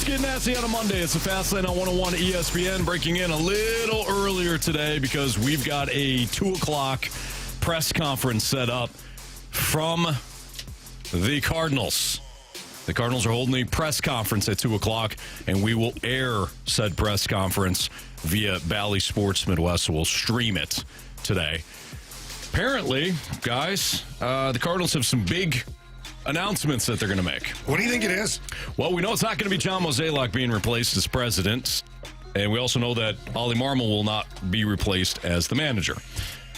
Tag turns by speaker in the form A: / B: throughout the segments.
A: Let's get nasty on a Monday. It's the Fast Lane on 101 ESPN, breaking in a little earlier today because we've got a 2 o'clock press conference set up from the Cardinals. The Cardinals are holding a press conference at 2 o'clock, and we will air said press conference via Bally Sports Midwest, so we'll stream it today. Apparently, guys, the Cardinals have some big announcements that they're going to make.
B: What do you think it is?
A: Well, we know it's not going to be John Mozeliak being replaced as president, and we also know that Ollie Marmol will not be replaced as the manager.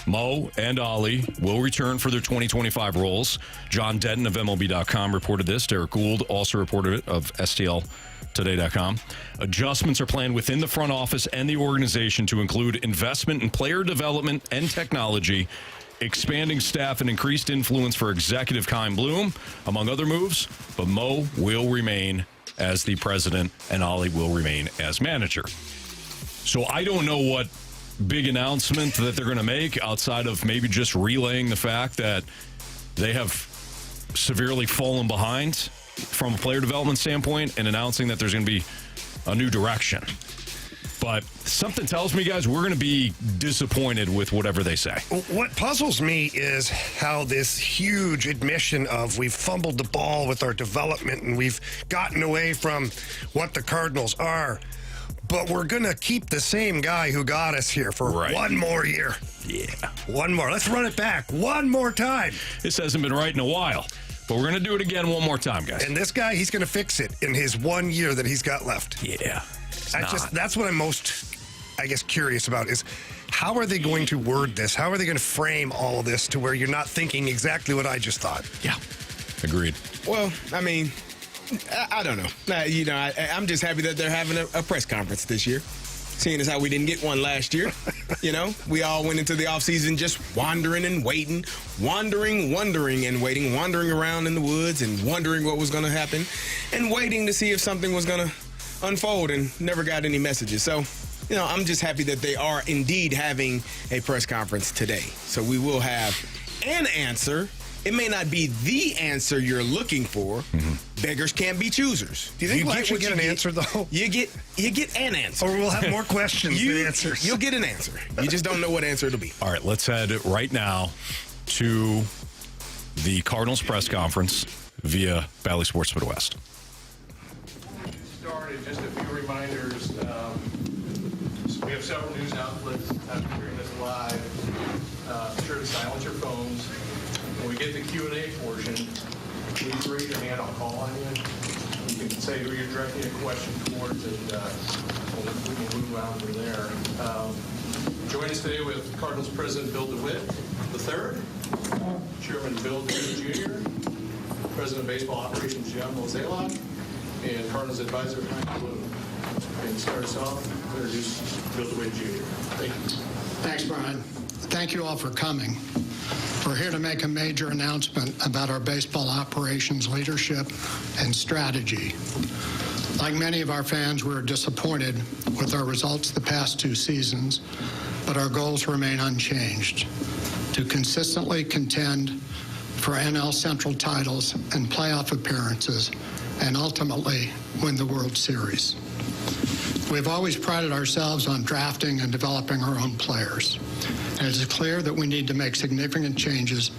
A: Mo and Ollie will return for their 2025 roles. John Denton of MLB.com reported this. Derek Gould also reported it of STLtoday.com. Adjustments are planned within the front office and the organization to include investment in player development and technology, expanding staff, and increased influence for executive Chaim Bloom, among other moves. But Mo will remain as the president and Ollie will remain as manager. So I don't know what big announcement that they're going to make outside of maybe just relaying the fact that they have severely fallen behind from a player development standpoint and announcing that there's going to be a new direction. But something tells me, guys, we're going to be disappointed with whatever they say.
B: What puzzles me is how this huge admission of we've fumbled the ball with our development and we've gotten away from what the Cardinals are, but we're going to keep the same guy who got us here for one more year.
A: Yeah.
B: One more. Let's run it back one more time.
A: This hasn't been right in a while, but we're going to do it again one more time, guys.
B: And this guy, he's going to fix it in his 1 year that he's got left.
A: Yeah.
B: That's what I'm most, I guess, curious about is how are they going to word this? How are they going to frame all of this to where you're not thinking exactly what I just thought?
A: Yeah. Agreed.
C: Well, I mean, I don't know. I'm just happy that they're having a press conference this year, seeing as how we didn't get one last year. We all went into the offseason just wandering and waiting, wondering and waiting, wandering around in the woods and wondering what was going to happen and waiting to see if something was going to unfold and never got any messages. So, I'm just happy that they are indeed having a press conference today. So we will have an answer. It may not be the answer you're looking for. Mm-hmm. Beggars can't be choosers.
B: Do you think we'll actually get an answer, though?
C: You get an answer.
B: Or we'll have more questions than answers.
C: You'll get an answer. You just don't know what answer it'll be.
A: All right, let's head right now to the Cardinals press conference via Bally Sports Midwest.
D: Just a few reminders. So we have several news outlets hearing this live. Be sure to silence your phones. When we get to the Q&A portion, please raise your hand. I'll call on you. You can say who you're directing a question towards, and we can move on from there. Join us today with Cardinals President Bill DeWitt III, Chairman Bill DeWitt Jr., President of Baseball Operations John Mozeliak, and Cardinals Advisor Chaim Bloom. And start us off, introduce Bill DeWitt Jr. Thank you.
E: Thanks, Brian. Thank you all for coming. We're here to make a major announcement about our baseball operations leadership and strategy. Like many of our fans, we're disappointed with our results the past 2 seasons, but our goals remain unchanged: to consistently contend for NL Central titles and playoff appearances, and ultimately win the World Series. We've always prided ourselves on drafting and developing our own players, and it is clear that we need to make significant changes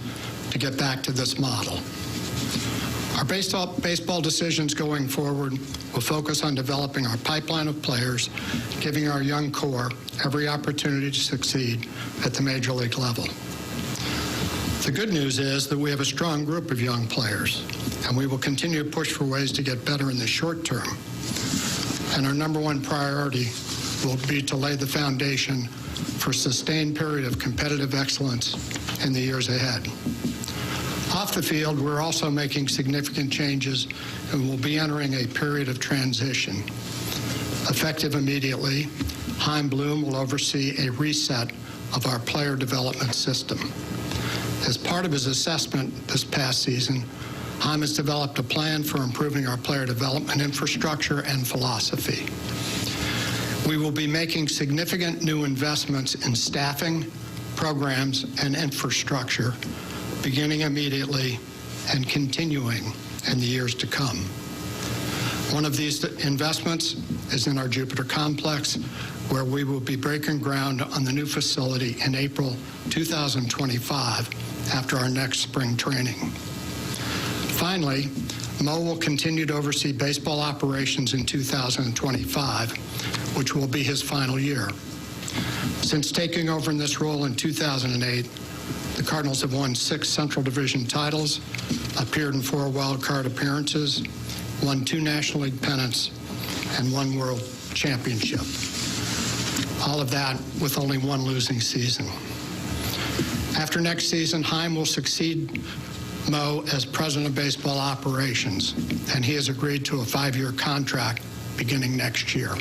E: to get back to this model. Our baseball decisions going forward will focus on developing our pipeline of players, giving our young core every opportunity to succeed at the major league level. The good news is that we have a strong group of young players, and we will continue to push for ways to get better in the short term. And our number one priority will be to lay the foundation for a sustained period of competitive excellence in the years ahead. Off the field, we're also making significant changes and will be entering a period of transition. Effective immediately, Chaim Bloom will oversee a reset of our player development system. As part of his assessment this past season, Chaim has developed a plan for improving our player development infrastructure and philosophy. We will be making significant new investments in staffing, programs, and infrastructure, beginning immediately and continuing in the years to come. One of these investments is in our Jupiter complex, where we will be breaking ground on the new facility in April 2025 after our next spring training. Finally, Mo will continue to oversee baseball operations in 2025, which will be his final year. Since taking over in this role in 2008, the Cardinals have won 6 Central Division titles, appeared in 4 wild card appearances, won 2 National League pennants, and 1 World Championship. All of that with only 1 losing season. After next season, Chaim will succeed Mo as President of Baseball Operations, and he has agreed to a 5-year contract beginning next year.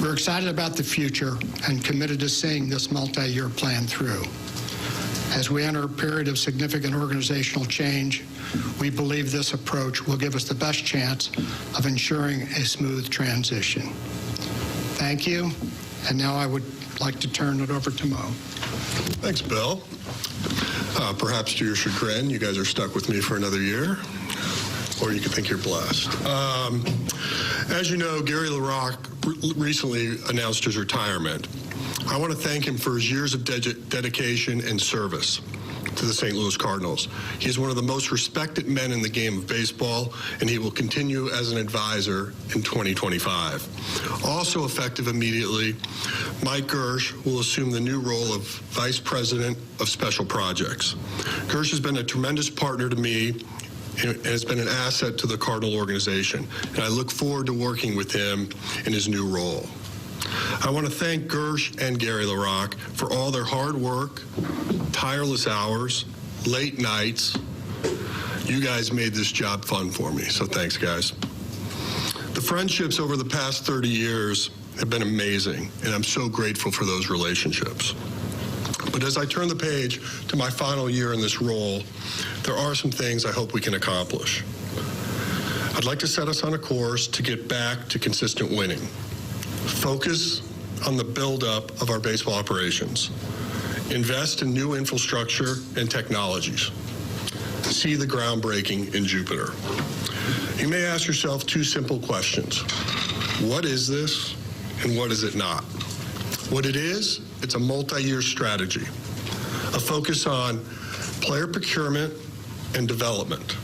E: We're excited about the future and committed to seeing this multi-year plan through. As we enter a period of significant organizational change, we believe this approach will give us the best chance of ensuring a smooth transition. Thank you, and now I would like to turn it over to Mo.
F: Thanks, Bill. Perhaps to your chagrin, you guys are stuck with me for another year, or you can think you're blessed. As you know, Gary LaRocque recently announced his retirement. I want to thank him for his years of dedication and service to the St. Louis Cardinals. He is one of the most respected men in the game of baseball, and he will continue as an advisor in 2025. Also effective immediately, Mike Gersh will assume the new role of Vice President of Special Projects. Gersh has been a tremendous partner to me and has been an asset to the Cardinal organization, and I look forward to working with him in his new role. I want to thank Gersh and Gary LaRocque for all their hard work, tireless hours, late nights. You guys made this job fun for me, so thanks, guys. The friendships over the past 30 years have been amazing, and I'm so grateful for those relationships. But as I turn the page to my final year in this role, there are some things I hope we can accomplish. I'd like to set us on a course to get back to consistent winning. Focus on the buildup of our baseball operations. Invest in new infrastructure and technologies. See the groundbreaking in Jupiter. You may ask yourself 2 simple questions. What is this, and what is it not? What it is, it's a multi-year strategy, a focus on player procurement and development.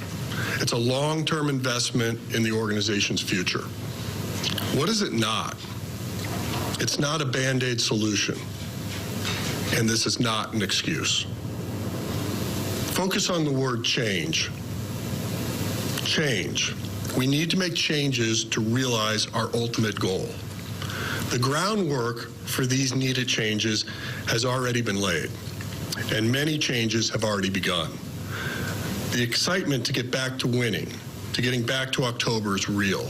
F: It's a long-term investment in the organization's future. What is it not? It's not a Band-Aid solution, and this is not an excuse. Focus on the word change. Change. We need to make changes to realize our ultimate goal. The groundwork for these needed changes has already been laid, and many changes have already begun. The excitement to get back to winning, to getting back to October is real.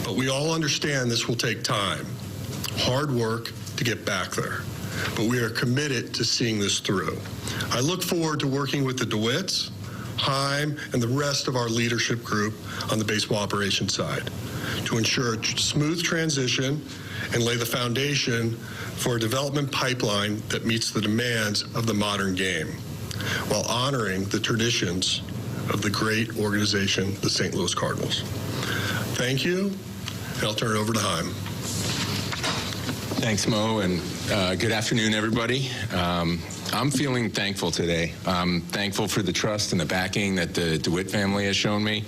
F: But we all understand this will take time. Hard work to get back there, but we are committed to seeing this through. I look forward to working with the DeWitts, Chaim, and the rest of our leadership group on the baseball operations side to ensure a smooth transition and lay the foundation for a development pipeline that meets the demands of the modern game while honoring the traditions of the great organization, the St. Louis Cardinals. Thank you, and I'll turn it over to Chaim.
G: Thanks, Mo, and good afternoon, everybody. I'm feeling thankful today. I'm thankful for the trust and the backing that the DeWitt family has shown me.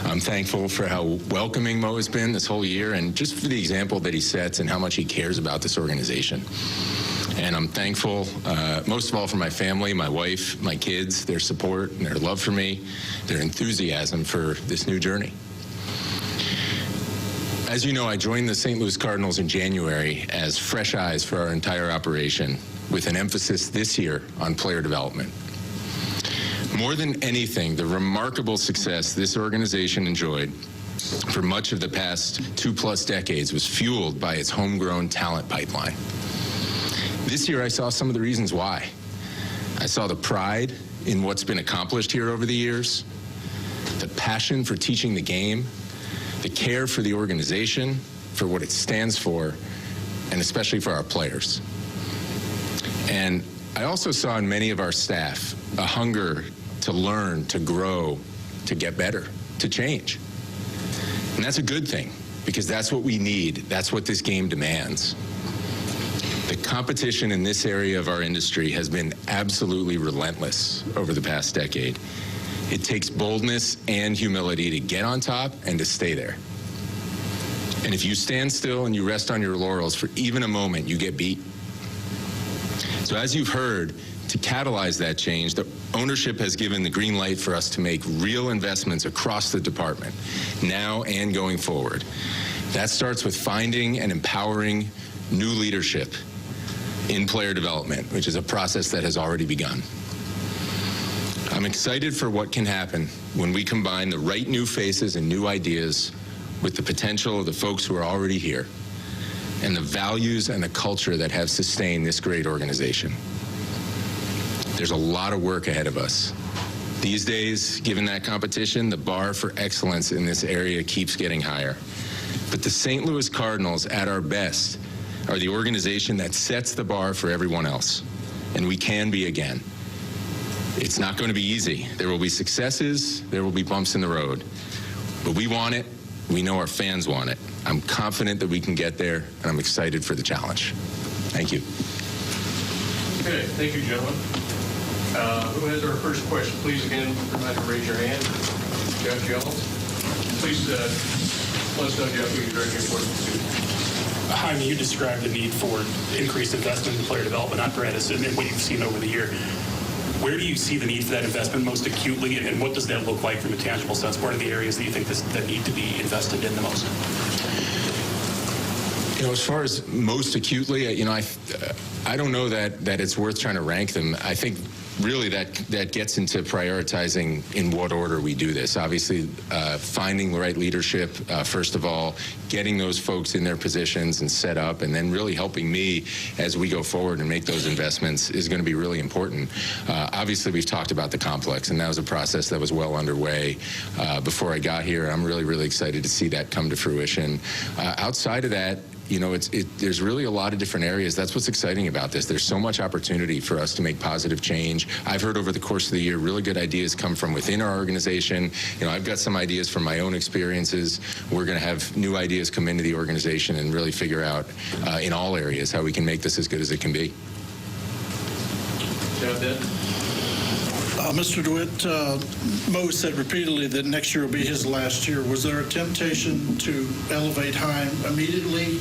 G: I'm thankful for how welcoming Mo has been this whole year and just for the example that he sets and how much he cares about this organization. And I'm thankful, most of all, for my family, my wife, my kids, their support and their love for me, their enthusiasm for this new journey. As you know, I joined the St. Louis Cardinals in January as fresh eyes for our entire operation, with an emphasis this year on player development. More than anything, the remarkable success this organization enjoyed for much of the past 2+ decades was fueled by its homegrown talent pipeline. This year, I saw some of the reasons why. I saw the pride in what's been accomplished here over the years, the passion for teaching the game, the care for the organization, for what it stands for, and especially for our players. And I also saw in many of our staff a hunger to learn, to grow, to get better, to change. And that's a good thing, because that's what we need. That's what this game demands. The competition in this area of our industry has been absolutely relentless over the past decade. It takes boldness and humility to get on top and to stay there. And if you stand still and you rest on your laurels for even a moment, you get beat. So as you've heard, to catalyze that change, the ownership has given the green light for us to make real investments across the department, now and going forward. That starts with finding and empowering new leadership in player development, which is a process that has already begun. I'm excited for what can happen when we combine the right new faces and new ideas with the potential of the folks who are already here and the values and the culture that have sustained this great organization. There's a lot of work ahead of us. These days, given that competition, the bar for excellence in this area keeps getting higher. But the St. Louis Cardinals, at our best, are the organization that sets the bar for everyone else. And we can be again. It's not going to be easy. There will be successes, there will be bumps in the road. But we want it. We know our fans want it. I'm confident that we can get there, and I'm excited for the challenge. Thank you.
D: Okay, thank you, gentlemen. Who has our first question? Please, again, remind you to raise your hand. Jeff Jones. Please let us know, Jeff, who you're directly reporting to.
H: Jaime, you described the need for increased investment in player development apparatus and what you've seen over the year. Where do you see the need for that investment most acutely, and what does that look like from a tangible sense? What are the areas that you think that need to be invested in the most?
G: You know, as far as most acutely, I don't know that it's worth trying to rank them. I think really that gets into prioritizing in what order we do this. Obviously, finding the right leadership, first of all, getting those folks in their positions and set up, and then really helping me as we go forward and make those investments is going to be really important. Obviously, we've talked about the complex, and that was a process that was well underway before I got here. I'm really, really excited to see that come to fruition. Outside of that, you know, there's really a lot of different areas. That's what's exciting about this. There's so much opportunity for us to make positive change. I've heard over the course of the year really good ideas come from within our organization. You know, I've got some ideas from my own experiences. We're going to have new ideas come into the organization and really figure out in all areas how we can make this as good as it can be.
I: Mr. DeWitt, Mo said repeatedly that next year will be his last year. Was there a temptation to elevate Chaim immediately?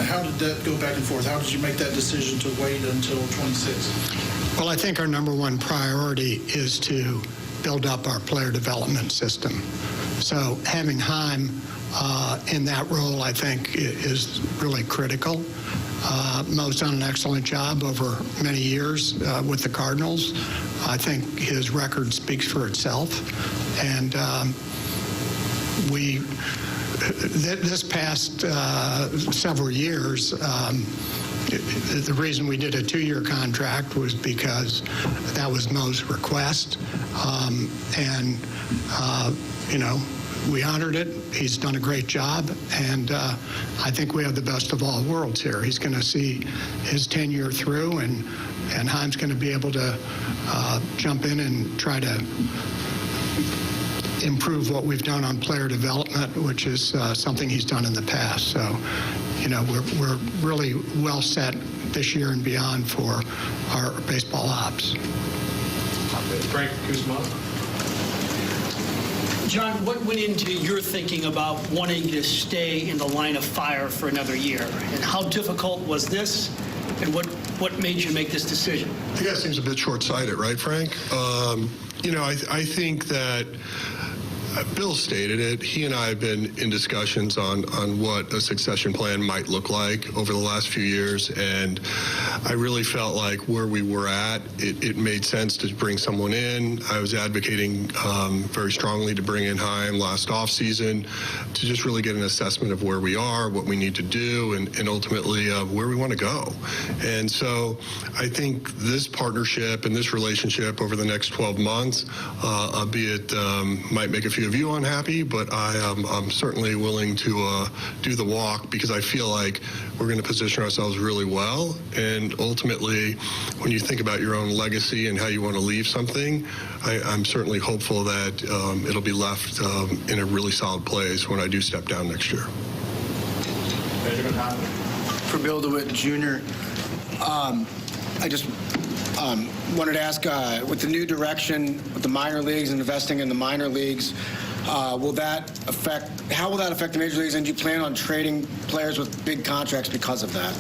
I: How did that go back and forth? How did you make that decision to wait until 26?
E: Well, I think our number one priority is to build up our player development system. So having Chaim in that role, I think, is really critical. Mo's done an excellent job over many years with the Cardinals. I think his record speaks for itself. And this past several years, the reason we did a 2-year contract was because that was Mo's request. You know, we honored it. He's done a great job, and I think we have the best of all worlds here. He's going to see his tenure through, and Chaim's going to be able to jump in and try to improve what we've done on player development, which is something he's done in the past. So, you know, we're really well set this year and beyond for our baseball ops.
D: Frank Guzman.
J: John, what went into your thinking about wanting to stay in the line of fire for another year? And how difficult was this? And what made you make this decision?
F: I think that seems a bit short-sighted, right, Frank? You know, I think that Bill stated it. He and I have been in discussions on what a succession plan might look like over the last few years, and I really felt like where we were at, it made sense to bring someone in. I was advocating very strongly to bring in Chaim last offseason to just really get an assessment of where we are, what we need to do, and ultimately where we want to go. And so I think this partnership and this relationship over the next 12 months, albeit might make a few of you unhappy, but I'm certainly willing to do the walk because I feel like we're going to position ourselves really well. And ultimately, when you think about your own legacy and how you want to leave something, I'm certainly hopeful that it'll be left in a really solid place when I do step down next year.
K: For Bill DeWitt Jr., I just wanted to ask, with the new direction with the minor leagues and investing in the minor leagues, how will that affect the major leagues, and do you plan on trading players with big contracts because of that?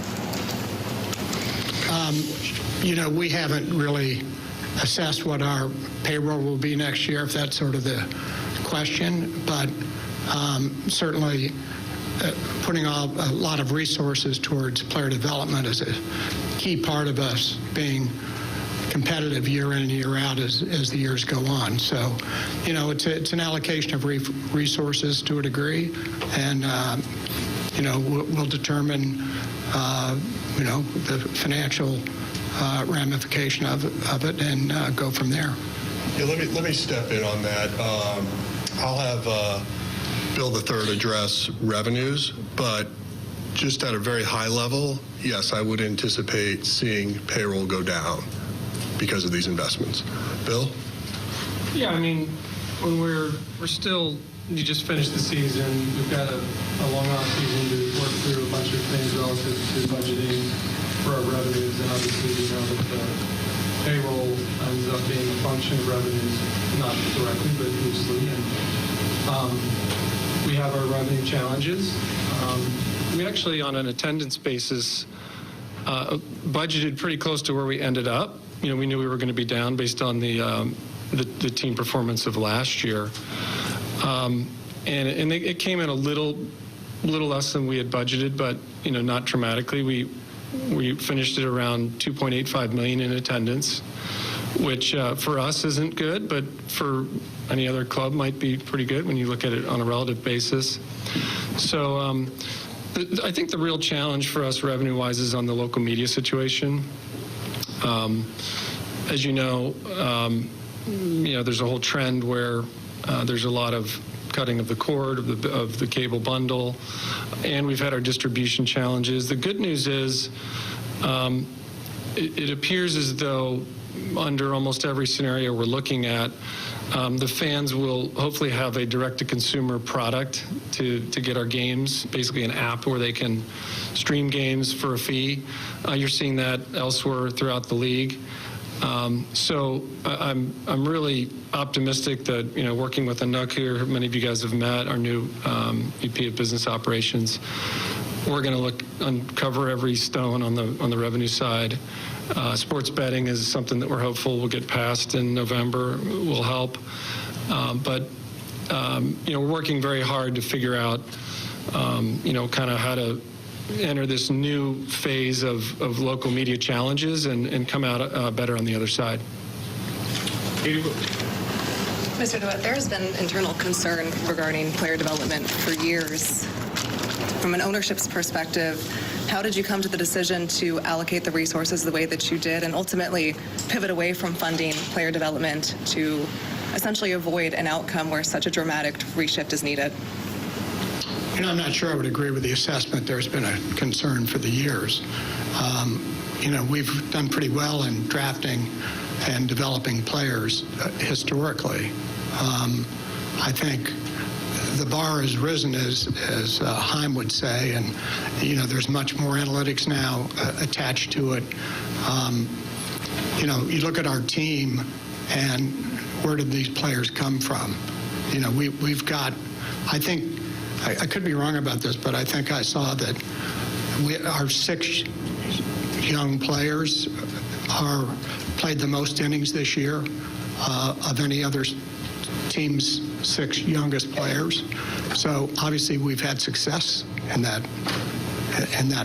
E: We haven't really assessed what our payroll will be next year, if that's sort of the question, but certainly putting a lot of resources towards player development is a key part of us being competitive year in and year out as the years go on. So, it's an allocation of resources to a degree, and we'll determine the financial ramification of it and go from there.
F: Yeah, let me step in on that. I'll have Bill III address revenues, but just at a very high level, yes, I would anticipate seeing payroll go down because of these investments. Bill?
L: Yeah, I mean, when we're still, you just finished the season, we've got a long off season to work through a bunch of things relative to budgeting for our revenues, and obviously we know that the payroll ends up being a function of revenues, not directly, but loosely, and we have our revenue challenges. We actually, on an attendance basis, budgeted pretty close to where we ended up. We knew we were going to be down based on the team performance of last year, and it came in a little less than we had budgeted, but not dramatically. We finished at around 2.85 million in attendance, which for us isn't good, but for any other club might be pretty good when you look at it on a relative basis. So I think the real challenge for us revenue-wise is on the local media situation. As you know, there's a whole trend where there's a lot of cutting of the cord of the cable bundle, and we've had our distribution challenges. The good news is it appears as though under almost every scenario we're looking at, the fans will hopefully have a direct-to-consumer product to get our games, basically an app where they can stream games for a fee. You're seeing that elsewhere throughout the league. So I'm really optimistic that, working with Anuk here, who many of you guys have met, our new VP of Business Operations, we're going to uncover every stone on the revenue side. Sports betting is something that we're hopeful will get passed in November, will help. But we're working very hard to figure out, kind of how to enter this new phase of local media challenges and come out better on the other side.
M: Mr. DeWitt, there has been internal concern regarding player development for years. From an ownership's perspective, how did you come to the decision to allocate the resources the way that you did and ultimately pivot away from funding player development to essentially avoid an outcome where such a dramatic reshift is needed?
E: I'm not sure I would agree with the assessment. There's been a concern for the years. We've done pretty well in drafting and developing players historically. I think the bar has risen, as Heim would say, and there's much more analytics now attached to it. You look at our team, and where did these players come from? We've got, I think, I could be wrong about this, but I think I saw that our 6 young players played the most innings this year of any other team's 6 youngest players. So obviously we've had success in that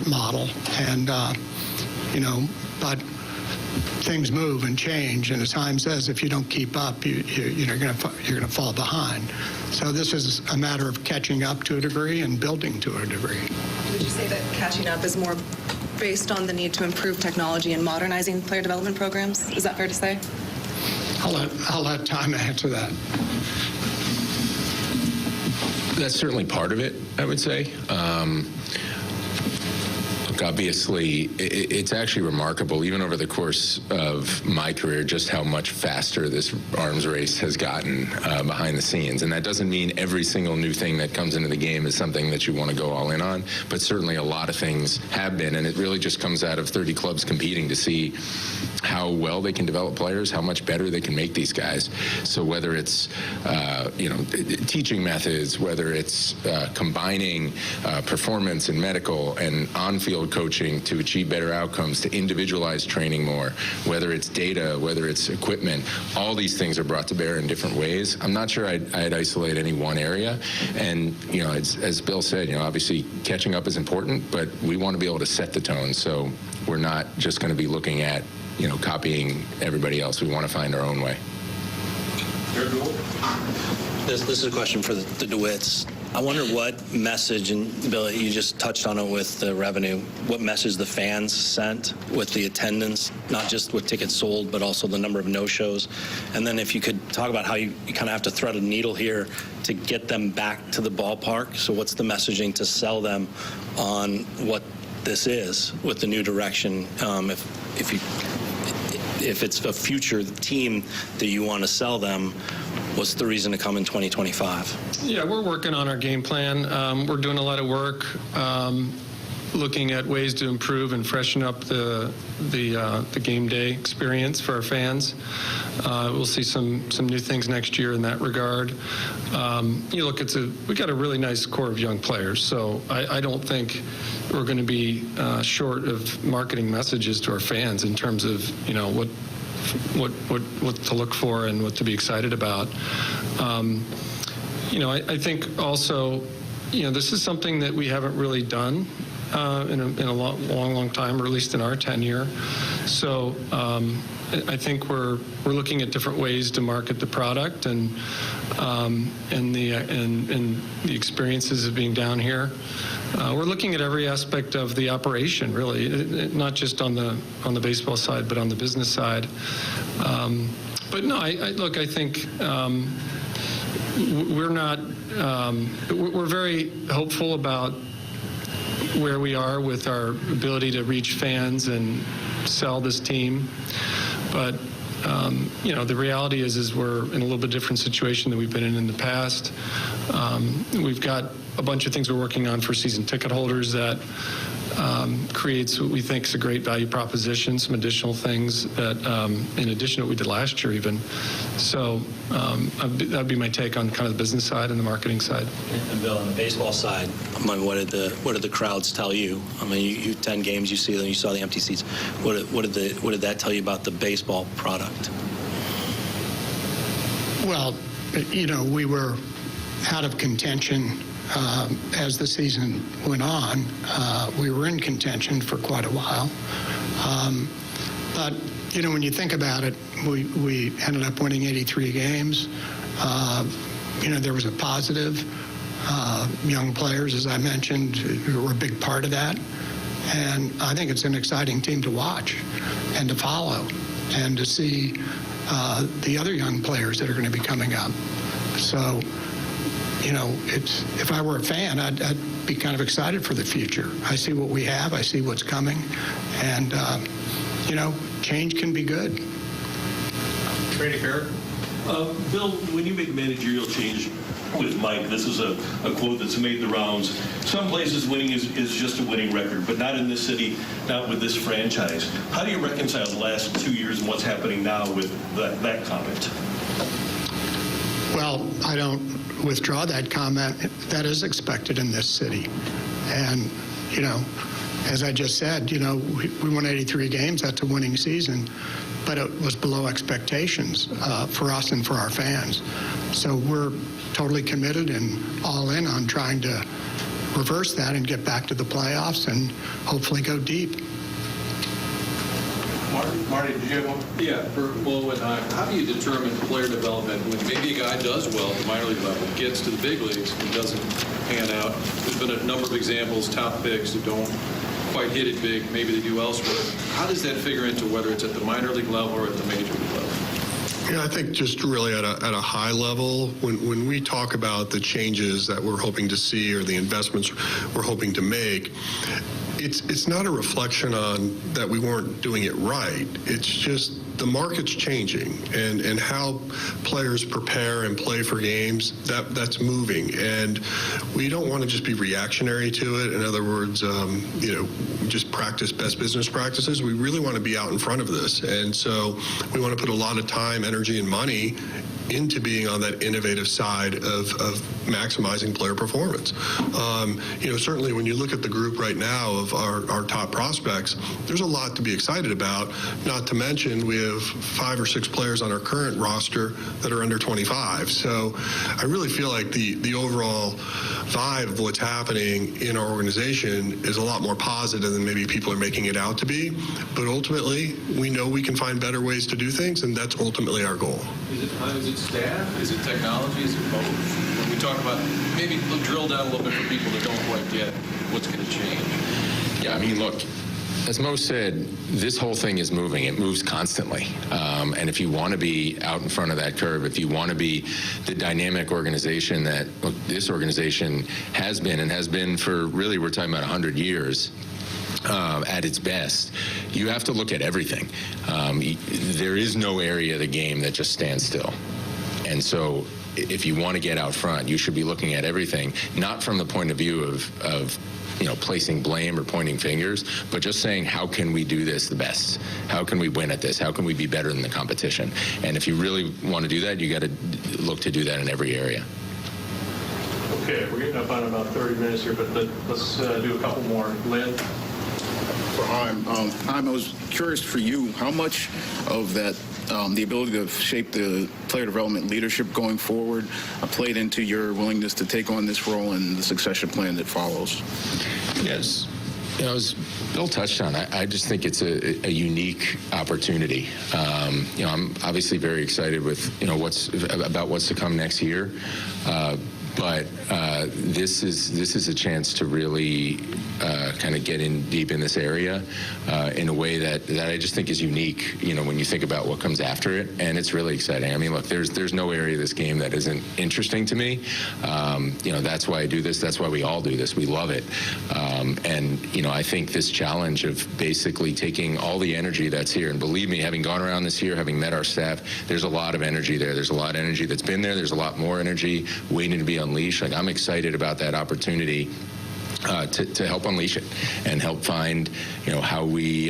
E: model, and but things move and change, and as Heim says, if you don't keep up, you're going to fall behind. So this is a matter of catching up to a degree and building to a degree.
M: Would you say that catching up is more based on the need to improve technology and modernizing player development programs? Is that fair to say?
E: I'll let Tom answer that.
G: That's certainly part of it, I would say. Look, obviously, it's actually remarkable, even over the course of my career, just how much faster this arms race has gotten behind the scenes. And that doesn't mean every single new thing that comes into the game is something that you want to go all in on, but certainly a lot of things have been. And it really just comes out of 30 clubs competing to see how well they can develop players, how much better they can make these guys. So whether it's, teaching methods, whether it's combining performance and medical and on-field coaching to achieve better outcomes, to individualize training more, whether it's data, whether it's equipment, all these things are brought to bear in different ways. I'm not sure I'd isolate any one area. And, as Bill said, obviously catching up is important, but we want to be able to set the tone. So we're not just going to be looking at, copying everybody else. We want to find our own way.
N: This is a question for the DeWitts. I wonder what message, and Bill, you just touched on it with the revenue, what message the fans sent with the attendance, not just with tickets sold, but also the number of no-shows. And then if you could talk about how you kind of have to thread a needle here to get them back to the ballpark. So what's the messaging to sell them on what this is with the new direction? If it's a future team that you want to sell them, what's the reason to come in 2025?
L: Yeah, we're working on our game plan. We're doing a lot of work looking at ways to improve and freshen up the game day experience for our fans. We'll see some new things next year in that regard. We got a really nice core of young players, so I don't think we're going to be short of marketing messages to our fans in terms of what to look for and what to be excited about. I think also, this is something that we haven't really done in a long time, or at least in our tenure. So I think we're looking at different ways to market the product and the experiences of being down here. We're looking at every aspect of the operation, really, not just on the baseball side, but on the business side. But no, I think we're very hopeful about where we are with our ability to reach fans and sell this team. But the reality is we're in a little bit different situation than we've been in the past. We've got a bunch of things we're working on for season ticket holders that creates what we think is a great value proposition, some additional things that, in addition to what we did last year even. So that'd be my take on kind of the business side and the marketing side.
N: And Bill, on the baseball side, what did the crowds tell you? I mean, you 10 games, you see them, you saw the empty seats. What did that tell you about the baseball product?
E: Well, we were out of contention as the season went on. We were in contention for quite a while. But, when you think about it, we ended up winning 83 games. There was a positive. Young players, as I mentioned, were a big part of that. And I think it's an exciting team to watch and to follow and to see the other young players that are going to be coming up. So, if I were a fan, I'd be kind of excited for the future. I see what we have. I see what's coming. And, change can be good.
O: Carey. Bill, when you make managerial change with Mike, this is a quote that's made the rounds. Some places winning is just a winning record, but not in this city, not with this franchise. How do you reconcile the last 2 years and what's happening now with that comment?
E: Well, I don't withdraw that comment. That is expected in this city. And, as I just said, we won 83 games. That's a winning season. But it was below expectations for us and for our fans. So we're totally committed and all in on trying to reverse that and get back to the playoffs and hopefully go deep.
P: Marty, did you have one? Yeah, for Mo and I, how do you determine player development when maybe a guy does well at the minor league level, gets to the big leagues and doesn't pan out? There's been a number of examples, top picks who don't quite hit it big, maybe they do elsewhere. How does that figure into whether it's at the minor league level or at the major league level?
F: Yeah, I think just really at a high level, when we talk about the changes that we're hoping to see or the investments we're hoping to make, it's not a reflection on that we weren't doing it right. It's just the market's changing, and how players prepare and play for games, that's moving, and we don't want to just be reactionary to it. In other words, just practice best business practices. We really want to be out in front of this, and so we want to put a lot of time, energy, and money into being on that innovative side of maximizing player performance. Certainly when you look at the group right now of our top prospects, there's a lot to be excited about, not to mention we have 5 or 6 players on our current roster that are under 25. So I really feel like the overall vibe of what's happening in our organization is a lot more positive than maybe people are making it out to be. But ultimately, we know we can find better ways to do things, and that's ultimately our goal.
P: Is it staff? Is it technology? Is it both? When we talk about, maybe drill down a little bit for people that don't quite get what's going to change.
G: Yeah, I mean, look, as Mo said, this whole thing is moving. It moves constantly. And if you want to be out in front of that curve, if you want to be the dynamic organization that this organization has been for really, we're talking about 100 years, at its best, you have to look at everything. There is no area of the game that just stands still. And so if you want to get out front, you should be looking at everything, not from the point of view of placing blame or pointing fingers, but just saying, how can we do this the best? How can we win at this? How can we be better than the competition? And if you really want to do that, you got to look to do that in every area.
D: Okay, we're getting up on about 30 minutes here, but let's do a couple more. Lynn?
Q: For Heim, I was curious for you, how much of that, the ability to shape the player development leadership going forward played into your willingness to take on this role and the succession plan that follows?
G: Yes. As Bill touched on, I just think it's a unique opportunity. I'm obviously very excited with, what's to come next year. But this is a chance to really kind of get in deep in this area in a way that I just think is unique, when you think about what comes after it. And it's really exciting. I mean, look, there's no area of this game that isn't interesting to me. That's why I do this. That's why we all do this. We love it. And I think this challenge of basically taking all the energy that's here, and believe me, having gone around this year, having met our staff, there's a lot of energy there. There's a lot of energy that's been there. There's a lot more energy waiting to be unleashed. Like, I'm excited about that opportunity to help unleash it and help find, how we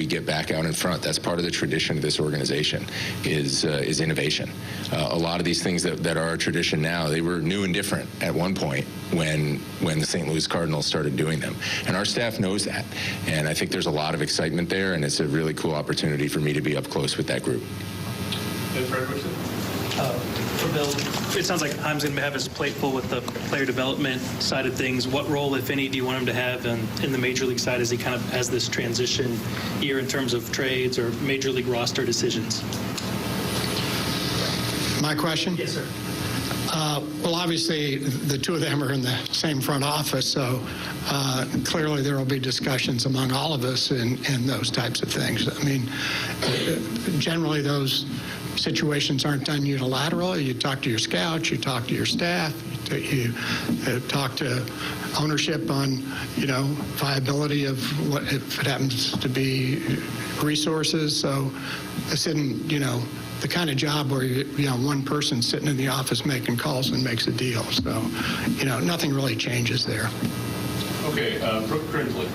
G: get back out in front. That's part of the tradition of this organization is innovation. A lot of these things that are a tradition now, they were new and different at one point when the St. Louis Cardinals started doing them. And our staff knows that. And I think there's a lot of excitement there, and it's a really cool opportunity for me to be up close with that group.
D: And Fred Richardson?
H: For Bill, it sounds like Heim's going to have his plate full with the player development side of things. What role, if any, do you want him to have in the Major League side as he kind of has this transition year in terms of trades or Major League roster decisions?
E: My question?
H: Yes, sir.
E: Well, obviously, the two of them are in the same front office, so clearly there will be discussions among all of us in those types of things. I mean, generally those situations aren't done unilaterally. You talk to your scouts, you talk to your staff, you talk to ownership on, viability of what, if it happens to be resources. So this isn't, the kind of job where, one person sitting in the office making calls and makes a deal. So, nothing really changes there.
D: Okay, Brooke Grinsley.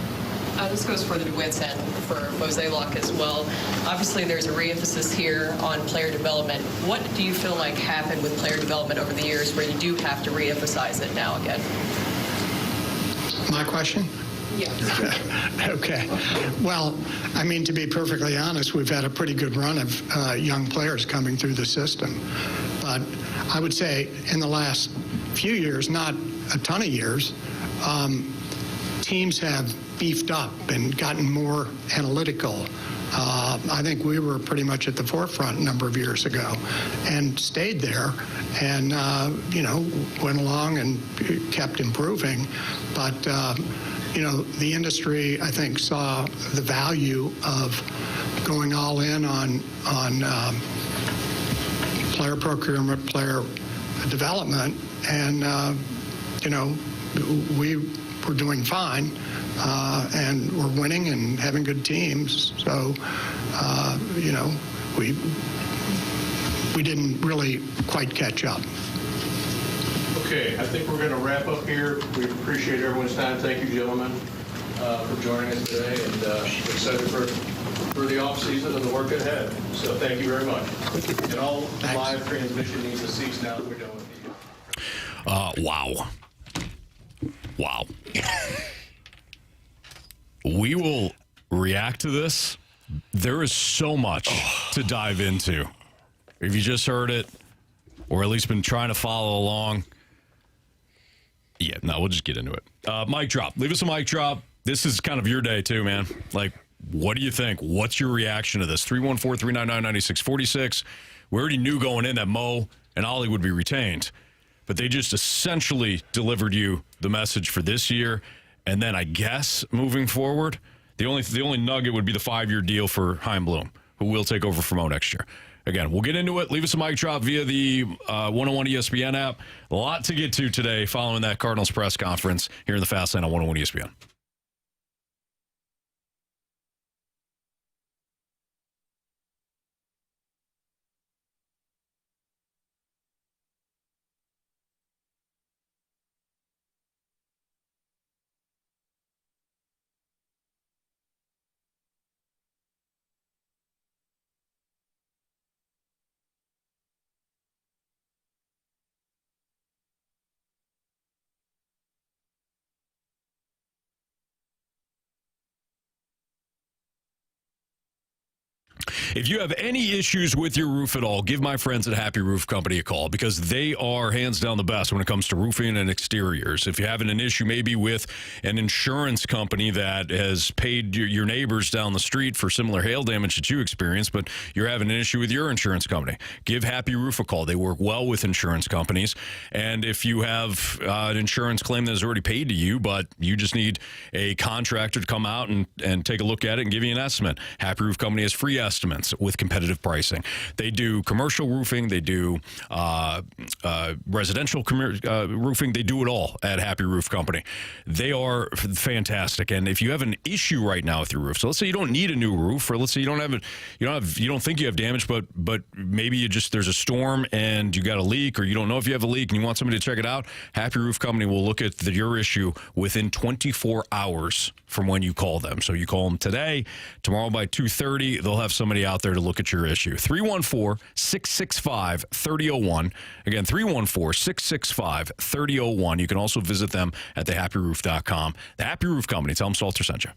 R: This goes for the DeWitts and for Mosaic as well. Obviously, there's a re-emphasis here on player development. What do you feel like happened with player development over the years where you do have to re-emphasize it now again?
E: My question?
R: Yeah.
E: Okay. Well, I mean, to be perfectly honest, we've had a pretty good run of young players coming through the system. But I would say in the last few years, not a ton of years, teams have beefed up and gotten more analytical. I think we were pretty much at the forefront a number of years ago and stayed there and, went along and kept improving. But, the industry, I think, saw the value of going all in on player procurement, player development, and we were doing fine, and we're winning and having good teams. So, we didn't really quite catch up.
D: Okay, I think we're going to wrap up here. We appreciate everyone's time. Thank you, gentlemen, for joining us today, and we're excited for the off season and the work ahead. So thank you very much. And all live transmission needs to cease now that we're done with you.
A: Wow. We will react to this. There is so much to dive into. If you just heard it, or at least been trying to follow along, we'll just get into it. Mic drop. Leave us a mic drop. This is kind of your day too, man. Like, what do you think? What's your reaction to this? 314-399-9646. We already knew going in that Mo and Ollie would be retained, but they just essentially delivered you the message for this year. And then I guess moving forward, the only nugget would be the 5-year deal for Chaim Bloom, who will take over for Mo next year. Again, we'll get into it. Leave us a mic drop via the 101 ESPN app. A lot to get to today following that Cardinals press conference here in the Fast Lane on 101 ESPN. If you have any issues with your roof at all, give my friends at Happy Roof Company a call, because they are hands down the best when it comes to roofing and exteriors. If you're having an issue maybe with an insurance company that has paid your neighbors down the street for similar hail damage that you experienced, but you're having an issue with your insurance company, give Happy Roof a call. They work well with insurance companies. And if you have an insurance claim that is already paid to you, but you just need a contractor to come out and take a look at it and give you an estimate, Happy Roof Company has free estimates with competitive pricing. They do commercial roofing. They do residential roofing. They do it all at Happy Roof Company. They are fantastic. And if you have an issue right now with your roof, so let's say you don't need a new roof, or let's say you don't think you have damage, but maybe there's a storm and you got a leak, or you don't know if you have a leak and you want somebody to check it out, Happy Roof Company will look at your issue within 24 hours from when you call them. So you call them today, tomorrow by 2:30, they'll have somebody out there to look at your issue. 314-665-3001. Again, 314-665-3001. You can also visit them at thehappyroof.com. The Happy Roof Company. Tell them Stalter sent you.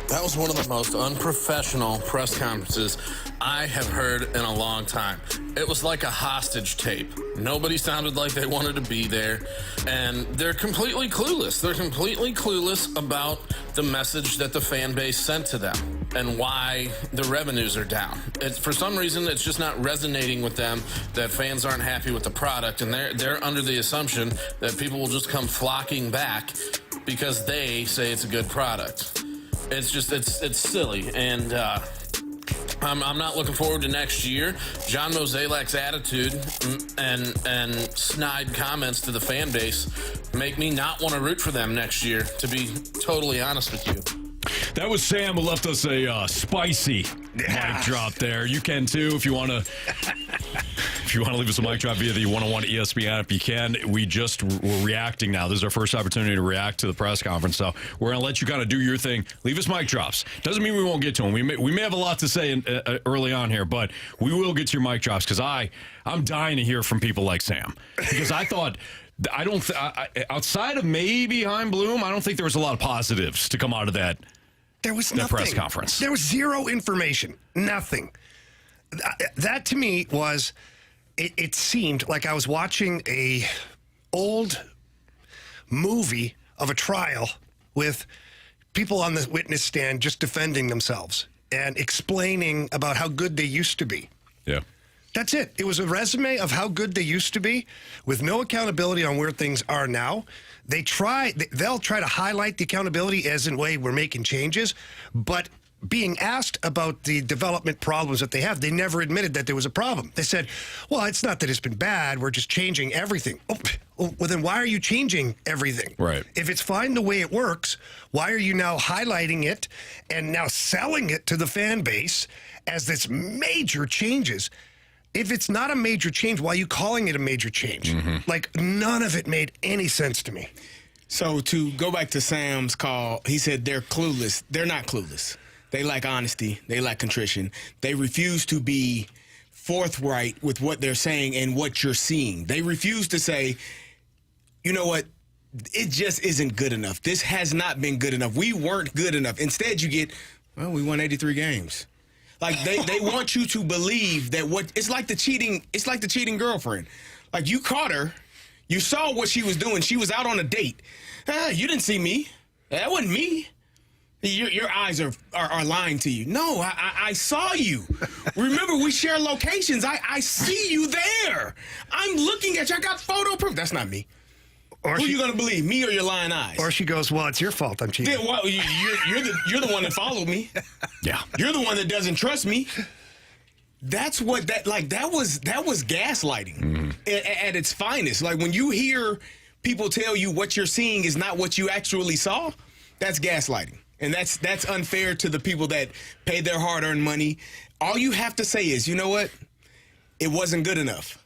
S: That was one of the most unprofessional press conferences I have heard in a long time. It was like a hostage tape. Nobody sounded like they wanted to be there, and they're completely clueless. They're completely clueless about the message that the fan base sent to them and why the revenues are down. For some reason, it's just not resonating with them that fans aren't happy with the product, and they're under the assumption that people will just come flocking back because they say it's a good product. It's just, it's silly, and I'm not looking forward to next year. John Mozeliak's attitude and snide comments to the fan base make me not want to root for them next year, to be totally honest with you.
A: That was Sam who left us a spicy mic drop there. You can too if you want to. If you want to leave us a mic drop via the 101 ESPN, if you can. We're reacting now. This is our first opportunity to react to the press conference, so we're going to let you kind of do your thing. Leave us mic drops. Doesn't mean we won't get to them. We may have a lot to say early on here, but we will get to your mic drops because I'm dying to hear from people like Sam, because I thought. Outside of maybe Heim Bloom, I don't think there was a lot of positives to come out of that.
B: There was nothing.
A: Press conference.
B: There was zero information. Nothing. That to me was. It seemed like I was watching a old movie of a trial with people on the witness stand just defending themselves and explaining about how good they used to be.
A: Yeah.
B: That's it. It was a resume of how good they used to be with no accountability on where things are now. They'll try to highlight the accountability as in way we're making changes, but being asked about the development problems that they have, they never admitted that there was a problem. They said, well, it's not that it's been bad. We're just changing everything. Oh, well, then why are you changing everything?
A: Right.
B: If it's fine the way it works, why are you now highlighting it and now selling it to the fan base as this major changes? If it's not a major change, why are you calling it a major change?
A: Mm-hmm.
B: Like, none of it made any sense to me.
C: So to go back to Sam's call, he said they're clueless. They're not clueless. They lack honesty. They lack contrition. They refuse to be forthright with what they're saying and what you're seeing. They refuse to say, you know what, it just isn't good enough. This has not been good enough. We weren't good enough. Instead, you get, well, we won 83 games. Like they want you to believe that it's like the cheating girlfriend. Like you caught her, you saw what she was doing. She was out on a date. You didn't see me. That wasn't me. Your eyes are lying to you. No, I saw you. Remember, we share locations. I see you there. I'm looking at you. I got photo proof. That's not me. Who are you going to believe, me or your lying eyes?
B: Or she goes, well, it's your fault I'm cheating.
C: Yeah, well, you're the one that followed me.
A: Yeah.
C: You're the one that doesn't trust me. That's what that was gaslighting at its finest. Like when you hear people tell you what you're seeing is not what you actually saw, that's gaslighting. And that's unfair to the people that pay their hard-earned money. All you have to say is, you know what? It wasn't good enough.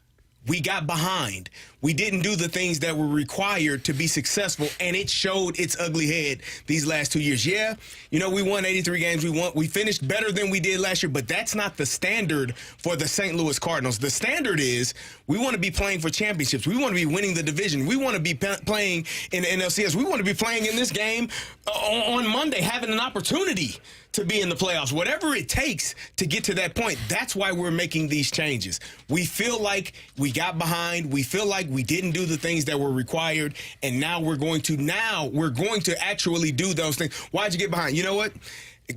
C: We got behind. We didn't do the things that were required to be successful, and it showed its ugly head these last 2 years. Yeah, you know, we won 83 games. We finished better than we did last year, but that's not the standard for the St. Louis Cardinals. The standard is we want to be playing for championships. We want to be winning the division. We want to be playing in the NLCS. We want to be playing in this game on Monday, having an opportunity to be in the playoffs. Whatever it takes to get to that point, that's why we're making these changes. We feel like we got behind. We feel like we didn't do the things that were required, and now we're going to actually do those things. Why'd you get behind? You know what?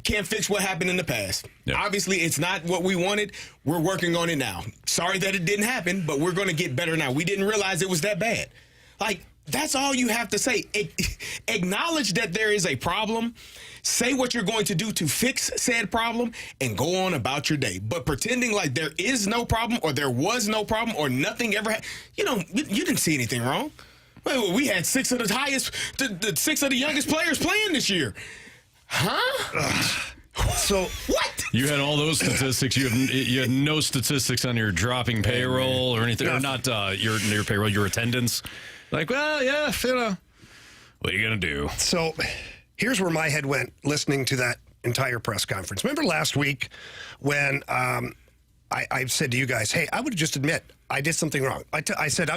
C: Can't fix what happened in the past. Yep. Obviously, it's not what we wanted. We're working on it now. Sorry that it didn't happen, but we're going to get better now. We didn't realize it was that bad. Like, that's all you have to say. Acknowledge that there is a problem. Say what you're going to do to fix said problem and go on about your day. But pretending like there is no problem or there was no problem or nothing ever happened, you didn't see anything wrong. Well, we had six of the youngest players playing this year. Huh?
B: So
C: what?
A: You had all those statistics. You had no statistics on your dropping payroll or anything, or not your payroll, your attendance. Like, well, yeah, what are you gonna do?
B: So here's where my head went listening to that entire press conference. Remember last week when I said to you guys, hey, I would just admit I did something wrong. I said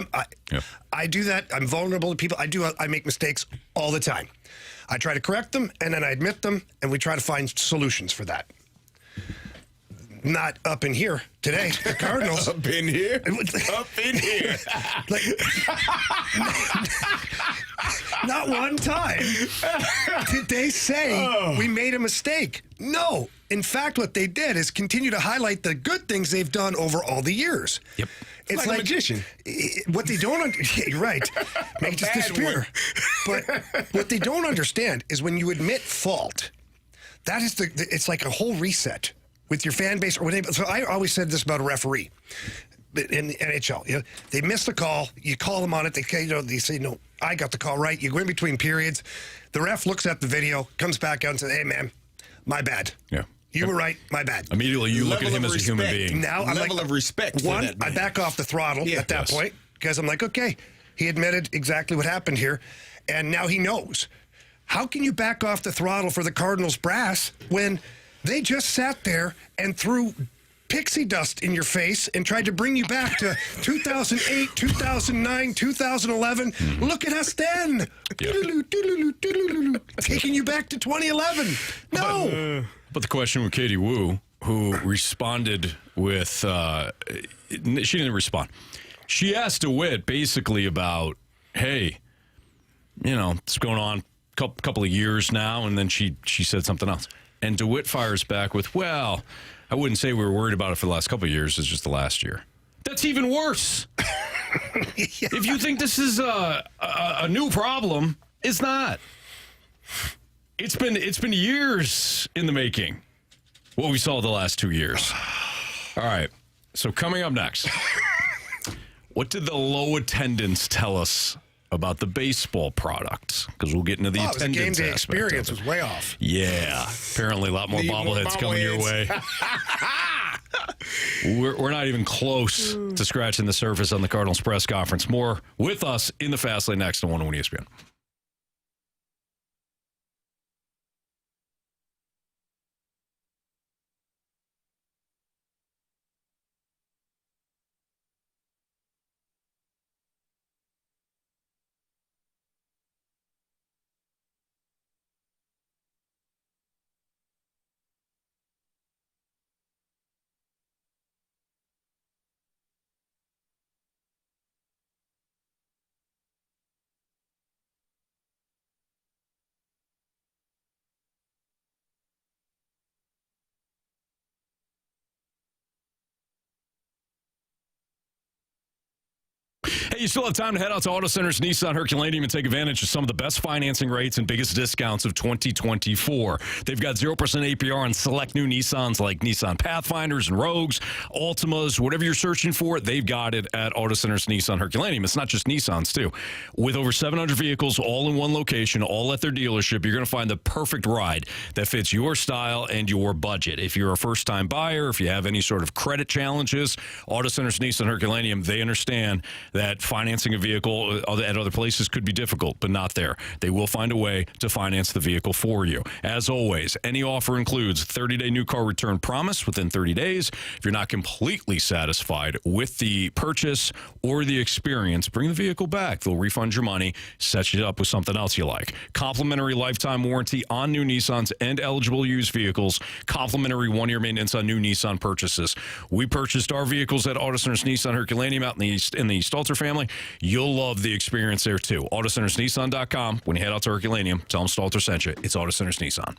B: I do that. I'm vulnerable to people. I make mistakes all the time. I try to correct them, and then I admit them, and we try to find solutions for that. Not up in here today. The Cardinals.
C: Up in here? Up in here.
B: Like, not one time did they say we made a mistake. No. In fact, what they did is continue to highlight the good things they've done over all the years.
A: Yep.
B: It's
C: like a magician.
B: What they don't you're right. Make it just disappear. But what they don't understand is when you admit fault, that is it's like a whole reset with your fan base or whatever. So I always said this about a referee in the NHL. You know, they miss the call, you call them on it, they say, no, I got the call right. You go in between periods. The ref looks at the video, comes back out and says, hey, man, my bad.
A: Yeah.
B: You were right, my bad.
A: Immediately you look at him as a human being.
B: Now I'm
C: level of respect.
B: One,
C: for that
B: I back off the throttle at that point because I'm like, okay, he admitted exactly what happened here, and now he knows. How can you back off the throttle for the Cardinals brass when they just sat there and threw pixie dust in your face and tried to bring you back to 2008, 2009, 2011? Look at us then. Taking you back to 2011. No.
A: But the question with Katie Wu, who responded with, she didn't respond. She asked DeWitt basically about, hey, you know, it's going on a couple of years now, and then she said something else. And DeWitt fires back with, well, I wouldn't say we were worried about it for the last couple of years. It's just the last year. That's even worse. If you think this is a new problem, it's not. It's been years in the making, what we saw the last 2 years. All right. So coming up next, what did the low attendance tell us about the baseball product? Because we'll get into the attendance
B: the game day
A: aspect
B: experience
A: of it.
B: was way off.
A: Yeah. Apparently a lot more bobbleheads coming your way. We're not even close to scratching the surface on the Cardinals press conference. More with us in the Fast Lane next on 101 ESPN. Hey, you still have time to head out to Auto Center's Nissan Herculaneum and take advantage of some of the best financing rates and biggest discounts of 2024. They've got 0% APR on select new Nissans like Nissan Pathfinders and Rogues, Altimas, whatever you're searching for, they've got it at Auto Center's Nissan Herculaneum. It's not just Nissans, too. With over 700 vehicles all in one location, all at their dealership, you're going to find the perfect ride that fits your style and your budget. If you're a first-time buyer, if you have any sort of credit challenges, Auto Center's Nissan Herculaneum, they understand that financing a vehicle at other places could be difficult, but not there. They will find a way to finance the vehicle for you. As always, any offer includes a 30-day new car return promise within 30 days. If you're not completely satisfied with the purchase or the experience, bring the vehicle back. They'll refund your money, set you up with something else you like. Complimentary lifetime warranty on new Nissans and eligible used vehicles. Complimentary one-year maintenance on new Nissan purchases. We purchased our vehicles at Auto Center's Nissan Herculaneum out in the Stalter family. You'll love the experience there too. AutoCentersNissan.com. When you head out to Herculaneum, tell them Stalter sent you. It's Auto Centers Nissan.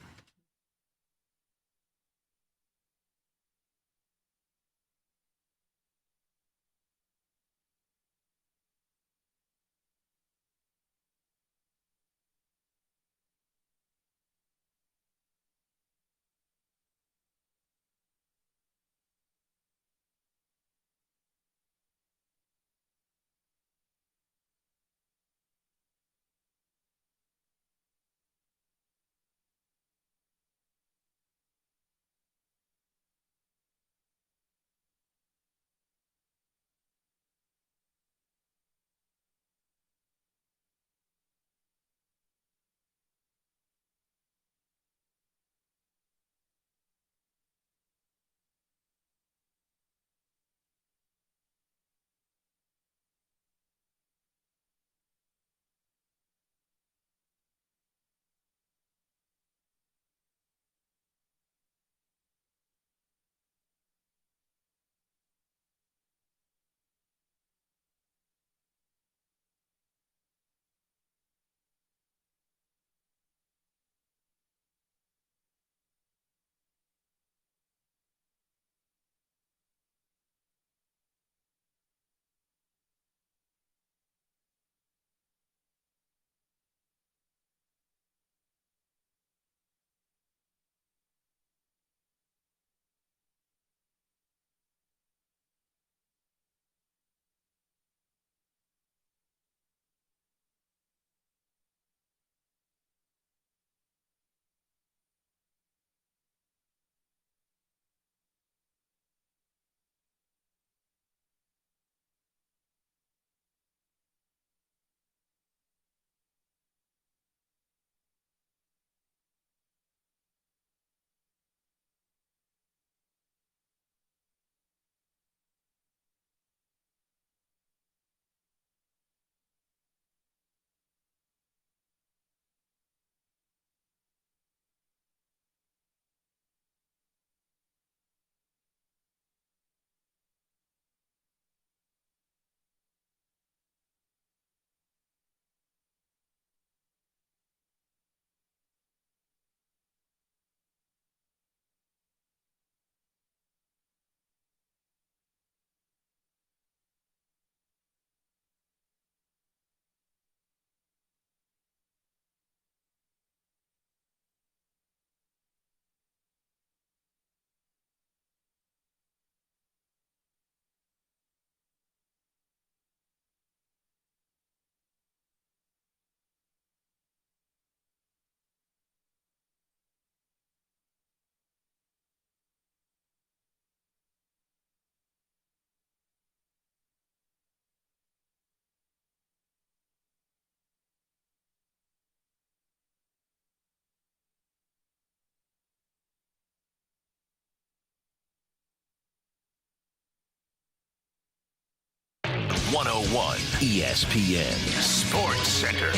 T: 101 ESPN Sports Center.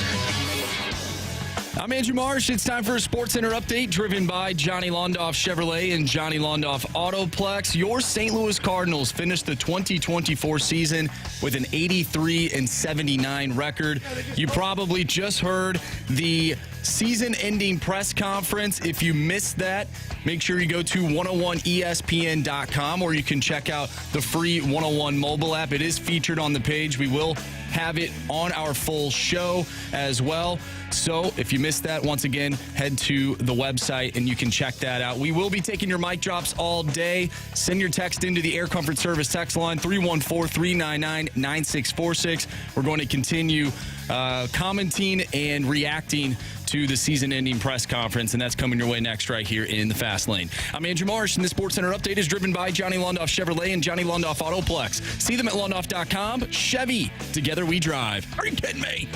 U: I'm Andrew Marsh. It's time for a Sports Center update driven by Johnny Londoff Chevrolet and Johnny Londoff Autoplex. Your St. Louis Cardinals finished the 2024 season with an 83-79 record. You probably just heard the season-ending press conference. If you missed that, make sure you go to 101ESPN.com, or you can check out the free 101 mobile app. It is featured on the page. We will have it on our full show as well. So if you missed that, once again, head to the website and you can check that out. We will be taking your mic drops all day. Send your text into the Air Comfort Service text line, 314-399-9646. We're going to continue commenting and reacting to the season-ending press conference, and that's coming your way next right here in the Fast Lane. I'm Andrew Marsh, and the Sports Center update is driven by Johnny Londoff Chevrolet and Johnny Londoff Autoplex. See them at londoff.com. Chevy, together we drive. Are you kidding me?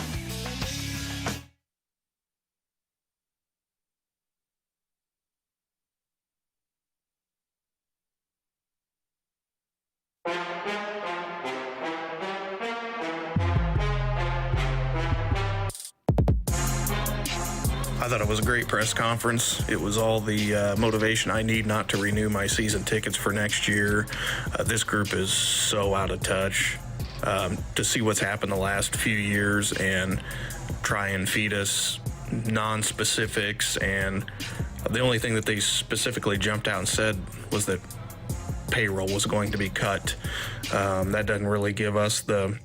V: I thought it was a great press conference. It was all the motivation I need not to renew my season tickets for next year. This group is so out of touch. To see what's happened the last few years and try and feed us non-specifics, and the only thing that they specifically jumped out and said was that payroll was going to be cut. That doesn't really give us the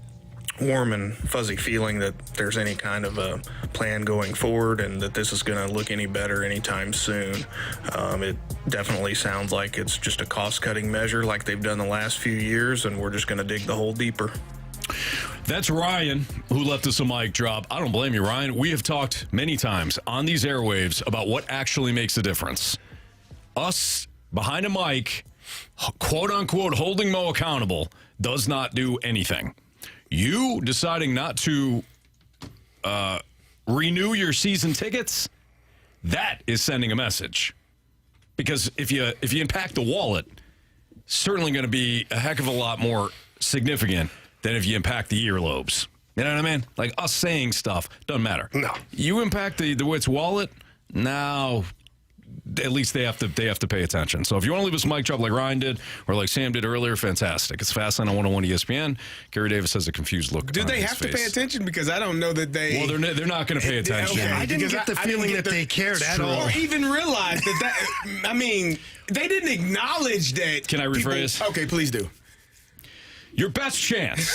V: warm and fuzzy feeling that there's any kind of a plan going forward and that this is going to look any better anytime soon. It definitely sounds like it's just a cost-cutting measure like they've done the last few years, and we're just going to dig the hole deeper.
A: That's Ryan, who left us a mic drop. I don't blame you, Ryan. We have talked many times on these airwaves about what actually makes a difference. Us behind a mic, quote-unquote, holding Mo accountable does not do anything. You deciding not to renew your season tickets, that is sending a message. Because if you impact the wallet, certainly going to be a heck of a lot more significant than if you impact the earlobes. You know what I mean? Like us saying stuff doesn't matter.
B: No.
A: You impact the Wits wallet, now at least they have to pay attention. So if you want to leave us a mic drop like Ryan did or like Sam did earlier, fantastic. It's Fastlane on 101 ESPN. Carey Davis has a confused look.
C: Do they have to pay attention? Because I don't know that they.
A: Well, they're not going to pay attention.
B: Okay. I didn't get the feeling that they cared at all,
C: or even realize that. I mean, they didn't acknowledge that.
A: Can I rephrase?
C: People, okay, please do.
A: Your best chance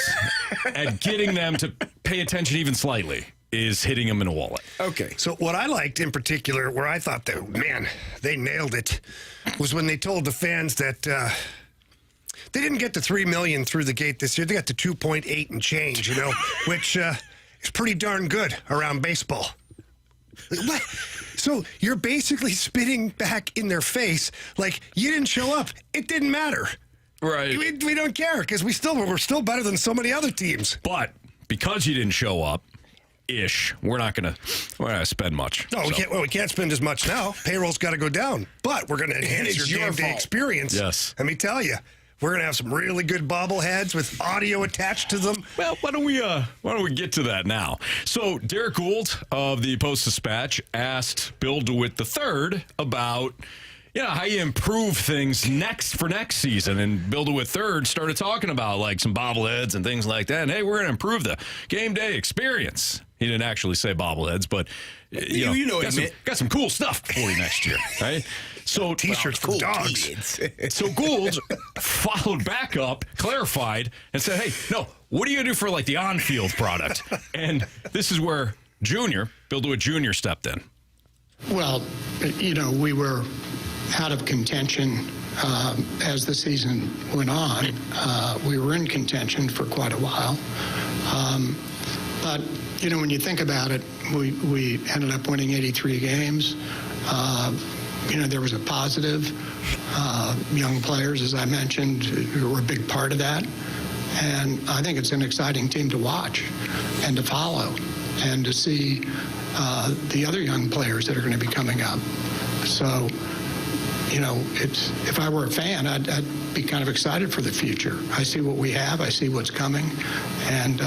A: at getting them to pay attention even slightly is hitting them in a wallet.
B: Okay. So what I liked in particular, where I thought that, man, they nailed it, was when they told the fans that they didn't get the $3 million through the gate this year. They got the 2.8 and change, which is pretty darn good around baseball. What? So you're basically spitting back in their face like you didn't show up. It didn't matter.
A: Right.
B: We don't care because we're still better than so many other teams.
A: But because you didn't show up, we're not gonna spend much.
B: No, we can't spend as much now. Payroll's got to go down, but we're going to enhance your game day experience.
A: Yes.
B: Let me tell you, we're going to have some really good bobbleheads with audio attached to them.
A: Well, why don't we get to that now? So Derek Gould of the Post-Dispatch asked Bill DeWitt III about how you improve things next season. And Bill DeWitt III started talking about like some bobbleheads and things like that. And hey, we're going to improve the game day experience. He didn't actually say bobbleheads, but got some cool stuff for you next year, right? So
B: T-shirts for dogs.
A: So Gould followed back up, clarified, and said, "Hey, no, what are you going to do for like the on-field product?" And this is where Bill DeWitt Jr. stepped in.
E: Well, we were out of contention as the season went on. We were in contention for quite a while. But, when you think about it, we ended up winning 83 games. There was a positive. Young players, as I mentioned, who were a big part of that. And I think it's an exciting team to watch and to follow and to see the other young players that are going to be coming up. So if I were a fan, I'd be kind of excited for the future. I see what we have. I see what's coming. And,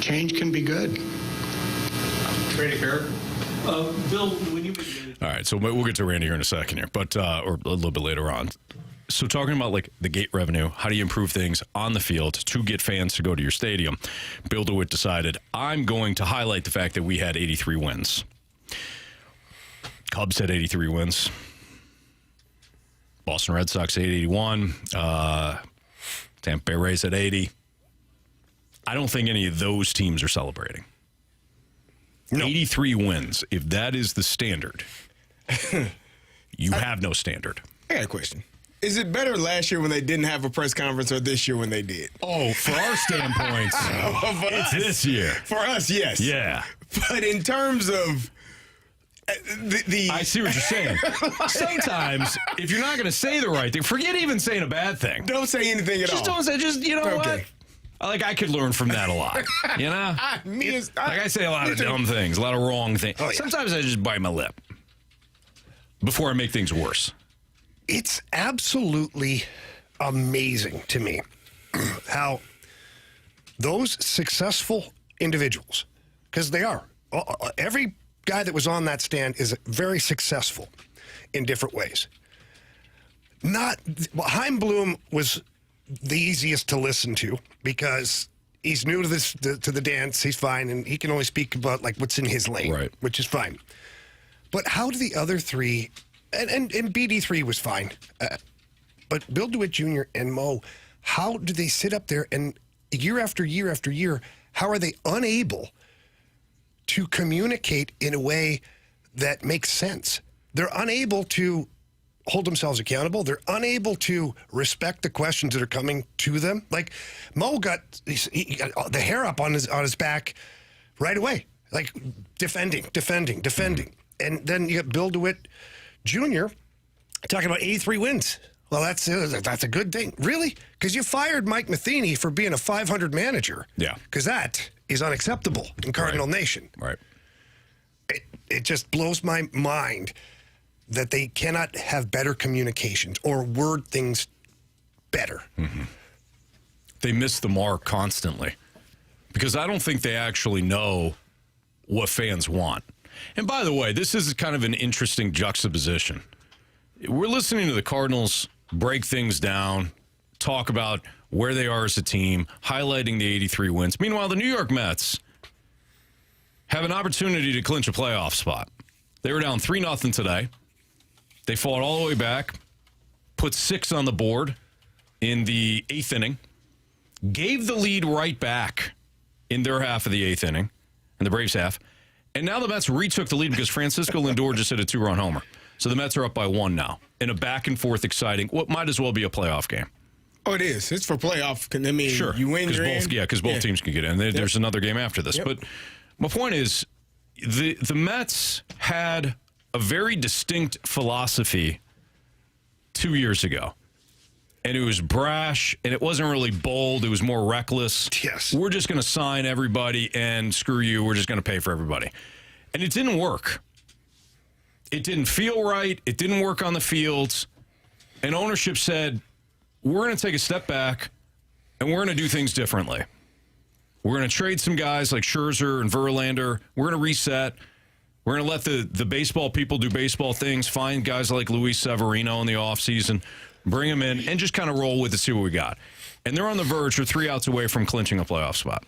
E: change can be good.
P: Randy Carey. Bill, when you
A: All right, so we'll get to Randy here in a second here, but or a little bit later on. So talking about like the gate revenue, how do you improve things on the field to get fans to go to your stadium? Bill DeWitt decided, I'm going to highlight the fact that we had 83 wins. Cubs had 83 wins. Boston Red Sox had 81. Tampa Bay Rays at 80. I don't think any of those teams are celebrating. No. 83 wins. If that is the standard, you have no standard.
C: I got a question. Is it better last year when they didn't have a press conference or this year when they did?
A: Oh, for our standpoints, it's this year.
C: For us, yes.
A: Yeah.
C: But in terms of
A: I see what you're saying. Sometimes, if you're not going to say the right thing, forget even saying a bad thing.
C: Don't say anything at all.
A: Just don't say, what? Like, I could learn from that a lot, I say a lot of dumb things, a lot of wrong things. Oh, yeah. Sometimes I just bite my lip before I make things worse.
B: It's absolutely amazing to me how those successful individuals, because they are, every guy that was on that stand is very successful in different ways. Chaim Bloom was the easiest to listen to because he's new to the dance. He's fine, and he can only speak about like what's in his lane, right? Which is fine. But how do the other three, and BD3 was fine, but Bill DeWitt Jr. and Mo, how do they sit up there and year after year after year, how are they unable to communicate in a way that makes sense? They're unable to hold themselves accountable. They're unable to respect the questions that are coming to them. Like Mo got the hair up on his back right away, like defending. And then you got Bill DeWitt Jr. talking about 83 wins. Well, that's a good thing. Really? Because you fired Mike Matheny for being a 500 manager.
A: Yeah.
B: Because that is unacceptable in Cardinal Nation.
A: Right.
B: It just blows my mind that they cannot have better communications or word things better.
A: Mm-hmm. They miss the mark constantly because I don't think they actually know what fans want. And by the way, this is kind of an interesting juxtaposition. We're listening to the Cardinals break things down, talk about where they are as a team, highlighting the 83 wins. Meanwhile, the New York Mets have an opportunity to clinch a playoff spot. They were down 3-0 today. They fought all the way back, put 6 on the board in the 8th inning, gave the lead right back in their half of the 8th inning, in the Braves half, and now the Mets retook the lead because Francisco Lindor just hit a 2-run homer. So the Mets are up by 1 now in a back-and-forth exciting, what might as well be a playoff game.
C: Oh, it is. It's for playoff. I mean,
A: sure.
C: You win, you're in.
A: Because both teams can get in. There's another game after this. Yep. But my point is, the Mets had a very distinct philosophy 2 years ago. And it was brash, and it wasn't really bold. It was more reckless.
B: Yes.
A: We're just going to sign everybody, and screw you. We're just going to pay for everybody. And it didn't work. It didn't feel right. It didn't work on the fields. And ownership said, we're going to take a step back, and we're going to do things differently. We're going to trade some guys like Scherzer and Verlander. We're going to reset. We're going to let the baseball people do baseball things, find guys like Luis Severino in the offseason, bring them in, and just kind of roll with it, see what we got. And they're on the verge. They're 3 outs away from clinching a playoff spot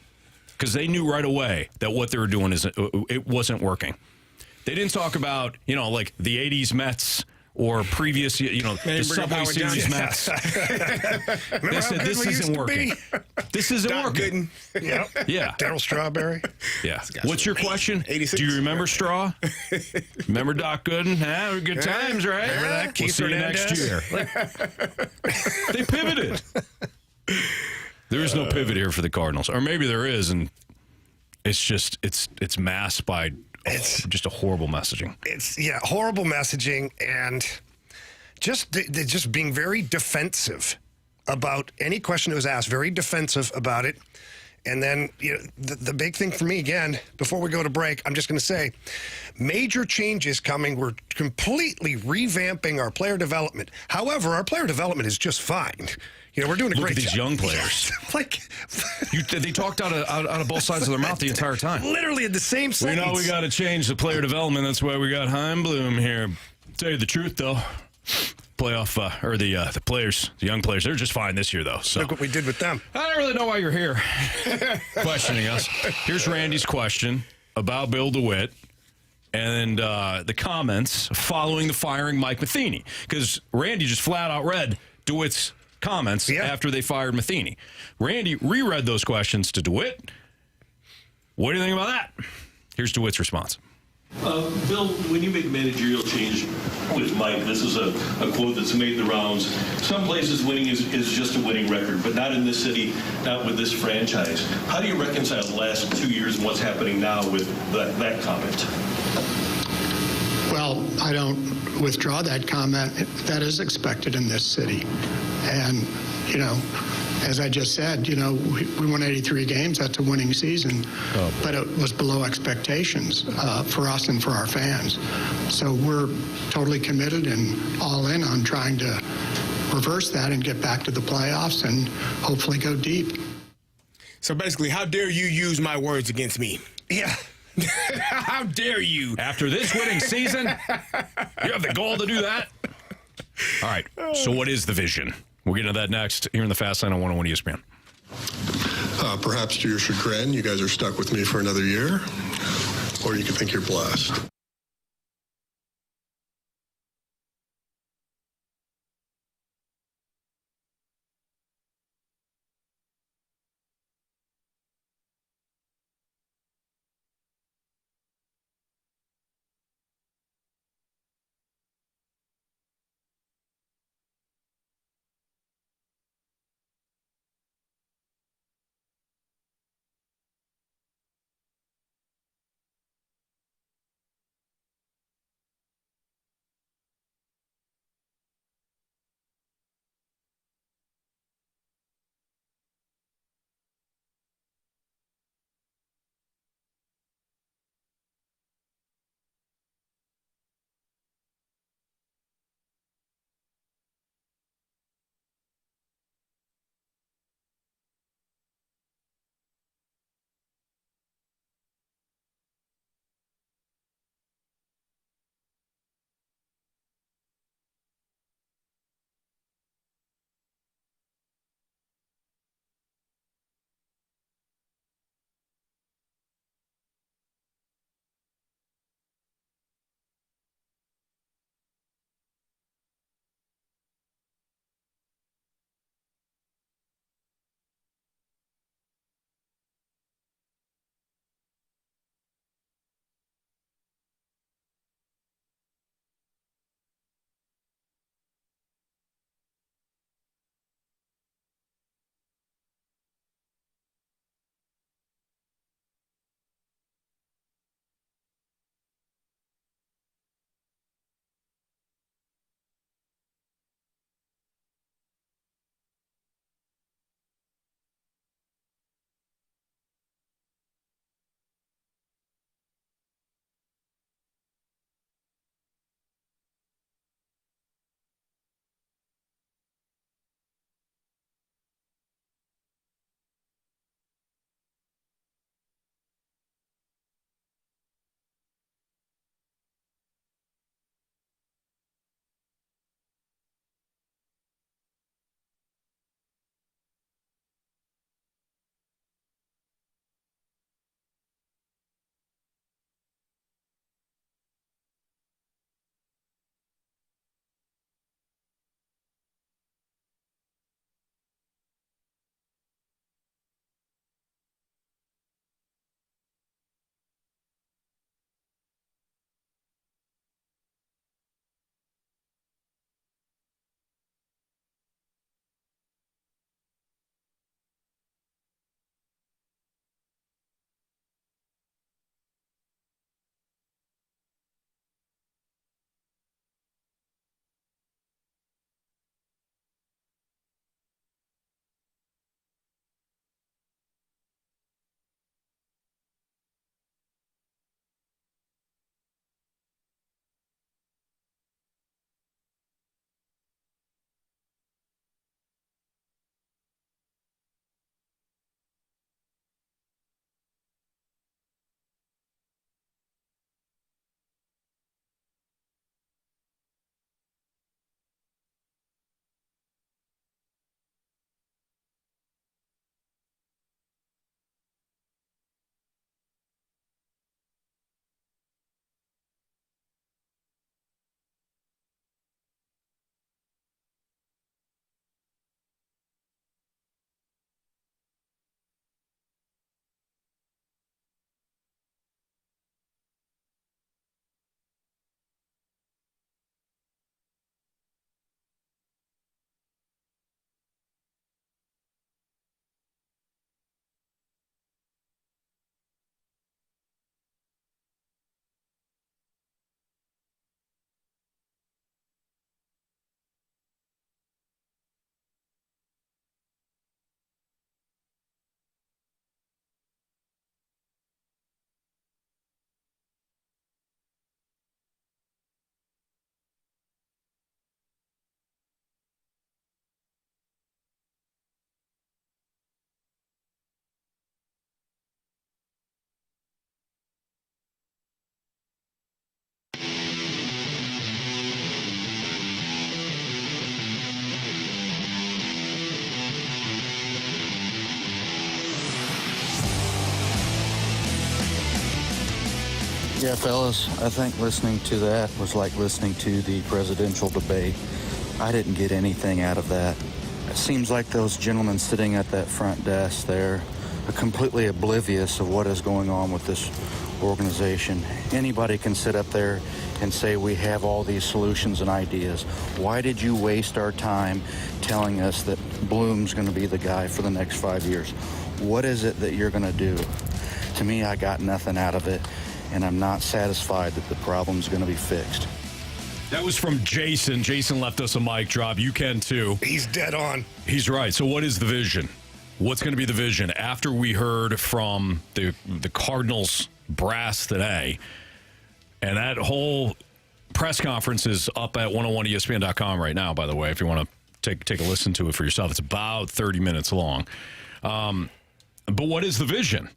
A: because they knew right away that what they were doing it wasn't working. They didn't talk about, like the 80s Mets or previous, the Subway Series Mets. They said, this isn't working. This isn't working.
B: Yep.
A: Yeah.
B: Daryl Strawberry.
A: Yeah. What's your question? 86. Do you remember Straw? Remember Doc Gooden? Good times, right?
B: Remember that?
A: We'll see you next year. They pivoted. There is no pivot here for the Cardinals. Or maybe there is, and it's just, it's masked by just a horrible messaging.
B: It's horrible messaging and just being very defensive about any question that was asked, very defensive about it. And then the big thing for me, again, before we go to break, I'm just going to say major changes coming. We're completely revamping our player development. However, our player development is just fine. We're doing a
A: Look
B: great
A: at these
B: job.
A: young players. They talked out of both sides of their mouth the entire time.
B: Literally in the same sentence.
A: We know we got to change the player development. That's why we got Heim Bloom here. Tell you the truth, though. The players, the young players, they're just fine this year, though. So
B: look what we did with them.
A: I don't really know why you're here questioning us. Here's Randy's question about Bill DeWitt and the comments following the firing Mike Matheny. Because Randy just flat out read DeWitt's comments after they fired Matheny. Randy reread those questions to DeWitt. What do you think about that? Here's DeWitt's response.
O: Bill, when you make a managerial change with Mike, this is a quote that's made the rounds. Some places winning is just a winning record, but not in this city, not with this franchise. How do you reconcile the last 2 years and what's happening now with that comment?
E: Well, I don't withdraw that comment. That is expected in this city. And, as I just said, we won 83 games. That's a winning season. But it was below expectations for us and for our fans. So we're totally committed and all in on trying to reverse that and get back to the playoffs and hopefully go deep.
C: So basically, how dare you use my words against me?
B: Yeah.
C: How dare you?
A: After this winning season, you have the gall to do that? All right. So what is the vision? We'll get into that next here in the Fast Line on 101 ESPN.
F: Perhaps to your chagrin, you guys are stuck with me for another year, or you can think you're blessed.
I: Yeah, fellas, I think listening to that was like listening to the presidential debate. I didn't get anything out of that. It seems like those gentlemen sitting at that front desk there are completely oblivious of what is going on with this organization. Anybody can sit up there and say we have all these solutions and ideas. Why did you waste our time telling us that Bloom's going to be the guy for the next 5 years? What is it that you're going to do? To me, I got nothing out of it, and I'm not satisfied that the problem's going to be fixed.
A: That was from Jason. Jason left us a mic drop. You can too.
B: He's dead on.
A: He's right. So what is the vision? What's going to be the vision? After we heard from the Cardinals brass today, and that whole press conference is up at 101ESPN.com right now, by the way, if you want to take a listen to it for yourself. It's about 30 minutes long. But what is the vision?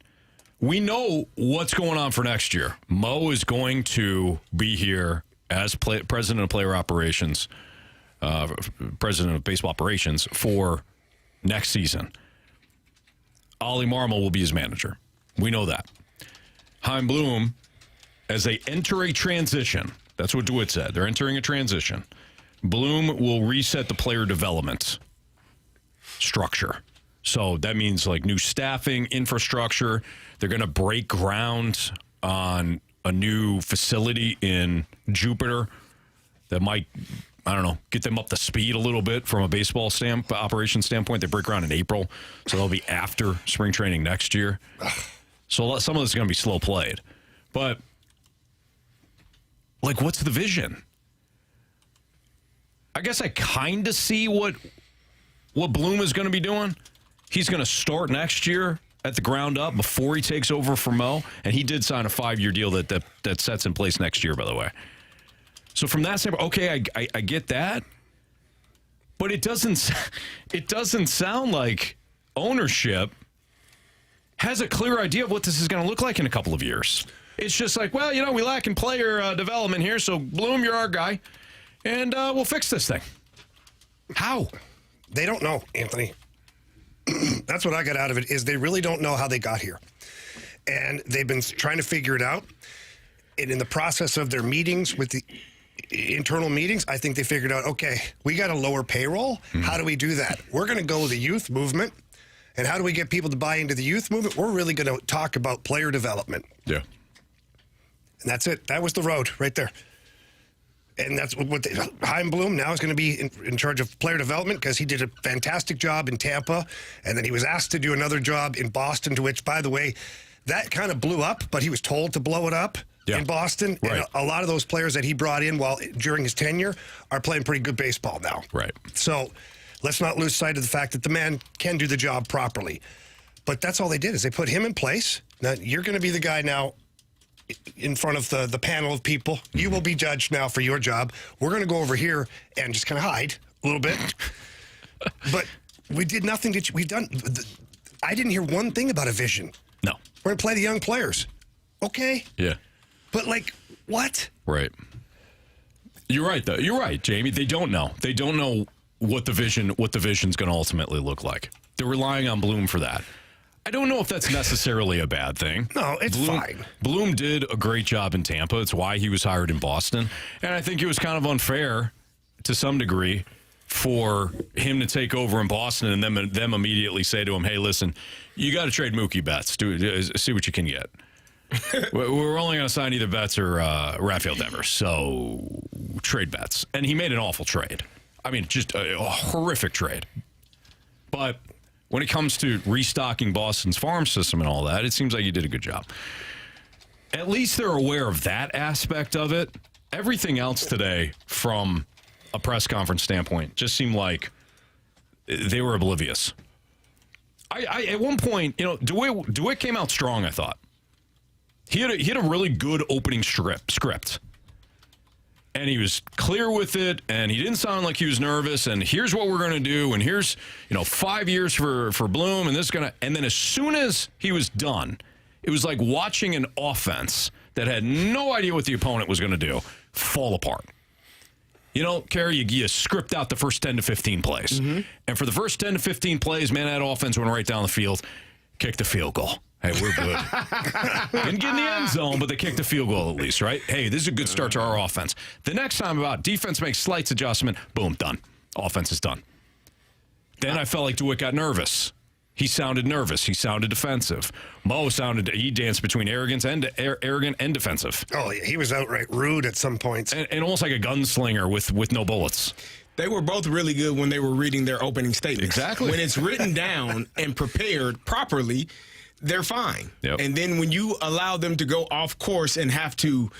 A: We know what's going on for next year. Mo is going to be here as president of player operations, president of baseball operations for next season. Ollie Marmol will be his manager. We know that. Chaim Bloom, as they enter a transition, that's what DeWitt said. They're entering a transition. Bloom will reset the player development structure. So that means like new staffing, infrastructure. They're going to break ground on a new facility in Jupiter that might, I don't know, get them up to speed a little bit from a baseball operation standpoint. They break ground in April, so they'll be after spring training next year. So some of this is going to be slow played. But, like, what's the vision? I guess I kind of see what Bloom is going to be doing. He's going to start next year at the ground up before he takes over for Mo. And he did sign a 5-year deal that sets in place next year, by the way. So from that standpoint, okay, I get that. But it doesn't sound like ownership has a clear idea of what this is going to look like in a couple of years. It's just like, well, we lack in player development here, so Bloom, you're our guy, and we'll fix this thing. How?
B: They don't know, Anthony. That's what I got out of it, is they really don't know how they got here. And they've been trying to figure it out. And in the process of their meetings with the internal meetings, I think they figured out, okay, we got to lower payroll. How do we do that? We're going to go with the youth movement. And how do we get people to buy into the youth movement? We're really going to talk about player development.
A: Yeah.
B: And that's it. That was the road right there. And that's what Chaim Bloom now is going to be in charge of player development, because he did a fantastic job in Tampa. And then he was asked to do another job in Boston, to which, by the way, that kind of blew up, but he was told to blow it up in Boston. Right. And a lot of those players that he brought in during his tenure are playing pretty good baseball now.
A: Right.
B: So let's not lose sight of the fact that the man can do the job properly. But that's all they did, is they put him in place. Now, you're going to be the guy now in front of the panel of people. You will be judged now for your job. We're going to go over here and just kind of hide a little bit. But we did nothing. I didn't hear one thing about a vision.
A: No.
B: We're going to play the young players. Okay.
A: Yeah.
B: But, like, what?
A: Right. You're right, though. You're right, Jamie. They don't know. They don't know what the vision's going to ultimately look like. They're relying on Bloom for that. I don't know if that's necessarily a bad thing.
B: No, it's fine.
A: Bloom did a great job in Tampa. It's why he was hired in Boston. And I think it was kind of unfair to some degree for him to take over in Boston and them immediately say to him, hey, listen, you got to trade Mookie Betts. See what you can get. We're only going to sign either Betts or Rafael Devers. So trade Betts. And he made an awful trade. I mean, just a horrific trade. But when it comes to restocking Boston's farm system and all that, it seems like you did a good job. At least they're aware of that aspect of it. Everything else today, from a press conference standpoint, just seemed like they were oblivious. I at one point, DeWitt came out strong, I thought. He had a really good opening script. And he was clear with it, and he didn't sound like he was nervous, and here's what we're going to do, and here's, 5 years for Bloom, and this is going to... And then as soon as he was done, it was like watching an offense that had no idea what the opponent was going to do fall apart. Carey, you script out the first 10 to 15 plays. Mm-hmm. And for the first 10 to 15 plays, man, that offense went right down the field, kicked the field goal. Hey, we're good. Didn't get in the end zone, but they kicked the field goal at least, right? Hey, this is a good start to our offense. The next time about defense makes slight adjustment, boom, done. Offense is done. Then I felt like DeWitt got nervous. He sounded nervous. He sounded defensive. Mo he danced between arrogant and defensive.
B: Oh, yeah, he was outright rude at some points.
A: And almost like a gunslinger with no bullets.
C: They were both really good when they were reading their opening statements.
A: Exactly.
C: When it's written down and prepared properly, they're fine.
A: Yep.
C: And then when you allow them to go off course and have to,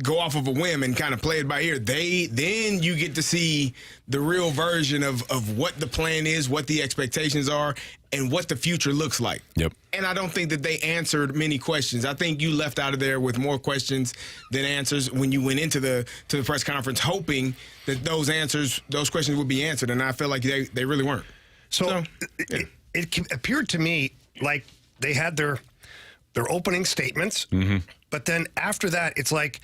C: go off of a whim and kind of play it by ear, then you get to see the real version of what the plan is, what the expectations are, and what the future looks like.
A: Yep.
C: And I don't think that they answered many questions. I think you left out of there with more questions than answers when you went into the press conference hoping that those questions would be answered, and I feel like they really weren't.
B: So it appeared to me like they had their opening statements, but then after that, it's like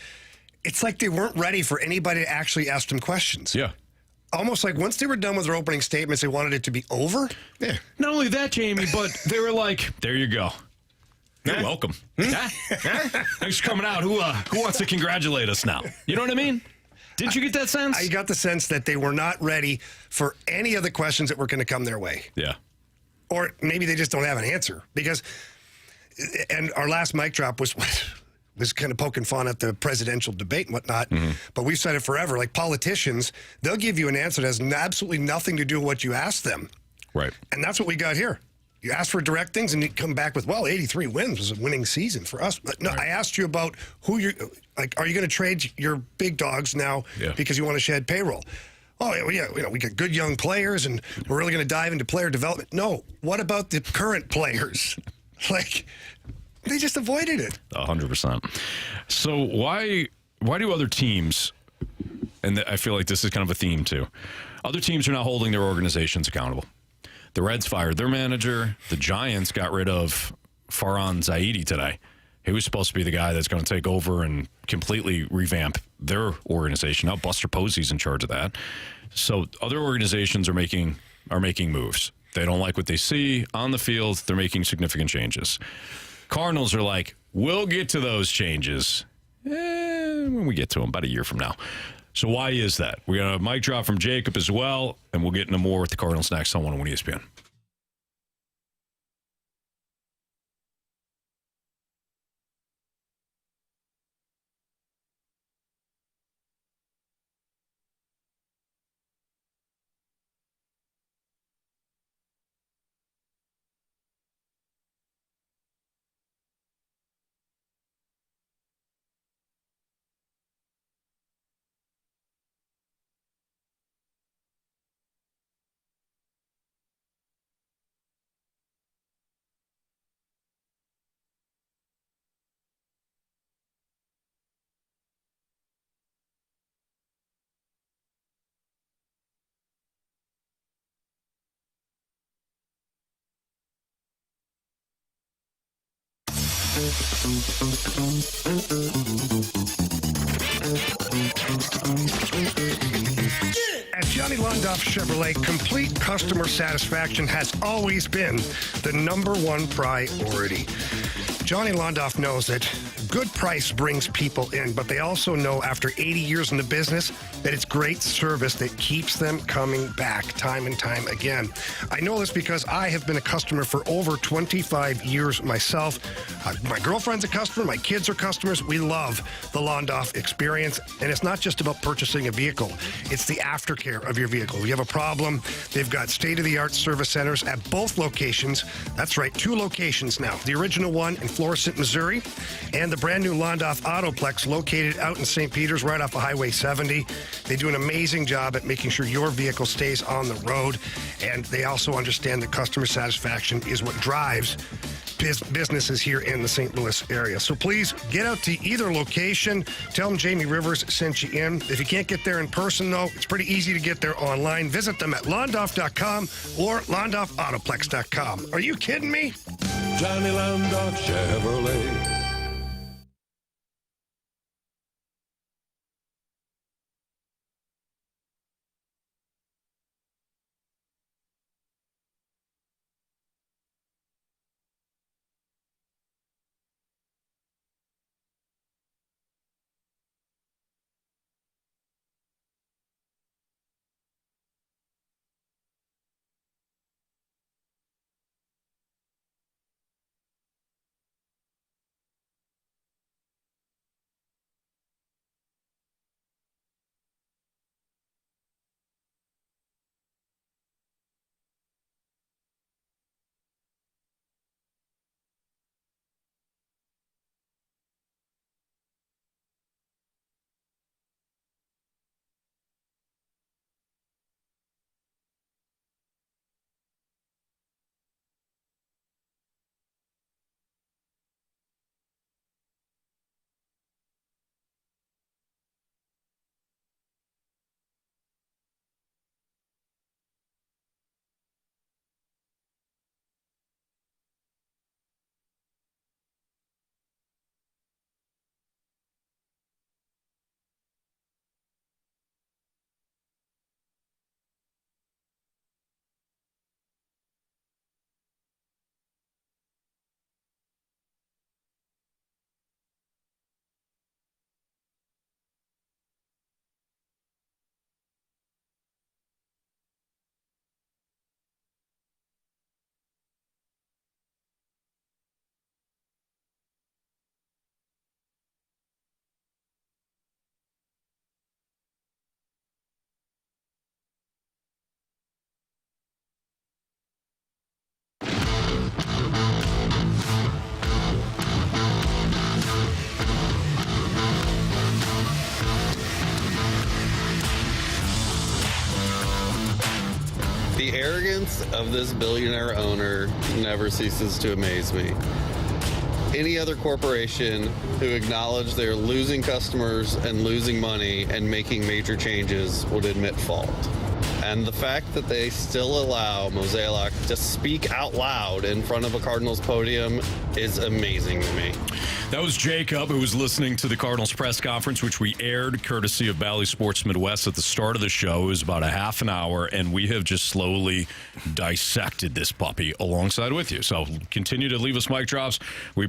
B: they weren't ready for anybody to actually ask them questions.
A: Yeah.
B: Almost like once they were done with their opening statements, they wanted it to be over.
C: Yeah.
A: Not only that, Jamie, but they were like, there you go. You're welcome. Thanks for coming out. Who wants to congratulate us now? You know what I mean? Didn't you get that sense?
B: I got the sense that they were not ready for any of the questions that were going to come their way.
A: Yeah.
B: Or maybe they just don't have an answer. And our last mic drop was kind of poking fun at the presidential debate and whatnot. But we've said it forever. Like politicians, they'll give you an answer that has absolutely nothing to do with what you asked them.
A: Right.
B: And that's what we got here. You ask for direct things and you come back with, 83 wins was a winning season for us. But no, I asked you about are you going to trade your big dogs now because you want to shed payroll? Oh, yeah, we got good young players and we're really going to dive into player development. No, what about the current players? They just avoided it.
A: 100%. So why do other teams, and I feel like this is kind of a theme too, other teams are not holding their organizations accountable? The Reds fired their manager. The Giants got rid of Farhan Zaidi today. He was supposed to be the guy that's going to take over and completely revamp their organization. Now Buster Posey's in charge of that. So other organizations are making moves. They don't like what they see on the field. They're making significant changes. Cardinals are like, we'll get to those changes when we get to them about a year from now. So why is that? We got a mic drop from Jacob as well, and we'll get into more with the Cardinals next on 101 ESPN.
B: At Johnny Londoff Chevrolet, complete customer satisfaction has always been the number one priority. Johnny Londoff knows that good price brings people in, but they also know after 80 years in the business that it's great service that keeps them coming back time and time again. I know this because I have been a customer for over 25 years myself. My girlfriend's a customer. My kids are customers. We love the Londoff experience, and it's not just about purchasing a vehicle. It's the aftercare of your vehicle. If you have a problem, they've got state-of-the-art service centers at both locations. That's right, 2 locations now. The original one in Florissant, Missouri, and the brand new Londoff Autoplex located out in St. Peters right off of Highway 70. They do an amazing job at making sure your vehicle stays on the road, and they also understand that customer satisfaction is what drives businesses here in the St. Louis area. So please get out to either location. Tell them Jamie Rivers sent you in. If you can't get there in person, though, it's pretty easy to get there online. Visit them at londoff.com or londoffautoplex.com. Are you kidding me?
J: Johnny Londoff Chevrolet.
K: The arrogance of this billionaire owner never ceases to amaze me. Any other corporation who acknowledged they're losing customers and losing money and making major changes would admit fault. And the fact that they still allow Mozeliak to speak out loud in front of a Cardinals podium is amazing to me.
A: That was Jacob, who was listening to the Cardinals press conference, which we aired courtesy of Bally Sports Midwest at the start of the show. It was about a half an hour, and we have just slowly dissected this puppy alongside with you. So continue to leave us mic drops. We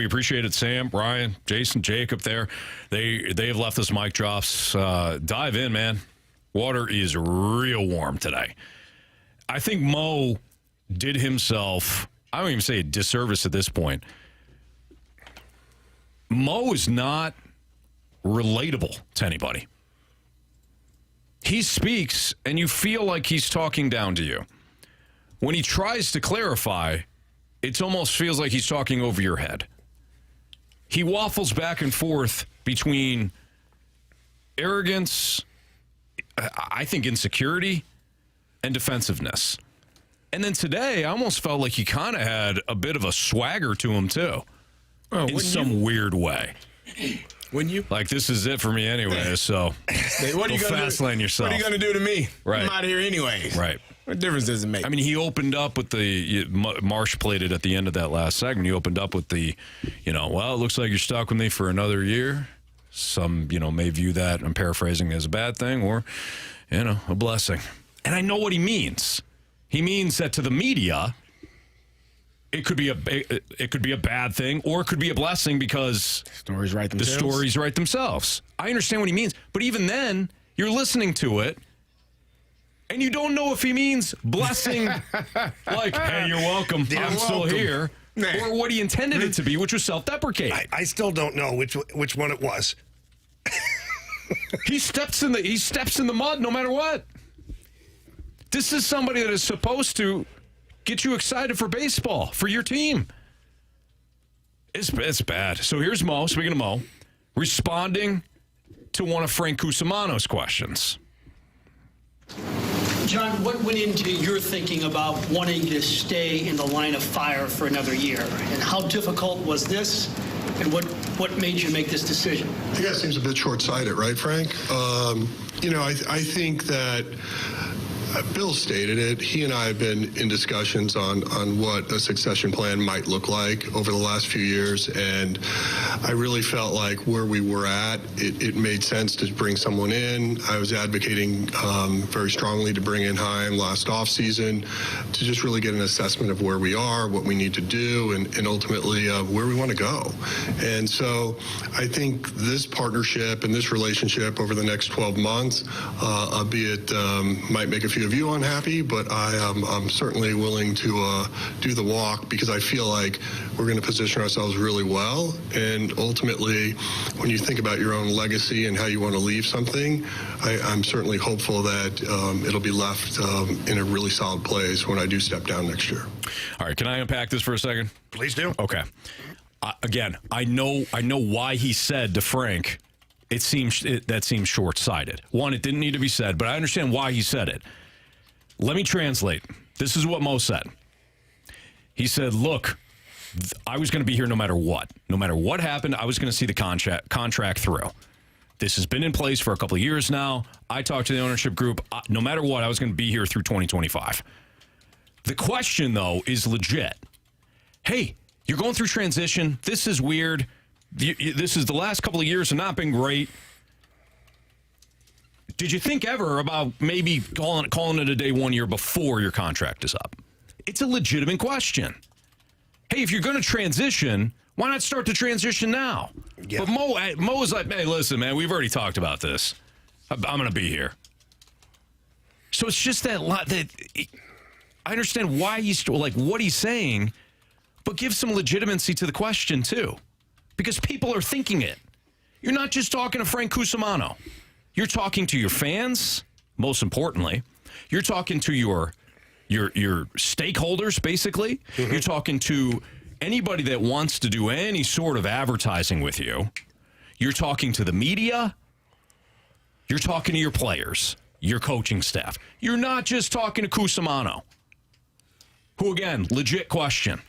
A: appreciate it, Sam, Brian, Jason, Jacob there. They have left us mic drops. Dive in, man. Water is real warm today. I think Mo did himself, I don't even say a disservice at this point. Mo is not relatable to anybody. He speaks, and you feel like he's talking down to you. When he tries to clarify, it almost feels like he's talking over your head. He waffles back and forth between arrogance, I think insecurity, and defensiveness. And then today, I almost felt like he kind of had a bit of a swagger to him, too. Oh, in some weird way.
C: Wouldn't you?
A: Like, this is it for me anyway, so
C: what are you gonna
A: fast lane yourself.
C: What are you going to do to me?
A: Right.
C: I'm out of here anyways.
A: Right.
C: What difference does it make?
A: I mean, he opened up with Marsh played it at the end of that last segment. He opened up with well, it looks like you're stuck with me for another year. Some, may view that, I'm paraphrasing, as a bad thing or, a blessing. And I know what he means. He means that to the media, it could be a bad thing or it could be a blessing because
C: the stories write themselves.
A: I understand what he means. But even then, you're listening to it and you don't know if he means blessing like, hey, you're welcome.
B: Yeah,
A: I'm still
B: welcome.
A: here. Or what he intended it to be, which was self-deprecating.
B: I still don't know which one it was.
A: He steps in the mud no matter what. This is somebody that is supposed to get you excited for baseball, for your team. It's bad. So here's Mo, speaking of Mo, responding to one of Frank Cusimano's questions.
M: John, what went into your thinking about wanting to stay in the line of fire for another year? And how difficult was this? And what made you make this decision?
F: I think that seems a bit short-sighted, right, Frank? I think that Bill stated it. He and I have been in discussions on what a succession plan might look like over the last few years, and I really felt like where we were at, it made sense to bring someone in. I was advocating very strongly to bring in Chaim last offseason to just really get an assessment of where we are, what we need to do, and ultimately where we want to go. And so I think this partnership and this relationship over the next 12 months, albeit might make a few of you unhappy, but I'm certainly willing to do the walk because I feel like we're going to position ourselves really well. And ultimately, when you think about your own legacy and how you want to leave something, I'm certainly hopeful that it'll be left in a really solid place when I do step down next year.
A: All right, can I unpack this for a second?
B: Please do.
A: Okay. Again, I know why he said to Frank, that seems short-sighted. One, it didn't need to be said, but I understand why he said it. Let me translate. This is what Mo said. He said, look, I was going to be here no matter what. No matter what happened, I was going to see the contract through. This has been in place for a couple of years now. I talked to the ownership group. No matter what, I was going to be here through 2025. The question, though, is legit. Hey, you're going through transition. This is weird. This is the last couple of years have not been great. Did you think ever about maybe calling it a day 1 year before your contract is up? It's a legitimate question. Hey, if you're going to transition, why not start the transition now? Yeah. But Mo is like, hey, listen, man, we've already talked about this. I'm going to be here. So it's just that I understand why he's like what he's saying, but give some legitimacy to the question too, because people are thinking it. You're not just talking to Frank Cusimano. You're talking to your fans, most importantly. You're talking to your stakeholders, basically. Mm-hmm. You're talking to anybody that wants to do any sort of advertising with you. You're talking to the media. You're talking to your players. your coaching staff. You're not just talking to Cusimano, who, again, legit question.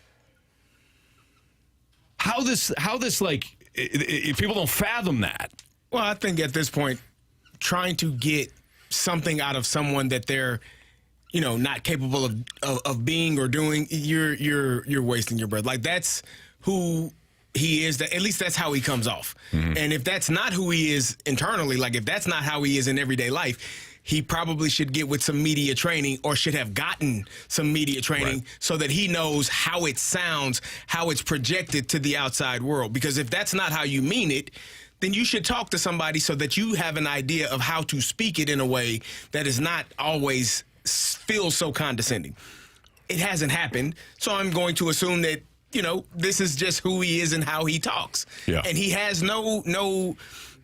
A: How this like, if people don't fathom that.
C: Well, I think at this point, trying to get something out of someone that they're, not capable of being or doing, you're wasting your breath. Like, that's who he is. At least that's how he comes off. Mm-hmm. And if that's not who he is internally, like if that's not how he is in everyday life, he probably should get with some media training or should have gotten some media training so that he knows how it sounds, how it's projected to the outside world. Because if that's not how you mean it, then you should talk to somebody so that you have an idea of how to speak it in a way that is not always feel so condescending. It hasn't happened, so I'm going to assume that, this is just who he is and how he talks.
A: Yeah.
C: And he has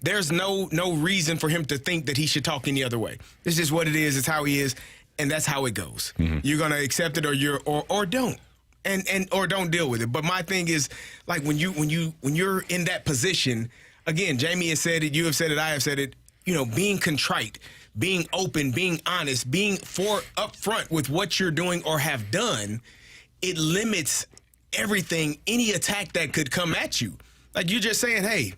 C: there's no reason for him to think that he should talk any other way. It's just what it is, it's how he is, and that's how it goes. Mm-hmm. You're going to accept it or don't. And or don't deal with it. But my thing is, like, when you're in that position, again, Jamie has said it, you have said it, I have said it, being contrite, being open, being honest, being upfront with what you're doing or have done, it limits everything, any attack that could come at you. Like, you're just saying, hey,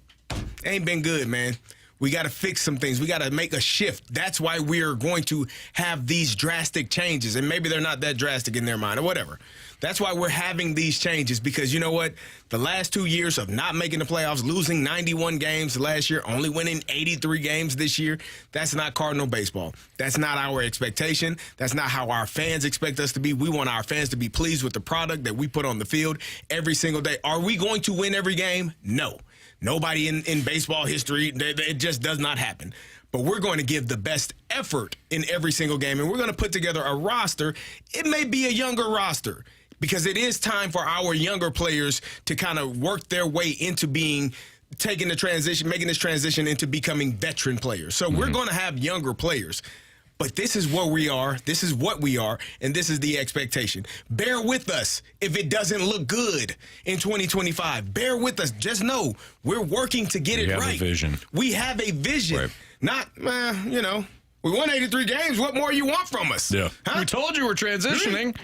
C: ain't been good, man. We got to fix some things. We got to make a shift. That's why we're going to have these drastic changes. And maybe they're not that drastic in their mind or whatever. That's why we're having these changes, because you know what? The last 2 years of not making the playoffs, losing 91 games last year, only winning 83 games this year, that's not Cardinal baseball. That's not our expectation. That's not how our fans expect us to be. We want our fans to be pleased with the product that we put on the field every single day. Are we going to win every game? No. Nobody in baseball history, it just does not happen. But we're going to give the best effort in every single game, and we're going to put together a roster. It may be a younger roster, because it is time for our younger players to kind of work their way into making this transition into becoming veteran players. So we're going to have younger players. But this is where we are, this is what we are, and this is the expectation. Bear with us if it doesn't look good in 2025. Bear with us. Just know we're working to get it right.
A: We have a vision.
C: We have a vision. Right. Not, we won 83 games. What more you want from us?
A: Yeah.
C: Huh?
A: We told you we're transitioning.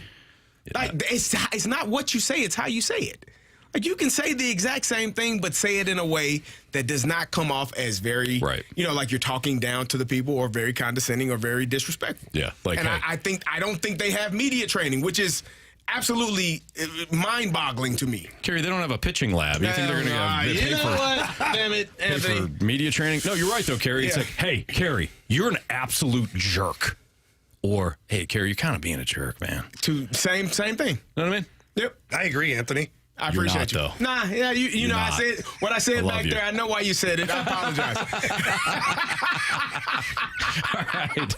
C: Like, it's not what you say, it's how you say it. Like, you can say the exact same thing, but say it in a way that does not come off as very, like you're talking down to the people or very condescending or very disrespectful.
A: Yeah. Like,
C: and
A: hey.
C: I don't think they have media training, which is absolutely mind-boggling to me.
A: Carey, they don't have a pitching lab. You think they're going to pay for
C: what? Damn it, Anthony.
A: For media training? No, you're right, though, Carey. It's like, hey, Carey, you're an absolute jerk. Or, hey, Carey, you're kind of being a jerk, man.
C: Same thing.
A: You know what I mean?
C: Yep.
B: I agree, Anthony.
C: I appreciate you.
A: Though.
C: Nah, yeah, you know, I said what I said back there. I know why you said it. I apologize.
A: All right.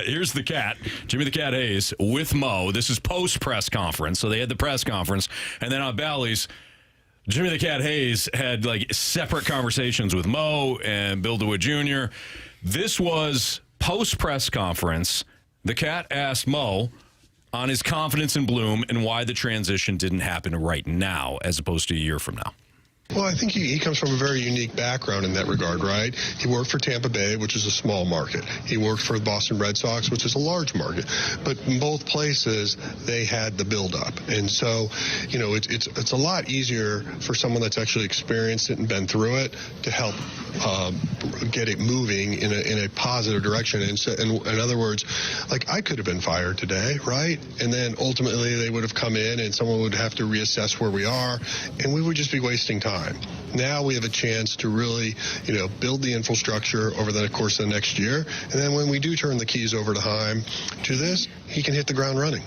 A: Here's the Cat, Jimmy the Cat Hayes with Mo. This is post press conference. So they had the press conference, and then on Bally's, Jimmy the Cat Hayes had like separate conversations with Mo and Bill DeWitt Jr. This was post press conference. The Cat asked Mo on his confidence in Bloom and why the transition didn't happen right now as opposed to a year from now.
F: Well, I think he comes from a very unique background in that regard, right? He worked for Tampa Bay, which is a small market. He worked for the Boston Red Sox, which is a large market. But in both places, they had the buildup. And so, you know, it's a lot easier for someone that's actually experienced it and been through it to help get it moving in a positive direction. And so, in other words, like, I could have been fired today, right? And then ultimately they would have come in and someone would have to reassess where we are, and we would just be wasting time. Now we have a chance to really, you know, build the infrastructure over the course of the next year. And then when we do turn the keys over to Heim to this, he can hit the ground running.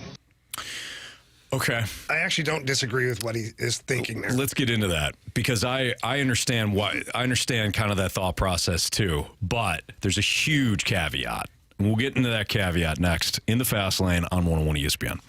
A: Okay.
B: I actually don't disagree with what he is thinking there.
A: Let's get into that, because I understand kind of that thought process too, but there's a huge caveat. And we'll get into that caveat next in the Fast Lane on 101 ESPN.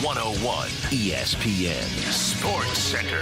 T: 101 ESPN Sports Center.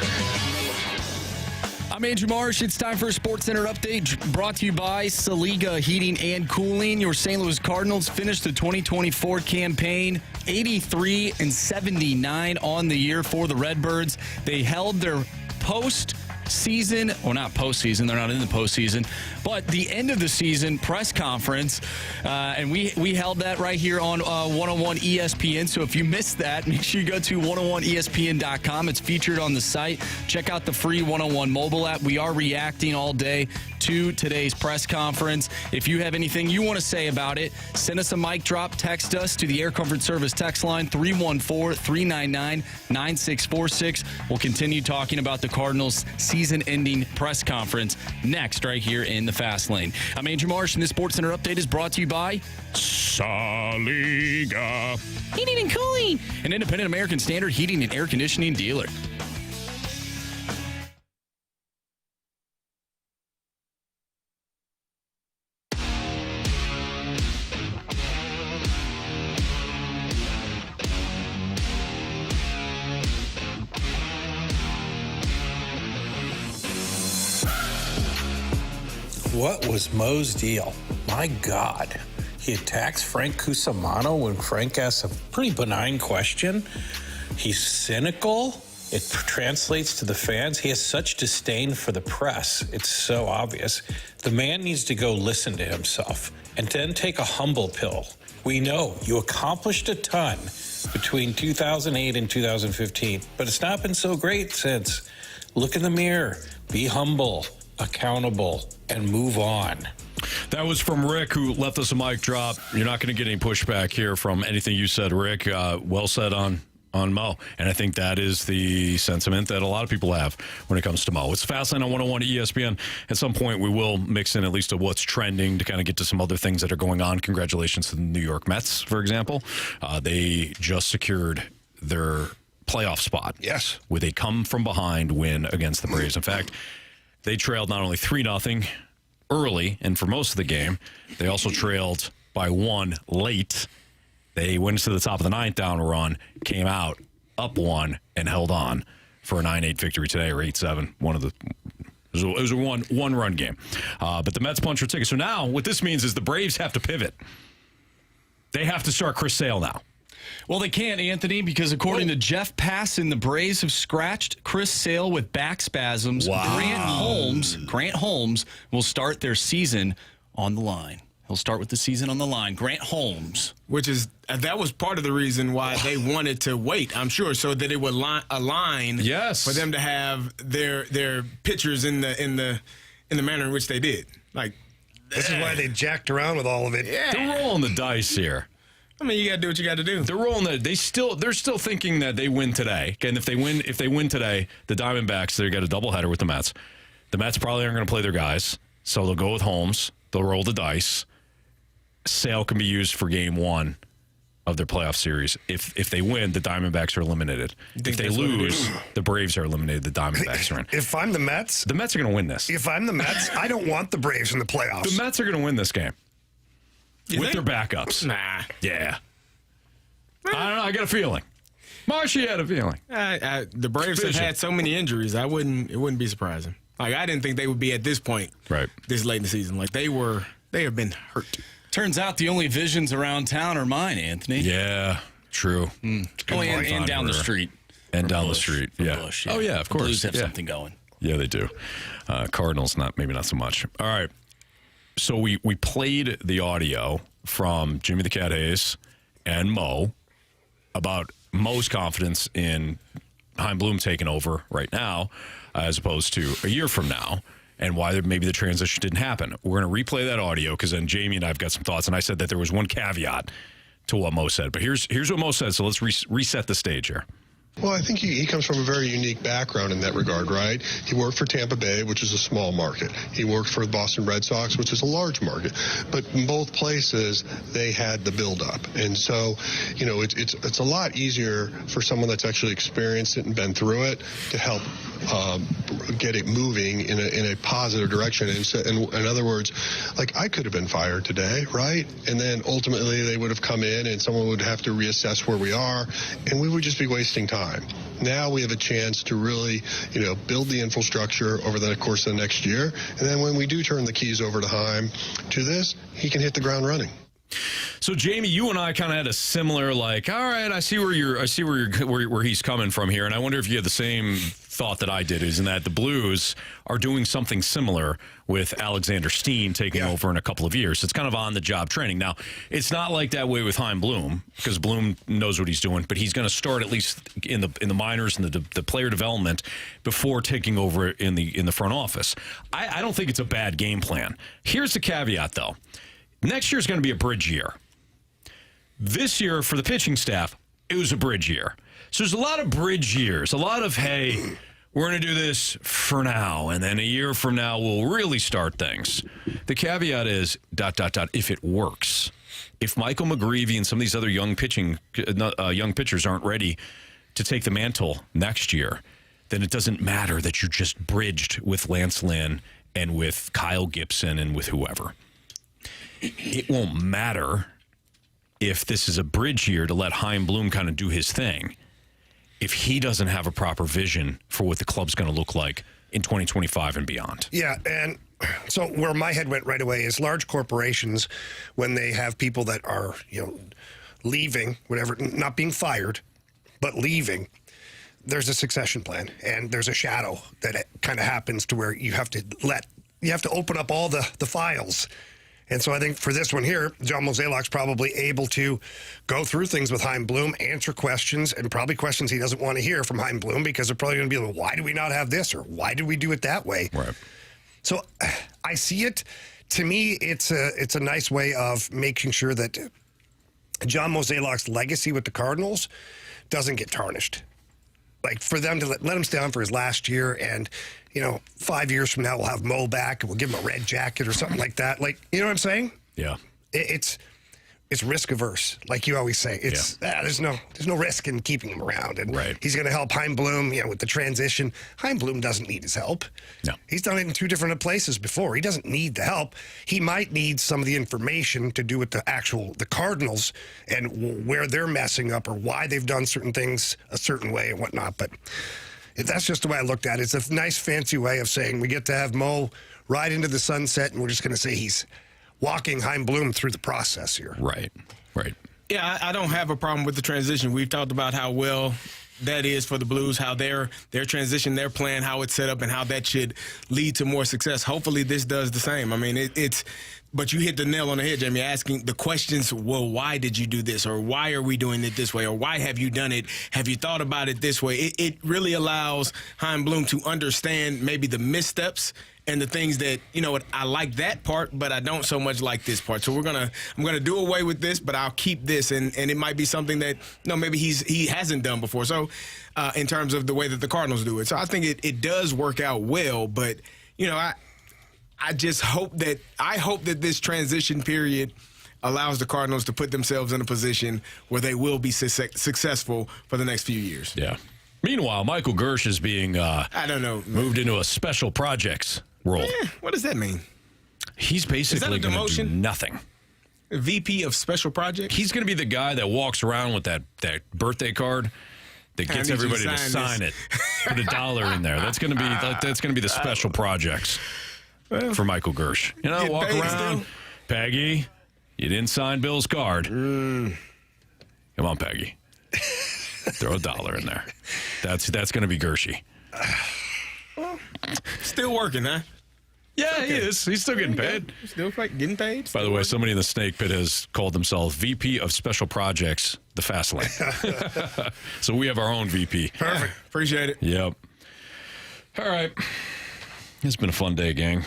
U: I'm Andrew Marsh. It's time for a Sports Center update brought to you by Saliga Heating and Cooling. Your St. Louis Cardinals finished the 2024 campaign 83-79 on the year for the Redbirds. They held their post-season, well, not postseason, they're not in the postseason, but the end of the season press conference, and we held that right here on 101 ESPN. So if you missed that, make sure you go to 101ESPN.com. It's featured on the site. Check out the free 101 mobile app. We are reacting all day to today's press conference. If you have anything you want to say about it, send us a mic drop. Text us to the Air Comfort Service text line 314-399-9646. We'll continue talking about the Cardinals season-ending press conference next right here in the Fast Lane. I'm Andrew Marsh, and this Sports Center update is brought to you by Saliga Heating and Cooling, an independent American Standard heating and air conditioning dealer.
L: What was Mo's deal? My God. He attacks Frank Cusimano when Frank asks a pretty benign question. He's cynical. It translates to the fans. He has such disdain for the press. It's so obvious. The man needs to go listen to himself and then take a humble pill. We know you accomplished a ton between 2008 and 2015, but it's not been so great since. Look in the mirror. Be humble, accountable, and move on.
A: That was from Rick, who left us a mic drop. You're not going to get any pushback here from anything you said, Rick. Well said on Mo. And I think that is the sentiment that a lot of people have when it comes to Mo. It's Fastlane on 101 ESPN. At some point, we will mix in at least of what's trending to kind of get to some other things that are going on. Congratulations to the New York Mets, for example. They just secured their playoff spot.
B: Yes.
A: With a come-from-behind win against the Braves. In fact, they trailed not only 3-0 early and for most of the game, they also trailed by 1 late. They went to the top of the ninth down a run, came out up 1, and held on for a 9-8 victory today, or 8-7. It was a one-run game. But the Mets punched their ticket. So now what this means is the Braves have to pivot. They have to start Chris Sale now.
U: Well, they can't, Anthony, because according to Jeff Passan, the Braves have scratched Chris Sale with back spasms.
A: Wow.
U: Grant Holmes will start their season on the line. He'll start with the season on the line. Grant Holmes.
C: That was part of the reason why they wanted to wait, I'm sure, so that it would align for them to have their pitchers in the manner in which they did.
B: This is why they jacked around with all of it.
C: Yeah.
A: They're rolling the dice here.
C: I mean, you got to do what you got to do.
A: They're rolling they're still thinking that they win today. And if they win today, the Diamondbacks, they got a doubleheader with the Mets. The Mets probably aren't going to play their guys, so they'll go with Holmes. They'll roll the dice. Sale can be used for game 1 of their playoff series. If they win, the Diamondbacks are eliminated. If they lose, the Braves are eliminated. The Diamondbacks are in.
B: If I'm the Mets,
A: the Mets are going to win this.
B: If I'm the Mets, I don't want the Braves in the playoffs.
A: The Mets are going to win this game. With their backups.
C: Nah.
A: Yeah. I don't know. I got a feeling. Marshy had a feeling.
C: The Braves have had so many injuries. It wouldn't be surprising. I didn't think they would be at this point.
A: Right.
C: This late in the season. They have been hurt.
U: Turns out the only visions around town are mine, Anthony.
A: Yeah. True.
U: And down the street.
A: And down the street. Yeah.
U: Bush,
A: Oh yeah, of course.
U: The Blues have something going.
A: Yeah, they do. Cardinals, maybe not so much. All right. So we played the audio from Jimmy the Cat Hayes and Mo about Mo's confidence in Chaim Bloom taking over right now as opposed to a year from now, and why maybe the transition didn't happen. We're going to replay that audio because then Jamie and I have got some thoughts, and I said that there was one caveat to what Mo said. But here's what Mo said, so let's reset the stage here.
F: Well, I think he comes from a very unique background in that regard, right? He worked for Tampa Bay, which is a small market. He worked for the Boston Red Sox, which is a large market. But in both places, they had the buildup. And so, it's a lot easier for someone that's actually experienced it and been through it to help get it moving in a positive direction. And so, in other words, like, I could have been fired today, right? And then ultimately they would have come in and someone would have to reassess where we are, and we would just be wasting time. Now we have a chance to really, build the infrastructure over the course of the next year. And then when we do turn the keys over to Heim to this, he can hit the ground running.
A: So, Jamie, you and I kind of had a similar, all right, I see where he's coming from here, and I wonder if you had the same thought that I did, is in that the Blues are doing something similar with Alexander Steen taking over in a couple of years. It's kind of on-the-job training. Now, it's not like that way with Chaim Bloom, because Bloom knows what he's doing, but he's going to start at least in the minors and the player development before taking over in the front office. I don't think it's a bad game plan. Here's the caveat, though. Next year is going to be a bridge year. This year, for the pitching staff, it was a bridge year. So there's a lot of bridge years, a lot of, hey, we're going to do this for now, and then a year from now we'll really start things. The caveat is, if it works. If Michael McGreevy and some of these other young pitchers aren't ready to take the mantle next year, then it doesn't matter that you just bridged with Lance Lynn and with Kyle Gibson and with whoever. It won't matter if this is a bridge year to let Chaim Bloom kind of do his thing, if he doesn't have a proper vision for what the club's going to look like in 2025 and beyond.
B: Yeah, and so where my head went right away is large corporations, when they have people that are, leaving, whatever, not being fired, but leaving, there's a succession plan, and there's a shadow that it kind of happens to where you have to open up all the files. And so I think for this one here, John Mozeliak's probably able to go through things with Chaim Bloom, answer questions, and probably questions he doesn't want to hear from Chaim Bloom, because they're probably going to be like, why do we not have this? Or why did we do it that way?
A: Right.
B: So I see it. To me, it's a nice way of making sure that John Mozeliak's legacy with the Cardinals doesn't get tarnished. Like, for them to let him stay on for his last year, and 5 years from now we'll have Mo back and we'll give him a red jacket or something like that. Like, you know what I'm saying?
A: Yeah.
B: It's risk averse, like you always say. There's no risk in keeping him around, and he's going to help Chaim Bloom, with the transition. Chaim Bloom doesn't need his help.
A: No,
B: he's done it in 2 different places before. He doesn't need the help. He might need some of the information to do with the Cardinals and where they're messing up or why they've done certain things a certain way and whatnot. But that's just the way I looked at it. It's a nice, fancy way of saying we get to have Mo ride into the sunset, and we're just going to say he's walking Chaim Bloom through the process here.
A: Right.
C: Yeah, I don't have a problem with the transition. We've talked about how well that is for the Blues, how their transition, their plan, how it's set up, and how that should lead to more success. Hopefully this does the same. I mean, but you hit the nail on the head, Jamie, asking the questions, well, why did you do this? Or why are we doing it this way? Or why have you done it? Have you thought about it this way? It really allows Chaim Bloom to understand maybe the missteps and the things that, I like that part, but I don't so much like this part. So I'm gonna do away with this, but I'll keep this, and it might be something that maybe he hasn't done before. So in terms of the way that the Cardinals do it, so I think it does work out well. But I just hope that this transition period allows the Cardinals to put themselves in a position where they will be successful for the next few years.
A: Yeah. Meanwhile, Michael Gersh is being moved into a special projects role.
C: What does that mean?
A: He's basically going to do nothing.
C: VP of Special Projects?
A: He's going to be the guy that walks around with that birthday card that gets everybody to sign it. Put $1 in there. That's going to be the special projects for Michael Gersh. Walk around. Still? Peggy, you didn't sign Bill's card. Come on, Peggy. Throw $1 in there. That's going to be Gershy.
C: Still working, huh?
A: Yeah, he is. He's still getting paid.
C: Still getting paid.
A: By the way, somebody in the Snake Pit has called themselves VP of Special Projects, the Fast Lane. So we have our own VP.
C: Perfect. Appreciate it.
A: Yep. All right. It's been a fun day, gang.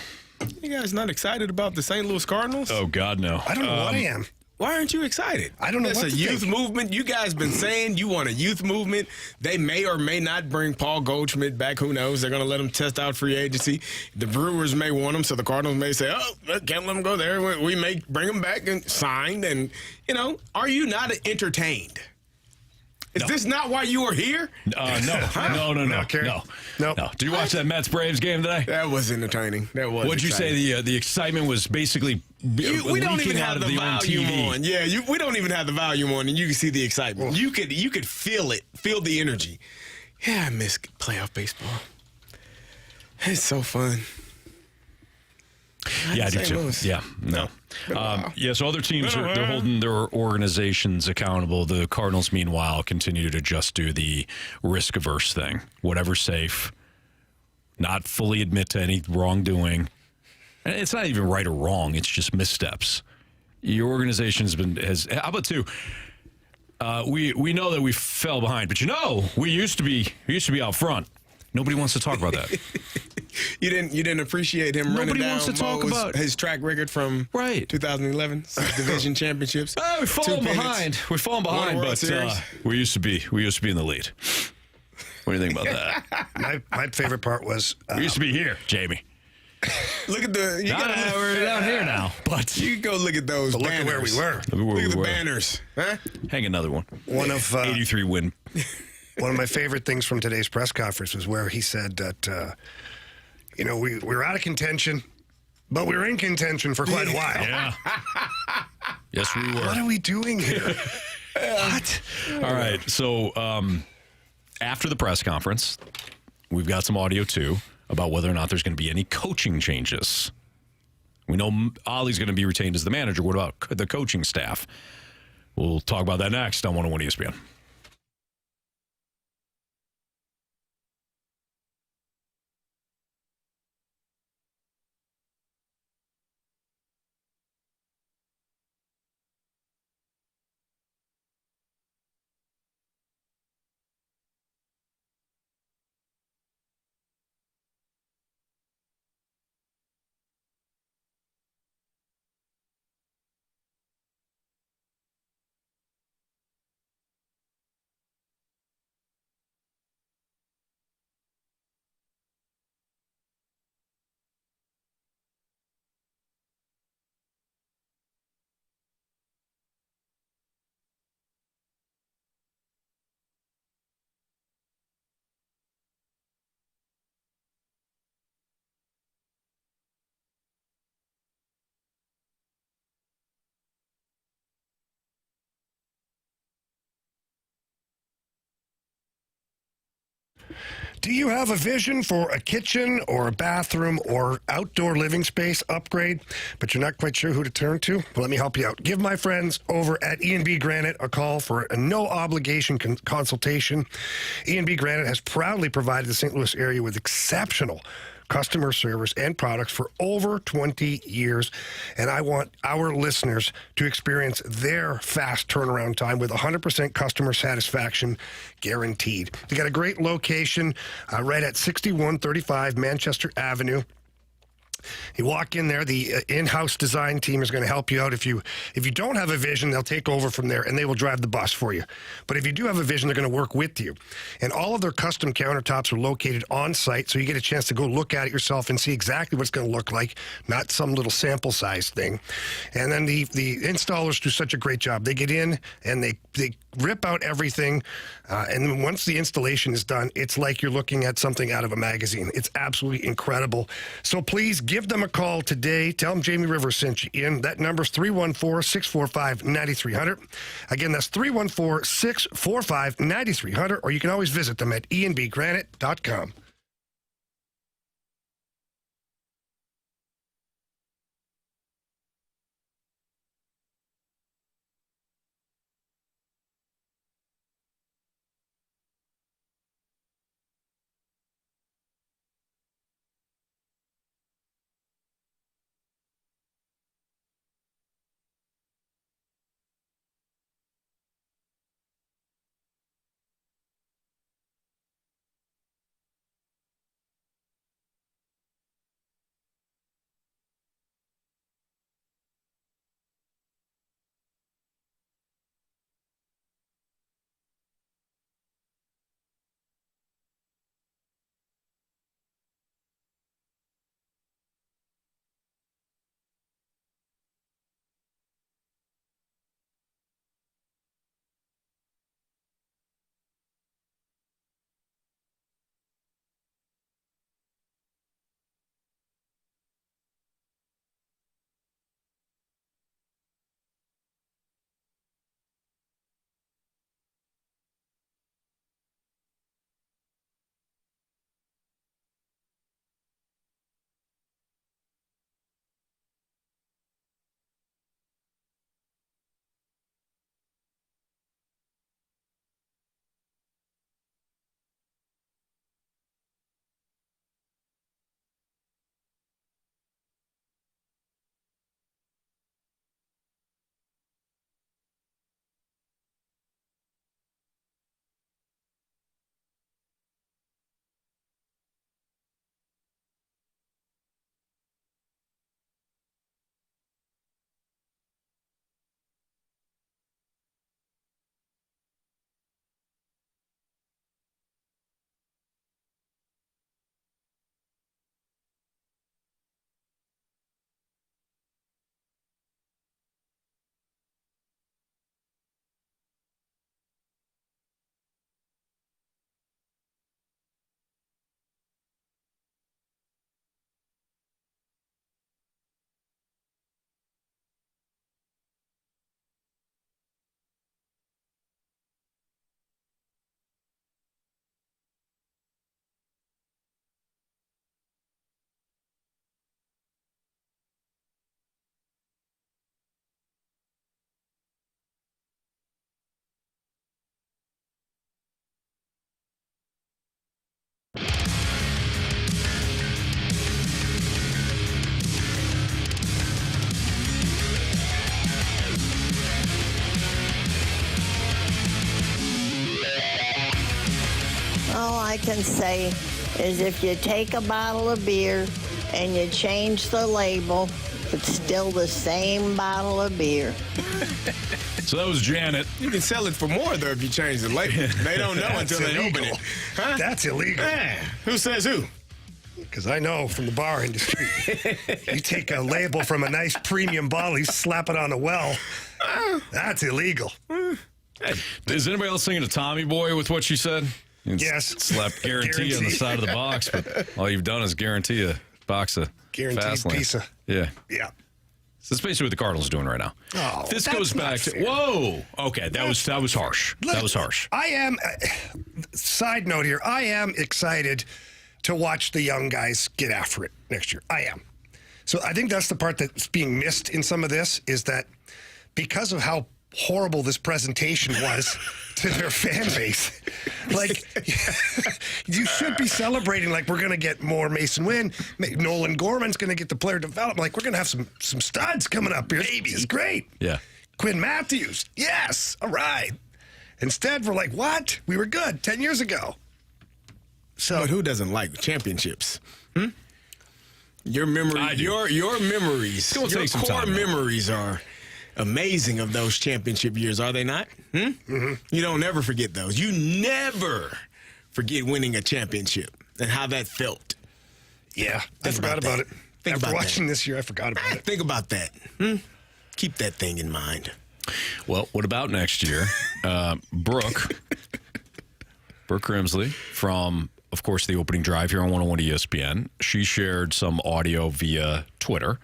C: You guys not excited about the St. Louis Cardinals?
A: Oh, God, no.
B: I don't know what I am.
C: Why aren't you excited?
B: I don't know
C: It's
B: what
C: a
B: to
C: youth
B: think.
C: movement. You guys been saying you want a youth movement. They may or may not bring Paul Goldschmidt back. Who knows? They're going to let him test out free agency. The Brewers may want him, so the Cardinals may say, oh, can't let him go there. We may bring him back and signed. And, are you not entertained? Is this not why you were here?
A: No.
B: Carey.
A: No. Did you watch that Mets-Braves game today?
C: That was entertaining. That was
A: What'd you say? The excitement was basically
C: we don't even have the volume
A: TV.
C: on. Yeah, we don't even have the volume on, and you can see the excitement. You could feel it, feel the energy. Yeah, I miss playoff baseball. It's so fun.
A: Yeah, I do too.
C: Louis.
A: Yeah, no. So other teams they're holding their organizations accountable. The Cardinals, meanwhile, continue to just do the risk-averse thing. Whatever's safe, not fully admit to any wrongdoing. And it's not even right or wrong. It's just missteps. Your organization has. How about two? We know that we fell behind, but we used to be out front. Nobody wants to talk about that.
C: You didn't appreciate him running
A: Nobody
C: down
A: wants to talk about
C: his track record from 2011 division championships.
A: We've fallen behind. We've fallen behind, but we used to be in the lead. What do you think about that?
B: My favorite part was
A: we used to be here, Jamie.
C: Look at
A: we're down here now, but
C: you can go look at those
B: look
C: banners.
B: at where we were.
C: Look at the banners. Huh?
A: Hang another one.
B: One of
A: 83 win.
B: One of my favorite things from today's press conference was where he said that we were out of contention, but we were in contention for quite a while.
A: Yeah. Yes, we were.
B: What are we doing here? What?
A: All right. So after the press conference, we've got some audio too about whether or not there's going to be any coaching changes. We know Ollie's going to be retained as the manager. What about the coaching staff? We'll talk about that next on 101 ESPN.
B: Do you have a vision for a kitchen or a bathroom or outdoor living space upgrade, but you're not quite sure who to turn to? Well, let me help you out. Give my friends over at E&B Granite a call for a no-obligation consultation. E&B Granite has proudly provided the St. Louis area with exceptional customer service and products for over 20 years. And I want our listeners to experience their fast turnaround time with 100% customer satisfaction guaranteed. They got a great location right at 6135 Manchester Avenue. You walk in there, the in-house design team is going to help you out. If you don't have a vision, they'll take over from there and they will drive the bus for you. But if you do have a vision, they're going to work with you. And all of their custom countertops are located on site, so you get a chance to go look at it yourself and see exactly what it's going to look like, not some little sample size thing. And then the installers do such a great job. They get in and they rip out everything, and then once the installation is done, it's like you're looking at something out of a magazine. It's absolutely incredible. So please give them a call today. Tell them Jamie Rivers sent you in. That number's 314-645-9300. Again, that's 314-645-9300, or you can always visit them at enbgranite.com.
N: all I can say is if you take a bottle of beer and you change the label, it's still the same bottle of beer.
A: So that was Janet.
C: You can sell it for more, though, if you change the label. They don't know until they open it. Huh?
B: That's illegal.
C: Who says who?
B: Because I know from the bar industry. You take a label from a nice premium bottle, you slap it on a well. That's illegal.
A: Is anybody else singing a Tommy Boy with what she said?
B: Yes.
A: Slap guarantee on the side of the box, but all you've done is guarantee a box of
B: Guaranteed
A: Fastlane.
B: pizza.
A: Yeah.
B: Yeah.
A: So that's basically what the Cardinals are doing right now.
B: Oh,
A: this
B: that's
A: goes back
B: not
A: to
B: fair.
A: whoa. Okay, that was harsh. That was harsh.
B: I am. Side note here. I am excited to watch the young guys get after it next year. I am. So I think that's the part that's being missed in some of this is that because of how horrible this presentation was to their fan base, like you should be celebrating like we're going to get more Mason Wynn. Nolan Gorman's going to get the player development. Like we're going to have some studs coming up here. Baby, it's great.
A: Yeah.
B: Quinn Matthews. Yes. All right. Instead, we're like, what? We were good 10 years ago. So,
C: but who doesn't like championships? Your memory, your memories, your
A: take some
C: core
A: time,
C: memories are amazing of those championship years, are they not? You don't ever forget those. You never forget winning a championship and how that felt.
B: Yeah, I forgot about it. After watching this year, I forgot about it.
C: Think about that. Keep that thing in mind.
A: Well, what about next year? Brooke Grimsley from, of course, the opening drive here on 101 ESPN. She shared some audio via Twitter.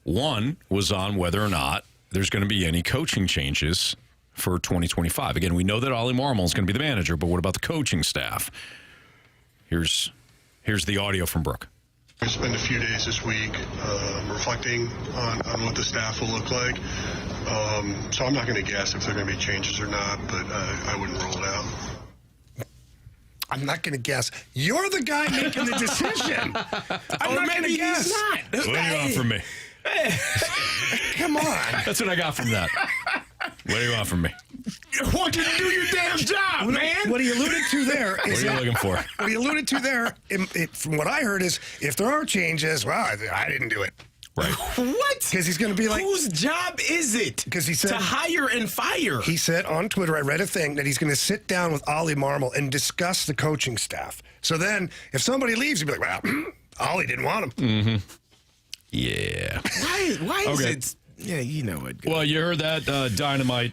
A: One was on whether or not there's going to be any coaching changes for 2025. Again, we know that Ollie Marmol is going to be the manager, but what about the coaching staff? Here's the audio from Brooke.
F: We spend a few days this week reflecting on what the staff will look like. So I'm not going to guess if there are going to be changes or not, but I wouldn't rule it out.
B: I'm not going to guess. You're the guy making the decision. I'm not going to guess.
C: He's not.
A: What do you want from me?
B: Come on.
A: That's what I got from that. What do you want from me?
C: I want you to do your damn job, man.
B: What he alluded to there is...
A: What are you looking for?
B: What he alluded to there, from what I heard, is if there are changes, well, I didn't do it.
A: Right.
C: What?
B: Because he's going to be like...
C: Whose job is it?
B: Because he said...
C: To hire and fire.
B: He said on Twitter, I read a thing, that he's going to sit down with Ollie Marmol and discuss the coaching staff. So then, if somebody leaves, he'd be like, well, Ollie didn't want him.
A: Mm-hmm. Yeah.
C: Why is
A: Okay.
C: it... Yeah, you know it.
A: Well, you heard that dynamite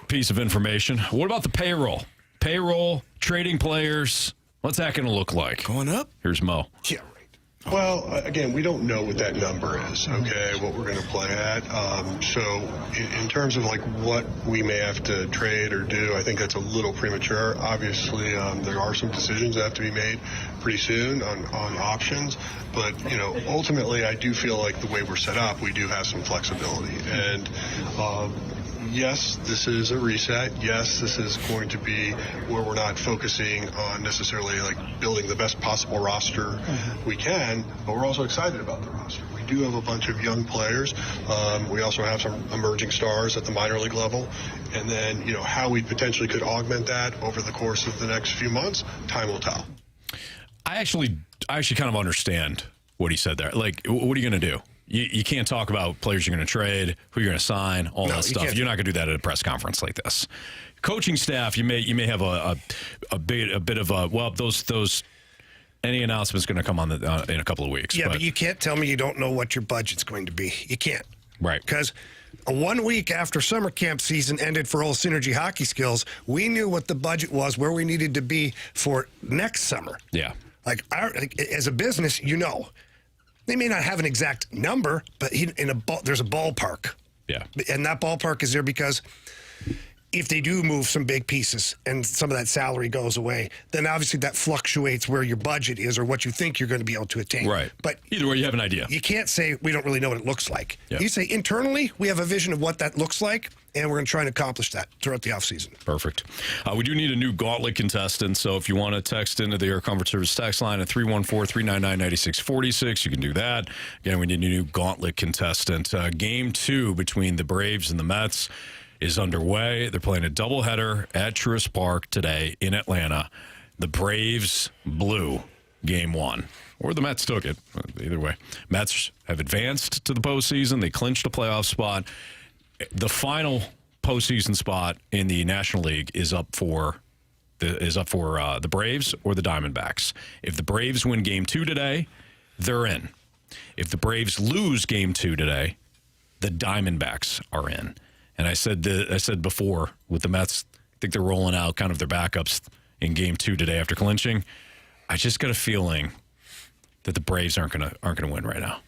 A: piece of information. What about the payroll? Payroll, trading players. What's that going to look like?
C: Going up?
A: Here's Mo.
B: Yeah.
F: Well, again, we don't know what that number is, okay, what we're going to play at. So in terms of like what we may have to trade or do, I think that's a little premature. Obviously, there are some decisions that have to be made pretty soon on options. But, you know, ultimately, I do feel like the way we're set up, we do have some flexibility. And yes, this is a reset. Yes, this is going to be where we're not focusing on necessarily like building the best possible roster we can, but we're also excited about the roster. We do have a bunch of young players. We also have some emerging stars at the minor league level. And then, you know, how we potentially could augment that over the course of the next few months, time will tell.
A: I actually kind of understand what he said there. Like, what are you going to do? You can't talk about players you're going to trade, who you're going to sign, all that stuff. You're not going to do that at a press conference like this. Coaching staff, you may have a bit of a those any announcement's going to come on in a couple of weeks.
B: Yeah, but you can't tell me you don't know what your budget's going to be. You can't.
A: Right.
B: Because 1 week after summer camp season ended for all Synergy Hockey Skills, we knew what the budget was, where we needed to be for next summer.
A: Yeah.
B: Like as a business, you know. They may not have an exact number, but there's a ballpark.
A: Yeah.
B: And that ballpark is there because if they do move some big pieces and some of that salary goes away, then obviously that fluctuates where your budget is or what you think you're going to be able to attain.
A: Right.
B: But
A: either way, you have an idea.
B: You can't say we don't really know what it looks like.
A: Yeah.
B: You say internally, we have a vision of what that looks like, and we're going to try and accomplish that throughout the offseason.
A: Perfect. We do need a new Gauntlet contestant, so if you want to text into the Air Comfort Service text line at 314-399-9646, you can do that. Again, we need a new Gauntlet contestant. Game 2 between the Braves and the Mets is underway. They're playing a doubleheader at Truist Park today in Atlanta. the Braves blew Game 1. Or the Mets took it. Either way. Mets have advanced to the postseason. They clinched a playoff spot. The final postseason spot in the National League is up for the Braves or the Diamondbacks. If the Braves win Game 2 today, they're in. If the Braves lose Game 2 today, the Diamondbacks are in. And I said before with the Mets, I think they're rolling out kind of their backups in Game 2 today after clinching. I just got a feeling that the Braves aren't gonna win right now.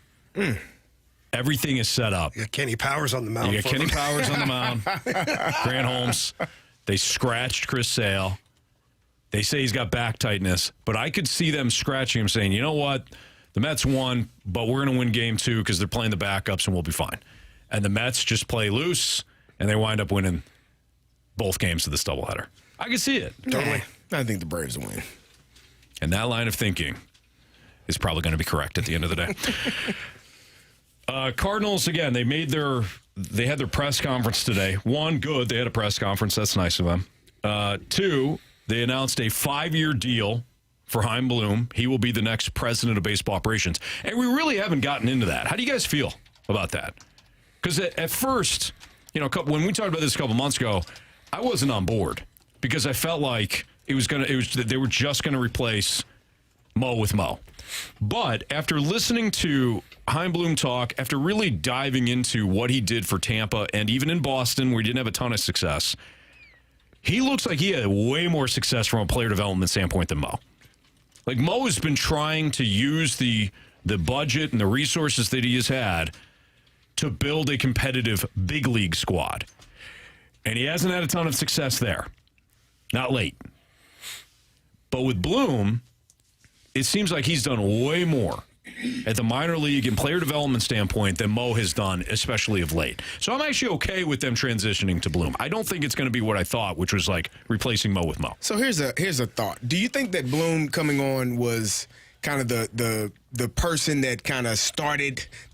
A: Everything is set up.
B: You got Kenny Powers on the mound.
A: You got Kenny Powers on the mound. Grant Holmes. They scratched Chris Sale. They say he's got back tightness, but I could see them scratching him, saying, "You know what? The Mets won, but we're going to win Game 2 because they're playing the backups and we'll be fine." And the Mets just play loose, and they wind up winning both games of this doubleheader. I can see it.
C: Totally. I think the Braves will win.
A: And that line of thinking is probably going to be correct at the end of the day. Cardinals, again, they had their press conference today. One, good. They had a press conference. That's nice of them. Two, they announced a 5-year deal for Chaim Bloom. He will be the next president of baseball operations. And we really haven't gotten into that. How do you guys feel about that? Because at first, when we talked about this a couple months ago, I wasn't on board because I felt like they were just going to replace Mo with Mo. But after listening to Chaim Bloom talk, after really diving into what he did for Tampa and even in Boston where he didn't have a ton of success, he looks like he had way more success from a player development standpoint than Mo. Like, Mo has been trying to use the budget and the resources that he has had to build a competitive big league squad. And he hasn't had a ton of success there. Not late. But with Bloom, it seems like he's done way more at the minor league and player development standpoint than Mo has done, especially of late. So I'm actually okay with them transitioning to Bloom. I don't think it's going to be what I thought, which was like replacing Mo with Mo.
C: So here's a thought. Do you think that Bloom coming on was kind of the person that kind of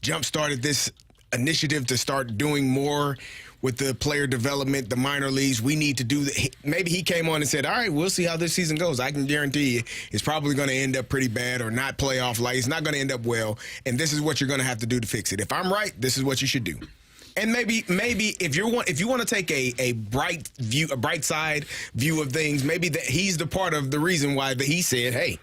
C: jump-started this initiative to start doing more with the player development, the minor leagues? We need to do that. Maybe he came on and said, all right, we'll see how this season goes. I can guarantee you it's probably going to end up pretty bad or not playoff like. It's not going to end up well, and this is what you're going to have to do to fix it. If I'm right, this is what you should do. And maybe if you want to take a bright side view of things, maybe that he's the part of the reason why he said, hey,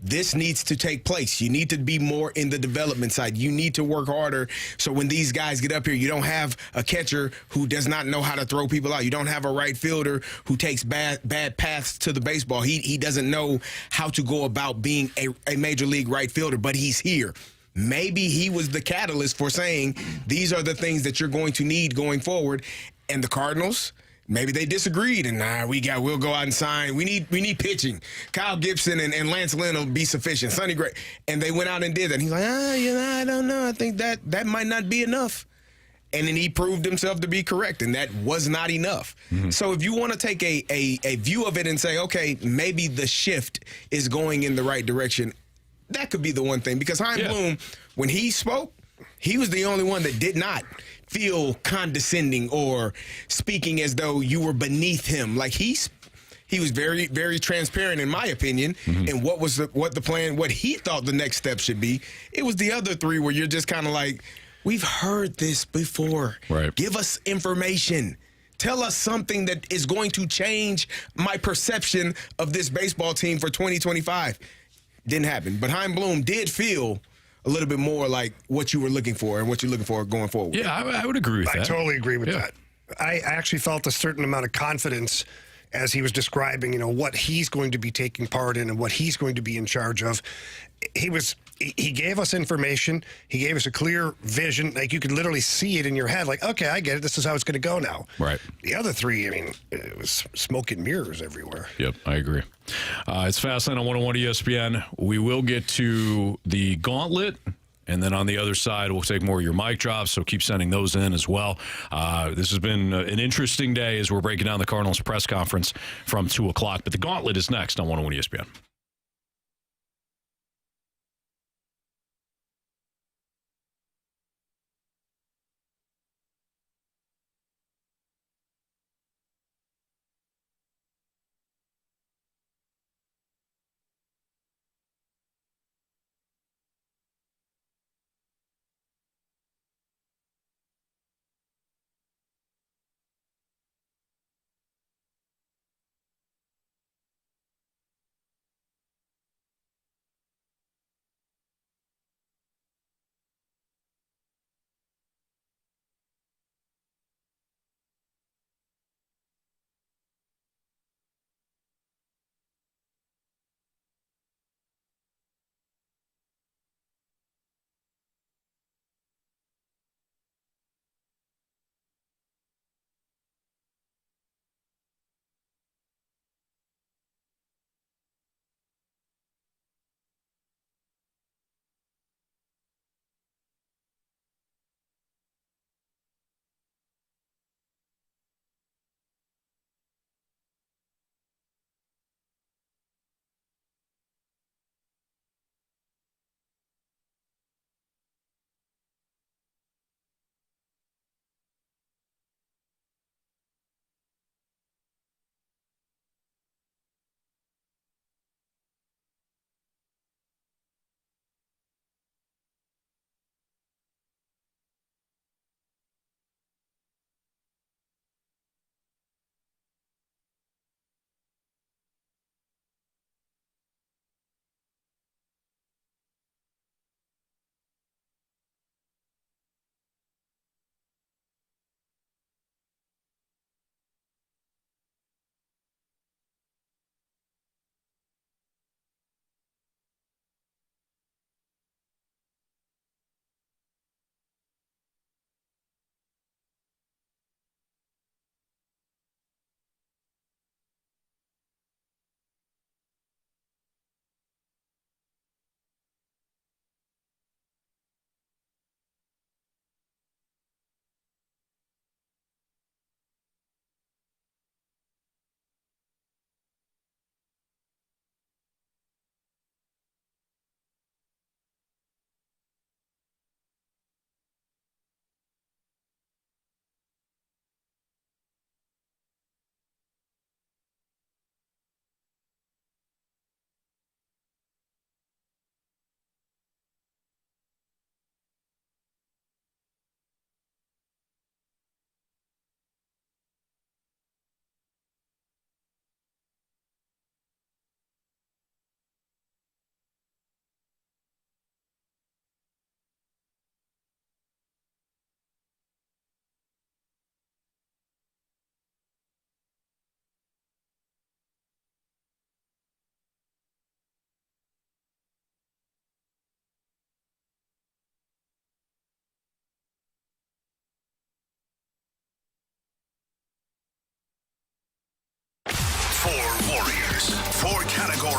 C: this needs to take place. You need to be more in the development side. You need to work harder so when these guys get up here, you don't have a catcher who does not know how to throw people out. You don't have a right fielder who takes bad paths to the baseball. He doesn't know how to go about being a major league right fielder, but he's here. Maybe he was the catalyst for saying these are the things that you're going to need going forward. And the Cardinals, maybe they disagreed, and we'll go out and sign. We need pitching. Kyle Gibson and Lance Lynn will be sufficient. Sonny Gray, and they went out and did that. And he's like, I don't know. I think that might not be enough. And then he proved himself to be correct, and that was not enough. Mm-hmm. So if you want to take a view of it and say, okay, maybe the shift is going in the right direction, that could be the one thing. Because Chaim Bloom, when he spoke, he was the only one that did not feel condescending or speaking as though you were beneath him. Like he was very, very transparent, in my opinion, in what the plan, what he thought the next step should be. It was the other three where you're just kind of like, we've heard this before. Right. Give us information. Tell us something that is going to change my perception of this baseball team for 2025. Didn't happen. But Chaim Bloom did feel a little bit more like what you were looking for and what you're looking for going forward.
A: Yeah, I would agree with that.
B: I totally agree with that. I actually felt a certain amount of confidence as he was describing, what he's going to be taking part in and what he's going to be in charge of. He gave us information. He gave us a clear vision. Like, you could literally see it in your head. Like, okay, I get it. This is how it's going to go now. Right. The other three, it was smoke and mirrors everywhere.
A: Yep, I agree. It's Fastlane on 101 ESPN. We will get to the Gauntlet, and then on the other side, we'll take more of your mic drops, so keep sending those in as well. This has been an interesting day as we're breaking down the Cardinals press conference from 2 o'clock, but the Gauntlet is next on 101 ESPN.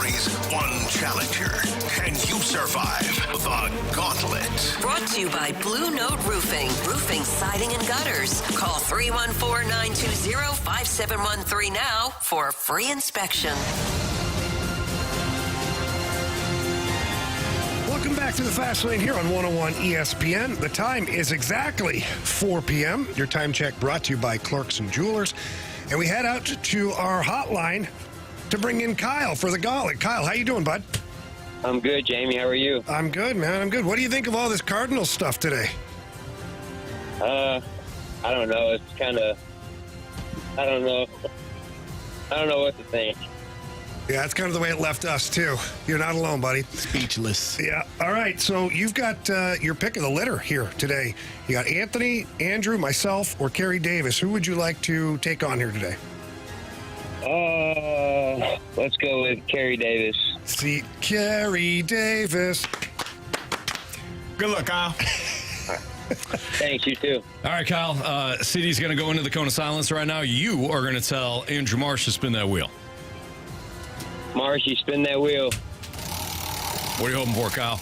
T: opportunities, one challenger. Can you survive the Gauntlet?
G: Brought to you by Blue Note Roofing. Roofing, siding, and gutters. Call 314-920-5713 now for a free inspection.
B: Welcome back to the Fast Lane here on 101 ESPN. The time is exactly 4 p.m. Your time check brought to you by Clarkson Jewelers. And we head out to our hotline to bring in Kyle for the Gauntlet. Kyle, how you doing, bud?
Q: I'm good, Jamie. How are you?
B: I'm good, man. I'm good. What do you think of all this Cardinals stuff today?
Q: I don't know. It's kind of, I don't know what to think.
B: Yeah, that's kind of the way it left us, too. You're not alone, buddy.
C: Speechless.
B: Yeah. All right. So you've got your pick of the litter here today. You got Anthony, Andrew, myself, or Carey Davis. Who would you like to take on here today?
Q: Let's go with Carey Davis.
B: See, Carey Davis.
C: Good luck, Kyle.
Q: Thanks, you too.
A: All right, Kyle. CD's going to go into the cone of silence right now. You are going to tell Andrew Marsh to spin that wheel.
Q: Marshy, spin that wheel.
A: What are you hoping for, Kyle?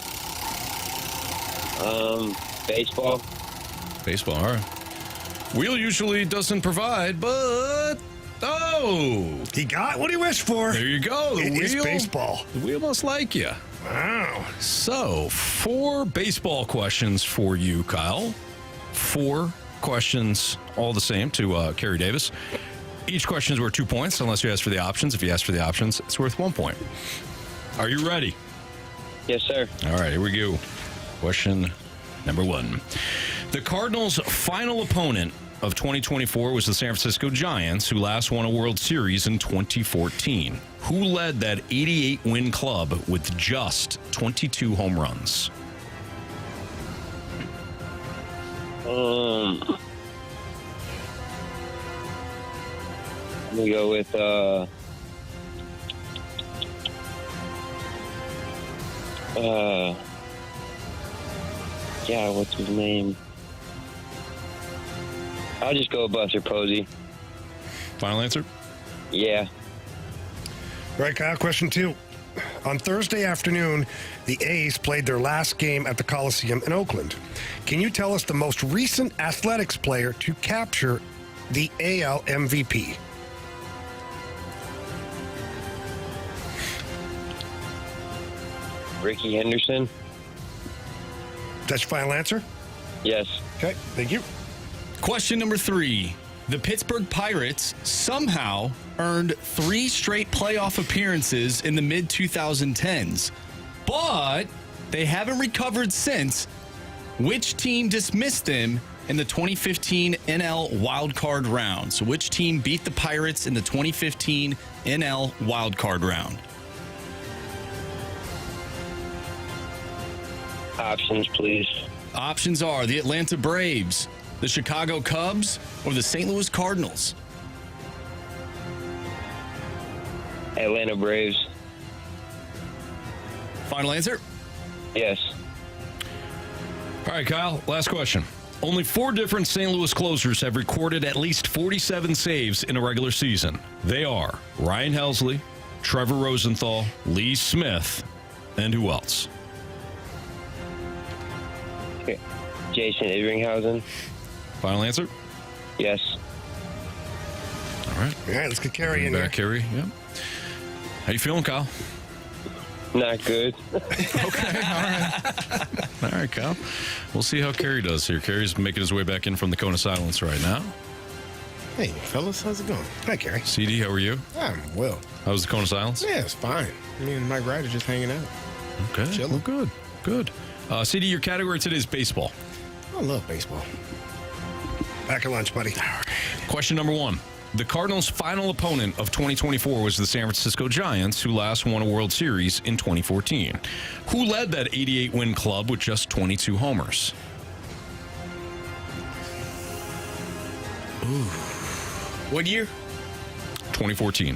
Q: Baseball.
A: Baseball, all right. Wheel usually doesn't provide, but... Oh!
B: He got what he wished for.
A: There you go. The
B: It
A: wheel,
B: is baseball.
A: The wheel must like you.
B: Wow.
A: So, 4 baseball questions for you, Kyle. 4 questions, all the same, to Carey Davis. Each question is worth 2 points, unless you ask for the options. If you ask for the options, it's worth 1 point. Are you ready?
Q: Yes, sir.
A: All right, here we go. Question number 1. The Cardinals' final opponent of 2024 was the San Francisco Giants, who last won a World Series in 2014. Who led that 88-win club with just 22 home runs?
Q: Let me go with what's his name? I'll just go with Buster Posey.
A: Final answer?
Q: Yeah.
B: Right, Kyle, question 2. On Thursday afternoon, the A's played their last game at the Coliseum in Oakland. Can you tell us the most recent athletics player to capture the AL MVP?
Q: Ricky Henderson.
B: That's your final answer?
Q: Yes.
B: Okay, thank you.
U: Question number 3. The Pittsburgh Pirates somehow earned 3 straight playoff appearances in the mid-2010s, but they haven't recovered since. Which team dismissed them in the 2015 NL wildcard round? So which team beat the Pirates in the 2015 NL wildcard round?
Q: Options, please.
U: Options are the Atlanta Braves, the Chicago Cubs, or the St. Louis Cardinals.
Q: Atlanta Braves.
U: Final answer?
Q: Yes.
A: All right, Kyle, last question. Only 4 different St. Louis closers have recorded at least 47 saves in a regular season. They are Ryan Helsley, Trevor Rosenthal, Lee Smith, and who else?
Q: Jason Idringhausen.
A: Final answer?
Q: Yes.
A: All right.
B: All right, let's get Carey in
A: back, Carey. Yep. How you feeling, Kyle?
Q: Not good.
A: Okay, all right. All right, Kyle. We'll see how Carey does here. Carey's making his way back in from the cone of silence right now.
C: Hey, fellas, how's it going?
B: Hi, Carey.
A: CD, how are you?
C: I'm well.
A: How was the cone of silence?
C: Yeah, it's fine. Me and Mike Wright are just hanging out.
A: Okay.
C: Chilling.
A: Well, good. Good. CD, your category today is baseball.
C: I love baseball.
B: Back at lunch, buddy.
A: Question number 1. The Cardinals' final opponent of 2024 was the San Francisco Giants, who last won a World Series in 2014. Who led that 88-win club with just 22 homers?
C: Ooh. What year?
A: 2014.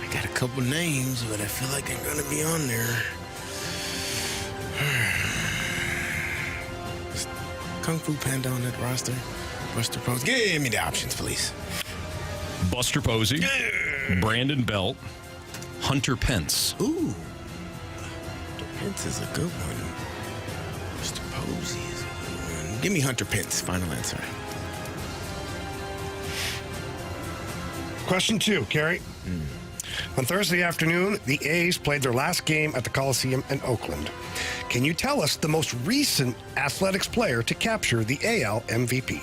C: I got a couple names, but I feel like they're going to be on there. Is Kung Fu Panda on that roster? Buster Posey. Give me the options, please.
A: Buster Posey, Brandon Belt, Hunter Pence.
C: Ooh. Pence is a good one. Mr. Posey is a good one. Give me Hunter Pence. Final answer.
B: Question 2, Carey. On Thursday afternoon, the A's played their last game at the Coliseum in Oakland. Can you tell us the most recent athletics player to capture the AL MVP?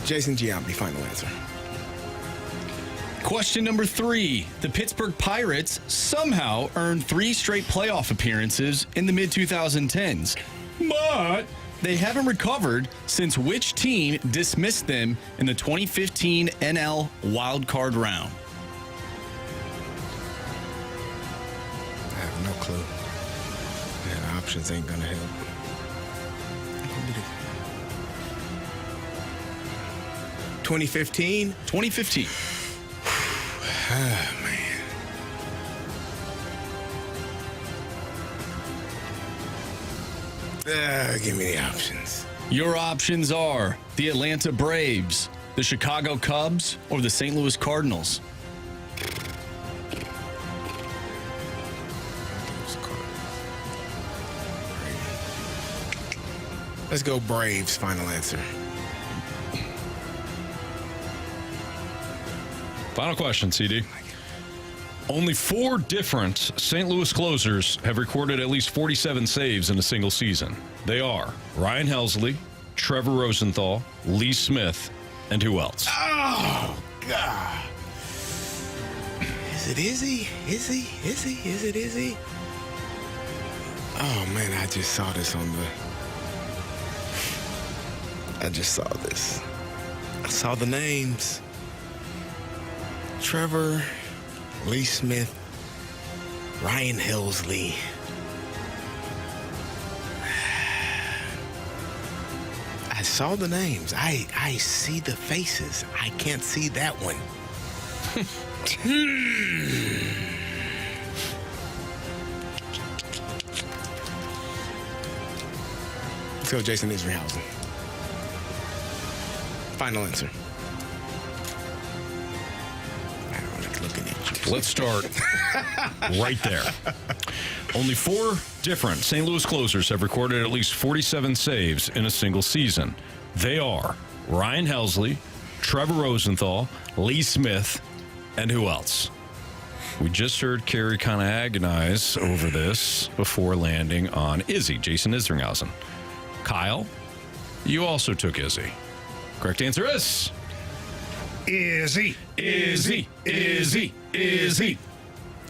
C: Jason Giambi, final answer.
U: Question number 3. The Pittsburgh Pirates somehow earned 3 straight playoff appearances in the mid-2010s, but they haven't recovered since which team dismissed them in the 2015 NL wildcard round?
C: I have no clue. Yeah, the options ain't gonna help. 2015?
U: 2015.
C: Ah, man. Give me the options.
U: Your options are the Atlanta Braves, the Chicago Cubs, or the St. Louis Cardinals.
C: Let's go Braves, final answer.
A: Final question, CD. Only 4 different St. Louis closers have recorded at least 47 saves in a single season. They are Ryan Helsley, Trevor Rosenthal, Lee Smith, and who else?
C: Oh, God. Is it Izzy? Is it Izzy? Oh, man, I just saw this on the... I just saw this. I saw the names. Trevor, Lee Smith, Ryan Helsley. I saw the names. I see the faces. I can't see that one. Let's go Jason Isringhausen. Final answer.
A: Let's start right there. Only 4 different St. Louis closers have recorded at least 47 saves in a single season. They are Ryan Helsley, Trevor Rosenthal, Lee Smith, and who else? We just heard Carey kind of agonize over this before landing on Izzy, Jason Isringhausen. Kyle, you also took Izzy. Correct answer is...
B: Izzy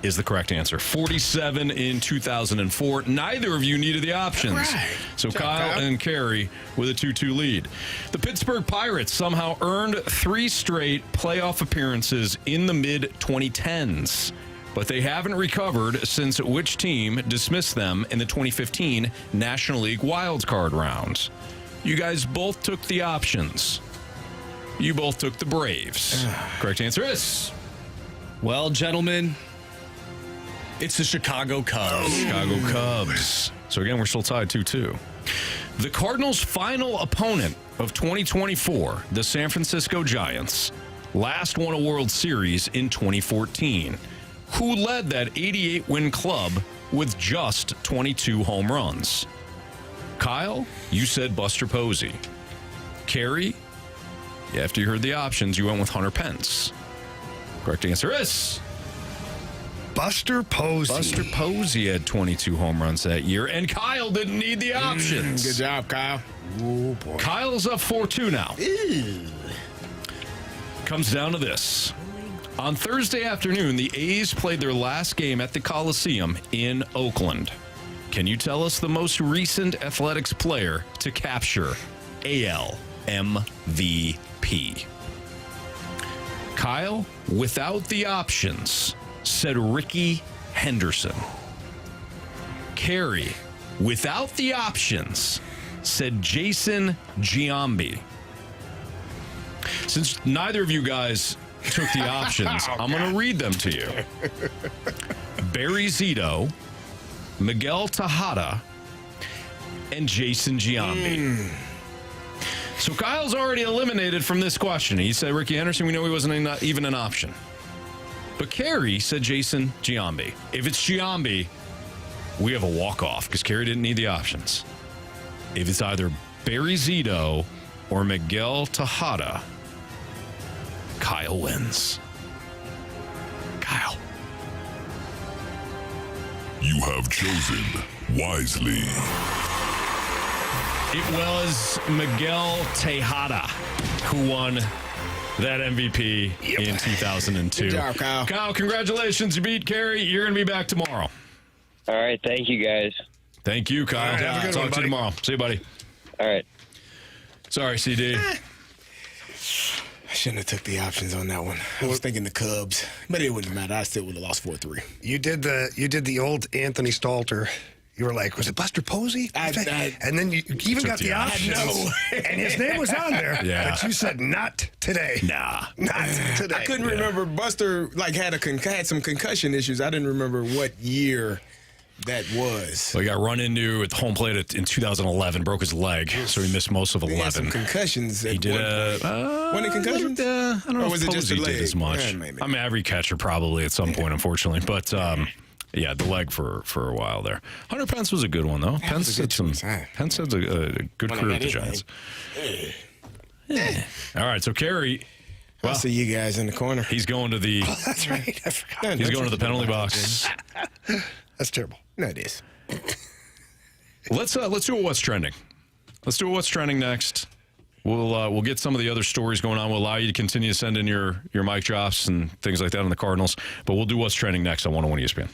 A: is the correct answer. 47 in 2004. Neither of you needed the options.
C: Right.
A: So Kyle and Carey with a 2-2 lead. The Pittsburgh Pirates somehow earned 3 straight playoff appearances in the mid-2010s, but they haven't recovered since which team dismissed them in the 2015 National League wildcard round? You guys both took the options. You both took the Braves. Correct answer is...
U: Well, gentlemen, it's the Chicago Cubs.
A: Chicago Cubs. So again, we're still tied 2-2. The Cardinals' final opponent of 2024, the San Francisco Giants, last won a World Series in 2014. Who led that 88-win club with just 22 home runs? Kyle, you said Buster Posey. Carey, after you heard the options, you went with Hunter Pence. Correct answer is...
B: Buster Posey.
A: Buster Posey had 22 home runs that year, and Kyle didn't need the options.
C: Good job, Kyle.
B: Oh, boy.
A: Kyle's up 4-2 now.
C: Ew.
A: Comes down to this. On Thursday afternoon, the A's played their last game at the Coliseum in Oakland. Can you tell us the most recent athletics player to capture AL MVP? Kyle, without the options, said Ricky Henderson. Carey, without the options, said Jason Giambi. Since neither of you guys took the options. I'm going to read them to you. Barry Zito, Miguel Tejada, and Jason Giambi. So Kyle's already eliminated from this question. He said Ricky Henderson. We know he wasn't even an option. But Carey said Jason Giambi. If it's Giambi, we have a walk-off because Carey didn't need the options. If it's either Barry Zito or Miguel Tejada, Kyle wins. Kyle.
J: You have chosen wisely.
A: It was Miguel Tejada who won that MVP in 2002.
C: Good job, Kyle.
A: Kyle, congratulations. You beat Carey. You're going to be back tomorrow.
Q: All right. Thank you, guys.
A: Thank you, Kyle.
B: All right, have a good
A: Talk
B: one,
A: to you
B: buddy.
A: tomorrow. See you, buddy.
Q: All right.
A: Sorry, CD.
C: I shouldn't have took the options on that one. I was thinking the Cubs, but it wouldn't matter. I still would have lost 4-3.
B: You did the old Anthony Stalter. You were like, was it Buster Posey? And then you even got the options. And his name was on there.
A: Yeah.
B: But you said, not today.
A: Nah.
B: Not today.
C: I couldn't remember. Buster had some concussion issues. I didn't remember what year that was.
A: Well, he got run into at the home plate in 2011, broke his leg, so he missed most of 11.
C: He had some concussions.
A: He did
C: Wasn't it concussions?
A: I don't know
C: or was
A: if
C: it just the
A: Posey
C: leg?
A: did as much.
C: Maybe.
A: I mean, every catcher probably at some point, unfortunately. But, yeah, the leg for a while there. Hunter Pence was a good one, though. Pence had a good career with the Giants. All right, so Carey. Well,
C: I'll see you guys in the corner.
A: He's going to the.
B: Oh, that's right. I forgot.
A: He's going to the penalty box.
B: That's terrible.
C: No, it is.
A: Let's do a what's trending. Let's do a what's trending next. We'll get some of the other stories going on. We'll allow you to continue to send in your mic drops and things like that on the Cardinals. But we'll do what's trending next on 101 ESPN.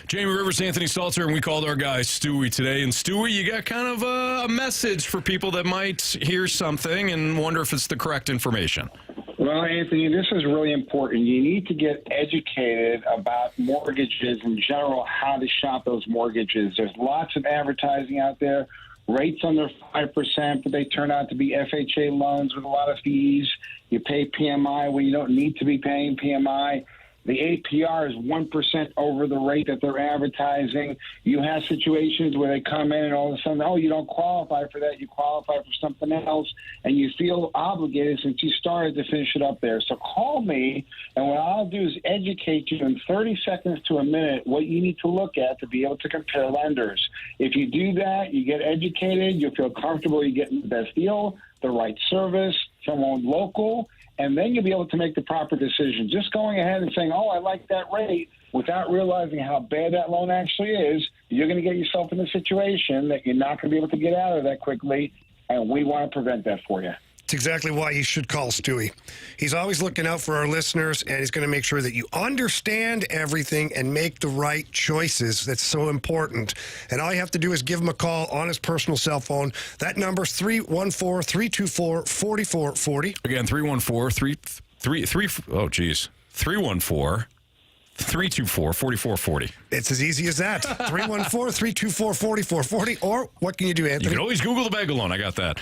A: Jamie Rivers, Anthony Stalter, and we called our guy Stewie today. And Stewie, you got kind of a message for people that might hear something and wonder if it's the correct information.
H: Well, Anthony, this is really important. You need to get educated about mortgages in general, how to shop those mortgages. There's lots of advertising out there, rates under 5%, but they turn out to be FHA loans with a lot of fees. You pay PMI when you don't need to be paying PMI. The APR is 1% over the rate that they're advertising. You have situations where they come in and all of a sudden, oh, you don't qualify for that. You qualify for something else, and you feel obligated since you started to finish it up there. So call me, and what I'll do is educate you in 30 seconds to a minute what you need to look at to be able to compare lenders. If you do that, you get educated, you'll feel comfortable you're getting the best deal, the right service, someone local, and then you'll be able to make the proper decision. Just going ahead and saying, oh, I like that rate, without realizing how bad that loan actually is, you're going to get yourself in a situation that you're not going to be able to get out of that quickly, and we want to prevent that for you.
B: It's exactly why you should call Stewie. He's always looking out for our listeners, and he's going to make sure that you understand everything and make the right choices. That's so important. And all you have to do is give him a call on his personal cell phone. That number's 314-324-4440.
A: Again, 314-314. 324-4440.
B: It's as easy as that. 314-324-4440. Or what can you do, Anthony?
A: You can always Google the bag alone. I got that.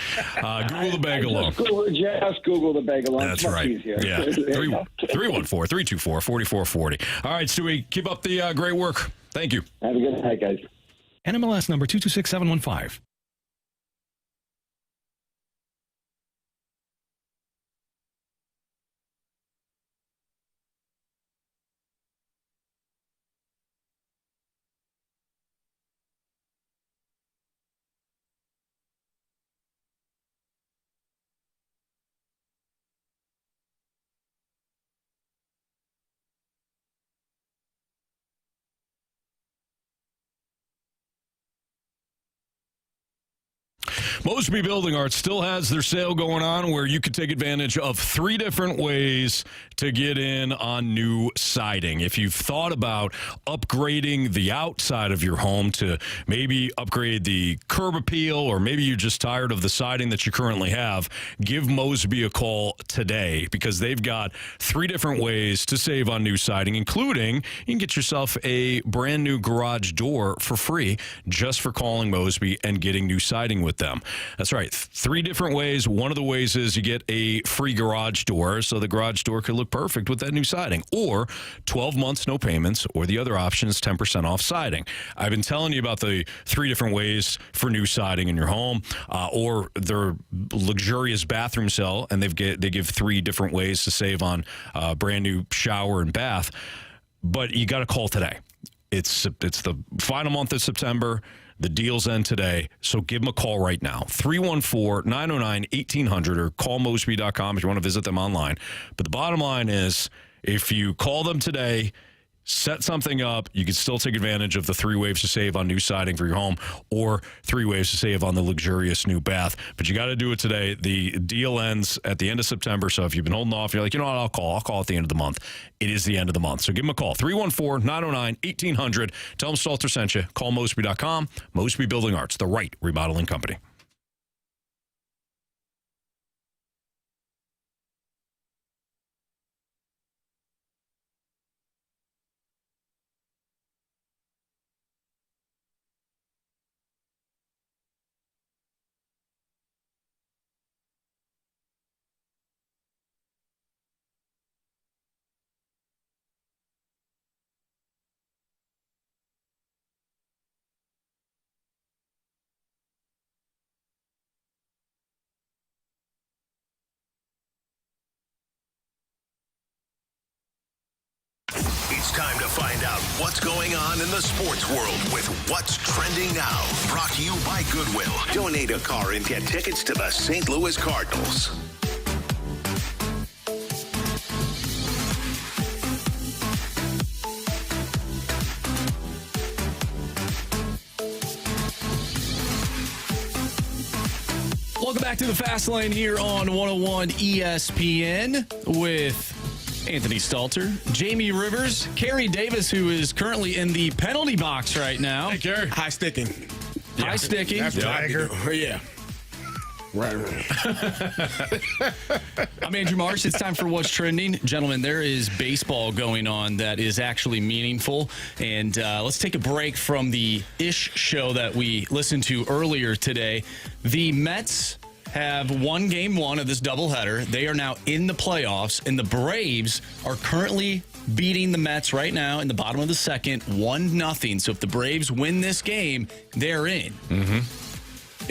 A: Google the bag alone.
H: Just Google the bag alone.
A: That's
H: It's much
A: right.
H: easier.
A: Yeah. 314-324-4440. All right, Stewie, keep up the great work. Thank you.
H: Have a good night, guys.
D: NMLS number 226715.
A: Mosby Building Arts still has their sale going on where you can take advantage of 3 different ways to get in on new siding. If you've thought about upgrading the outside of your home to maybe upgrade the curb appeal, or maybe you're just tired of the siding that you currently have, give Mosby a call today because they've got 3 different ways to save on new siding, including you can get yourself a brand new garage door for free just for calling Mosby and getting new siding with them. That's right. 3 different ways. One of the ways is you get a free garage door, so the garage door could look perfect with that new siding, or 12 months, no payments, or the other option is 10% off siding. I've been telling you about the 3 different ways for new siding in your home, or their luxurious bathroom sale, and they give 3 different ways to save on brand new shower and bath. But you got to call today. It's the final month of September. The deals end today, so give them a call right now. 314-909-1800 or call Mosby.com if you want to visit them online. But the bottom line is, if you call them today, set something up, you can still take advantage of the 3 ways to save on new siding for your home, or 3 ways to save on the luxurious new bath. But you got to do it today. The deal ends at the end of September, so if you've been holding off, you're like, you know what, I'll call at the end of the month. It is the end of the month. So give them a call, 314-909-1800. Tell them Stalter sent you. Call Mosby.com. Mosby Building Arts, the right remodeling company.
T: It's time to find out what's going on in the sports world with What's Trending Now. Brought to you by Goodwill. Donate a car and get tickets to the St. Louis Cardinals.
U: Welcome back to the Fast Lane here on 101 ESPN with Anthony Stalter, Jamie Rivers, Carey Davis, who is currently in the penalty box right now.
A: Hey, Carey.
C: High sticking.
U: High sticking.
C: That's Tiger. Yeah. Right.
U: I'm Andrew Marsh. It's time for What's Trending. Gentlemen, there is baseball going on that is actually meaningful. And let's take a break from the ish show that we listened to earlier today. The Mets have won game 1 of this doubleheader. They are now in the playoffs, and the Braves are currently beating the Mets right now in the bottom of the second, 1-0. So if the Braves win this game, they're in. Mm-hmm.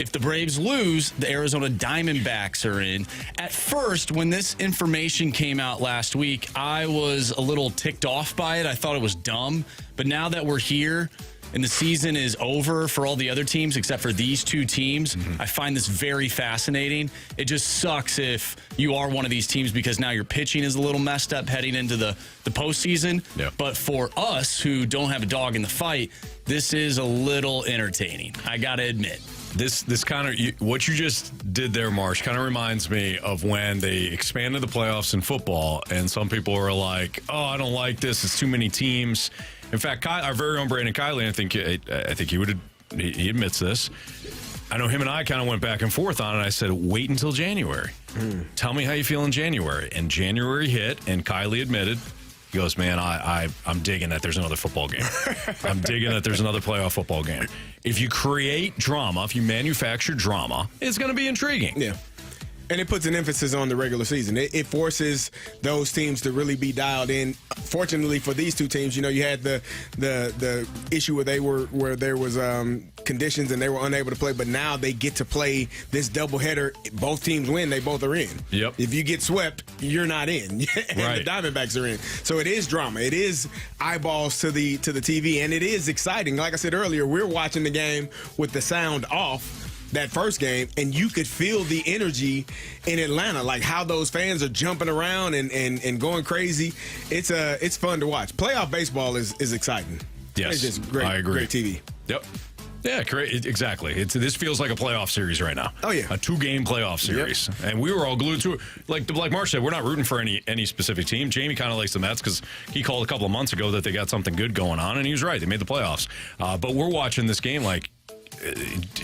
U: If the Braves lose, the Arizona Diamondbacks are in. At first, when this information came out last week, I was a little ticked off by it. I thought it was dumb. But now that we're here and the season is over for all the other teams except for these 2 teams, I find this very fascinating. It just sucks if you are one of these teams because now your pitching is a little messed up heading into the postseason. Yep. But for us who don't have a dog in the fight, this is a little entertaining, I got to admit.
A: This kind of, what you just did there, Marsh, kind of reminds me of when they expanded the playoffs in football, and some people were like, oh, I don't like this. It's too many teams. In fact, our very own Brandon Kiley, I think he admits this. I know him and I kind of went back and forth on it. I said, wait until January. Tell me how you feel in January. And January hit, and Kiley admitted, He goes, man, I'm digging that there's another football game. I'm digging that there's another playoff football game. If you create drama, if you manufacture drama, it's going to be intriguing.
C: Yeah. And it puts an emphasis on the regular season. It forces those teams to really be dialed in. Fortunately for these two teams, you had the issue where there was conditions and they were unable to play, but now they get to play this doubleheader. Both teams win, they both are in.
A: Yep.
C: If you get swept, you're not in. And
A: right.
C: The Diamondbacks are in. So it is drama. It is eyeballs to the TV, and it is exciting. Like I said earlier, we're watching the game with the sound off. That first game, and you could feel the energy in Atlanta, like how those fans are jumping around and going crazy. It's fun to watch. Playoff baseball is exciting.
A: Yes,
C: it's just great. I agree. Great TV.
A: Yep. Yeah, great. Exactly. This feels like a playoff series right now.
C: Oh, yeah.
A: A 2-game playoff series. Yep. And we were all glued to it. Like Mark said, we're not rooting for any specific team. Jamie kind of likes the Mets because he called a couple of months ago that they got something good going on, and he was right. They made the playoffs. But we're watching this game like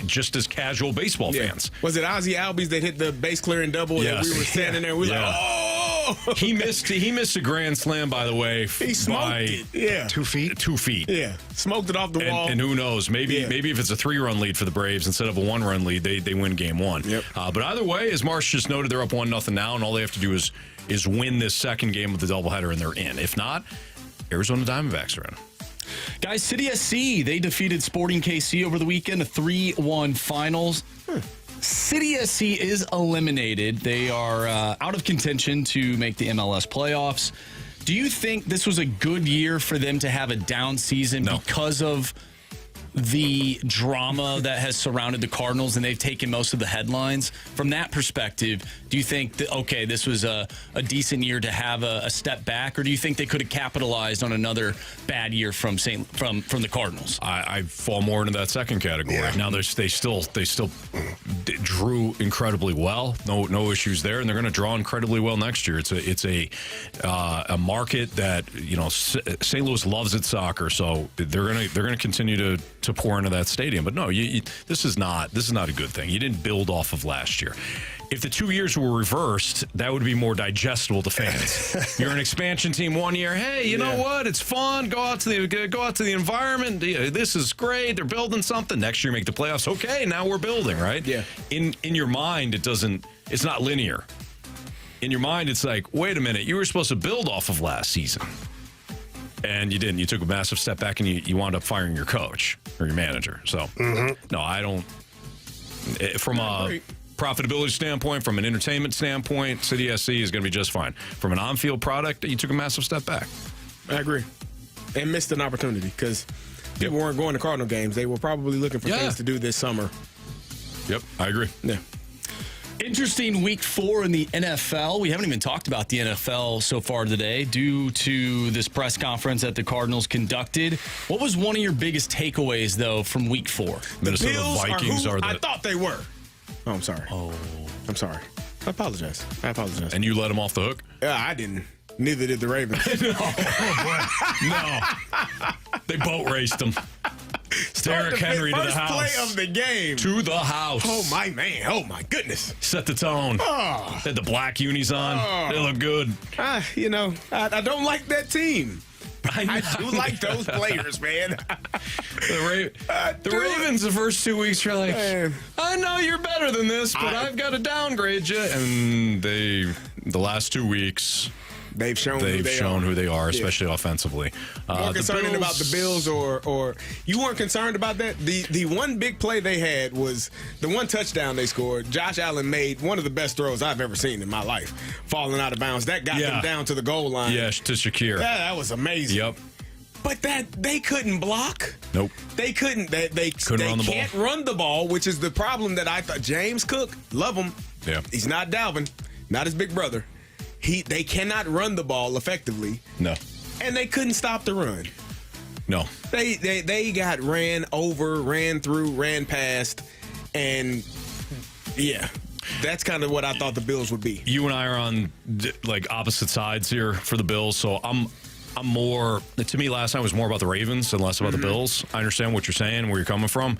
A: just as casual baseball fans.
C: Was it Ozzie Albies that hit the base clearing double?
A: Yes.
C: And we were standing there. We were like, oh!
A: He missed a grand slam, by the way.
C: He smoked it. Yeah.
A: 2 feet. 2 feet.
C: Yeah. Smoked it off the wall.
A: And who knows? Maybe if it's a 3-run lead for the Braves instead of a 1-run lead, they win game 1.
C: Yep.
A: But either way, as Marsh just noted, they're up 1-0 now, and all they have to do is win this second game of the doubleheader, and they're in. If not, Arizona Diamondbacks are in.
U: Guys, City SC, they defeated Sporting KC over the weekend, a 3-1 finals. City SC is eliminated. They are out of contention to make the MLS playoffs. Do you think this was a good year for them to have a down season because of the drama that has surrounded the Cardinals and they've taken most of the headlines? From that perspective, do you think that, okay, this was a decent year to have a step back, or do you think they could have capitalized on another bad year from the Cardinals?
A: I fall more into that second category. Yeah. Now they still drew incredibly well. No issues there, and they're going to draw incredibly well next year. It's a market that St. Louis loves its soccer, so they're going to continue to pour into that stadium. But no, this is not a good thing. You didn't build off of last year. If the 2 years were reversed, that would be more digestible to fans. You're an expansion team 1 year. Hey, you know what? It's fun. Go out to the environment. This is great. They're building something. Next year, make the playoffs. Okay, now we're building, right?
C: Yeah.
A: In your mind, it's not linear. In your mind, it's like, wait a minute, you were supposed to build off of last season. And you didn't. You took a massive step back, and you wound up firing your coach or your manager. So, no, I don't. From a profitability standpoint, from an entertainment standpoint, City SC is going to be just fine. From an on-field product, you took a massive step back.
C: I agree. And missed an opportunity because people weren't going to Cardinal games. They were probably looking for things to do this summer.
A: Yep, I agree.
C: Yeah.
U: Interesting week 4 in the NFL. We haven't even talked about the NFL so far today due to this press conference that the Cardinals conducted. What was one of your biggest takeaways, though, from week 4?
C: Minnesota Vikings are I thought they were. Oh, I'm sorry. I'm sorry. I apologize.
A: And you let them off the hook?
C: Yeah, I didn't. Neither did the Ravens.
A: No. They boat raced them. Derrick Henry to the house.
C: First play of the game.
A: To the house.
C: Oh, my man. Oh, my goodness.
A: Set the tone.
C: Oh.
A: They had the black unis on. Oh. They look good.
C: I don't like that team. I do like those players, man.
A: The Ravens, the first 2 weeks, you're like, I know you're better than this, but I've got to downgrade you. And the last 2 weeks,
C: they've shown
A: who they are, especially offensively.
C: More concerned about the Bills, or you weren't concerned about that? The one big play they had was the one touchdown they scored. Josh Allen made one of the best throws I've ever seen in my life, falling out of bounds. That got them down to the goal line.
A: Yeah, to Shakir.
C: That was amazing.
A: Yep.
C: But they couldn't block.
A: Nope.
C: They couldn't. They can't run the ball, which is the problem that I thought. James Cook, love him.
A: Yeah.
C: He's not Dalvin, not his big brother. They cannot run the ball effectively.
A: No.
C: And they couldn't stop the run.
A: No.
C: They got ran over, ran through, ran past, and that's kind of what I thought the Bills would be.
A: You and I are on like opposite sides here for the Bills, so to me, last night was more about the Ravens and less about the Bills. I understand what you're saying, where you're coming from.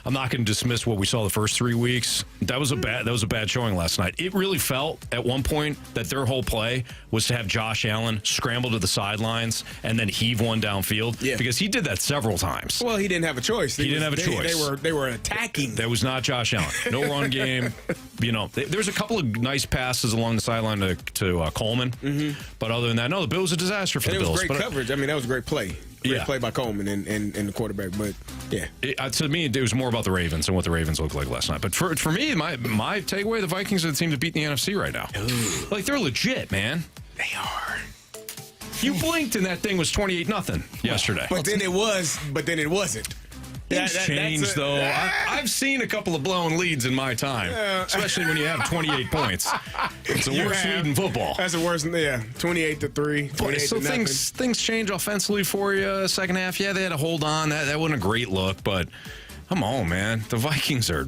A: I'm not going to dismiss what we saw the first 3 weeks. That was a bad showing last night. It really felt at one point that their whole play was to have Josh Allen scramble to the sidelines and then heave one downfield.
C: Yeah.
A: Because he did that several times.
C: Well, he didn't have a choice.
A: He didn't have a choice.
C: They were attacking.
A: That was not Josh Allen. No run game. There was a couple of nice passes along the sideline to Coleman. But other than that, no, the Bills was a disaster for the Bills.
C: Great coverage. I mean, that was a great play. Great play by Coleman and the quarterback. But, yeah.
A: To me, it was more about the Ravens and what the Ravens looked like last night. But for me, my takeaway, the Vikings are the team to beat in the NFC right now.
C: Ooh.
A: Like, they're legit, man.
C: They are.
A: You blinked and that thing was 28-0 yesterday.
C: But then it wasn't.
A: Things changed, though. I've seen a couple of blown leads in my time, especially when you have 28 points. It's the worst lead in football.
C: That's the worst, 28-3.
A: So things change offensively for you second half. Yeah, they had to hold on. That wasn't a great look, but come on, man. The Vikings are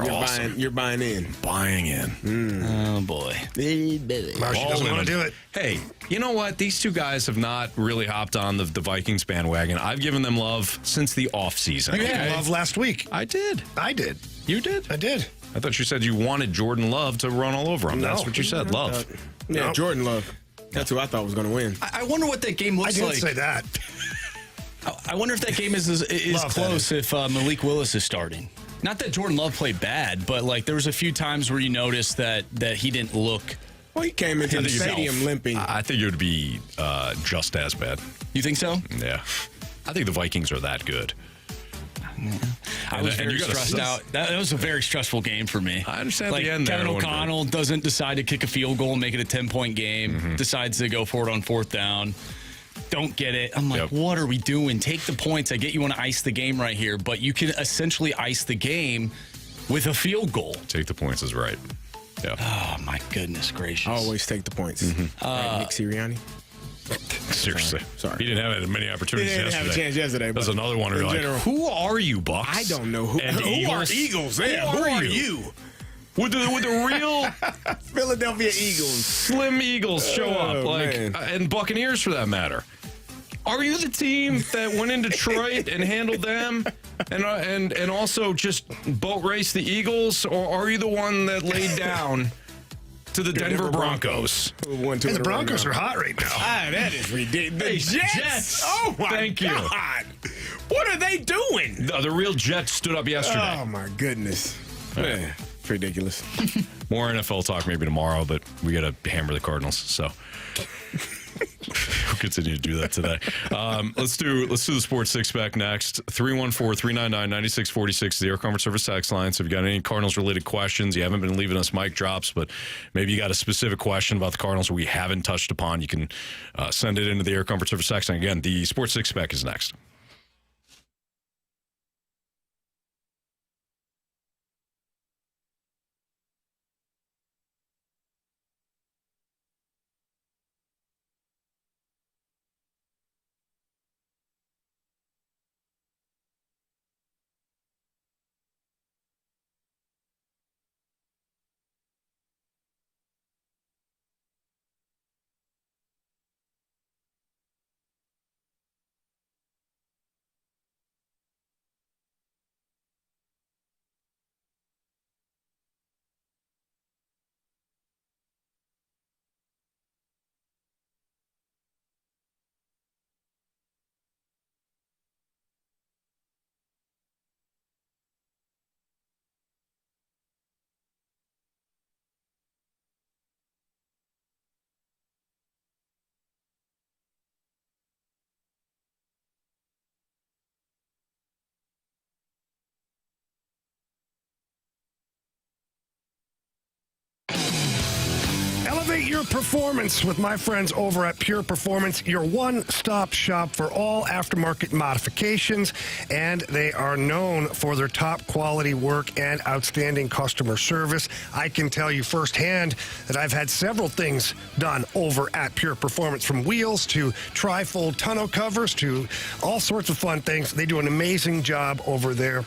A: awesome.
C: You're buying in.
A: Buying in.
U: Oh, boy.
B: Marshy doesn't want to do it.
A: Hey, you know what? These two guys have not really hopped on the Vikings bandwagon. I've given them love since the offseason.
B: I gave them love last week.
A: I did. You did?
B: I did.
A: I thought you said you wanted Jordan Love to run all over him.
B: No.
A: That's what you said, Love.
C: Jordan Love. That's who I thought was going to win.
U: I wonder what that game looks like.
B: I didn't say that.
U: I wonder if that game is close if Malik Willis is starting. Not that Jordan Love played bad, but like there was a few times where you noticed that he didn't look.
C: Well, he came into the stadium limping.
A: I think it would be just as bad.
U: You think so?
A: Yeah. I think the Vikings are that good.
U: I was very stressed out. That was a very stressful game for me.
A: I understand the end there.
U: Kevin O'Connell doesn't decide to kick a field goal and make it a 10-point game. Decides to go for it on fourth down. Don't get it. I'm like, what are we doing? Take the points. I get you want to ice the game right here, but you can essentially ice the game with a field goal.
A: Take the points is right. Yeah.
U: Oh, my goodness gracious.
C: Always take the points. Nick Sirianni.
A: Seriously.
C: Sorry.
A: He didn't have many opportunities yesterday.
C: He didn't have a chance yesterday.
A: That's another one where you're like, who are you, Bucks?
C: I don't know. Who are Eagles? Yeah,
A: who are you? With the real
C: Philadelphia Eagles.
A: Slim Eagles show up. And Buccaneers for that matter. Are you the team that went in Detroit and handled them and also just boat raced the Eagles? Or are you the one that laid down to the Denver Broncos?
B: The Broncos are hot right now.
C: That is ridiculous. The Jets. Oh, my
A: Thank you.
C: God. What are they doing?
A: The real Jets stood up yesterday.
C: Oh, my goodness. Man, it's ridiculous.
A: More NFL talk maybe tomorrow, but we got to hammer the Cardinals, so... We'll continue to do that today. Let's do the Sports Six-Pack next. 314-399-9646, the Air Comfort Service text line. So if you've got any Cardinals-related questions, you haven't been leaving us mic drops, but maybe you got a specific question about the Cardinals we haven't touched upon, you can send it into the Air Comfort Service text line. Again, the Sports Six-Pack is next.
B: Elevate your performance with my friends over at Pure Performance, your one-stop shop for all aftermarket modifications, and they are known for their top quality work and outstanding customer service. I can tell you firsthand that I've had several things done over at Pure Performance, from wheels to tri-fold tonneau covers to all sorts of fun things. They do an amazing job over there.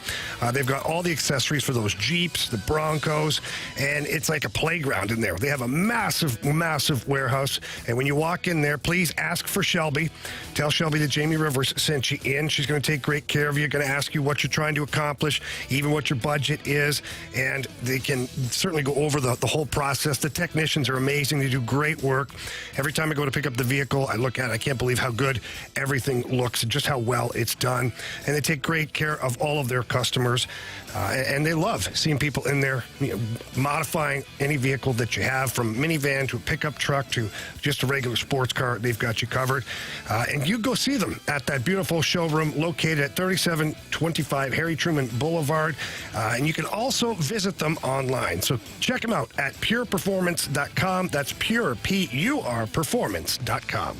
B: They've got all the accessories for those Jeeps, the Broncos, and it's like a playground in there. They have a massive massive warehouse. And when you walk in there, please ask for Shelby. Tell Shelby that Jamie Rivers sent you in. She's going to take great care of you, going to ask you what you're trying to accomplish, even what your budget is. And they can certainly go over the whole process. The technicians are amazing. They do great work. Every time I go to pick up the vehicle, I look at it. I can't believe how good everything looks and just how well it's done. And they take great care of all of their customers. And they love seeing people in there, modifying any vehicle that you have, from minivan to a pickup truck to just a regular sports car. They've got you covered. And you go see them at that beautiful showroom located at 3725 Harry Truman Boulevard. And you can also visit them online. So check them out at pureperformance.com. That's pure, P-U-R, performance.com.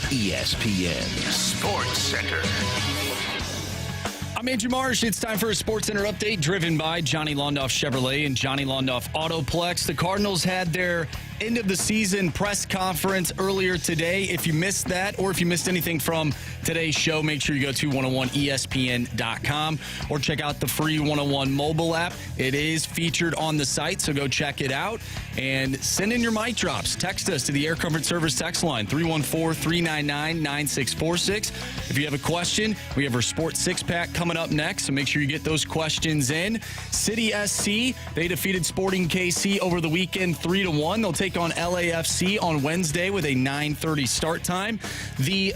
T: ESPN Sports Center.
U: I'm Andrew Marsh. It's time for a Sports Center update driven by Johnny Londoff Chevrolet and Johnny Londoff Autoplex. The Cardinals had their end of the season press conference earlier today. If you missed that or if you missed anything from today's show, make sure you go to 101ESPN.com or check out the free 101 mobile app. It is featured on the site, so go check it out and send in your mic drops. Text us to the Air Comfort Service text line 314-399-9646. If you have a question, we have our Sports Six Pack coming up next, so make sure you get those questions in. City SC, they defeated Sporting KC over the weekend 3-1. They'll take on LAFC on Wednesday with a 9:30 start time. The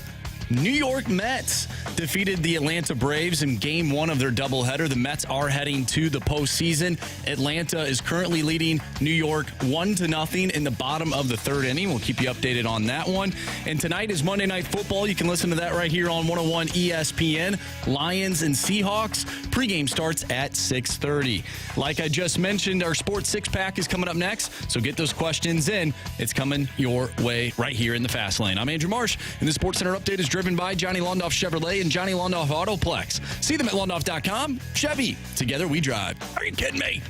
U: New York Mets defeated the Atlanta Braves in Game 1 of their doubleheader. The Mets are heading to the postseason. Atlanta is currently leading New York 1-0 in the bottom of the third inning. We'll keep you updated on that one. And tonight is Monday Night Football. You can listen to that right here on 101 ESPN. Lions and Seahawks. Pregame starts at 6:30. Like I just mentioned, our Sports Six-Pack is coming up next, so get those questions in. It's coming your way right here in the Fast Lane. I'm Andrew Marsh, and the Sports Center update is driven driven by Johnny Londoff Chevrolet and Johnny Londoff Autoplex. See them at londoff.com. Chevy, together we drive. Are you kidding me?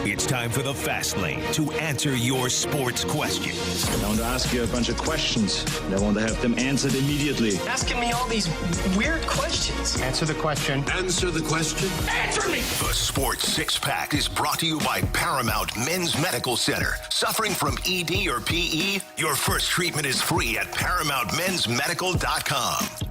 T: It's time for the Fast Lane to answer your sports questions.
R: I want to ask you a bunch of questions, and I want to have them answered immediately.
S: Asking me all these weird questions.
R: Answer the question.
T: Answer the question.
S: Answer me!
T: The Sports Six Pack is brought to you by Paramount Men's Medical Center. Suffering from ED or PE? Your first treatment is free at ParamountMen'sMedical.com.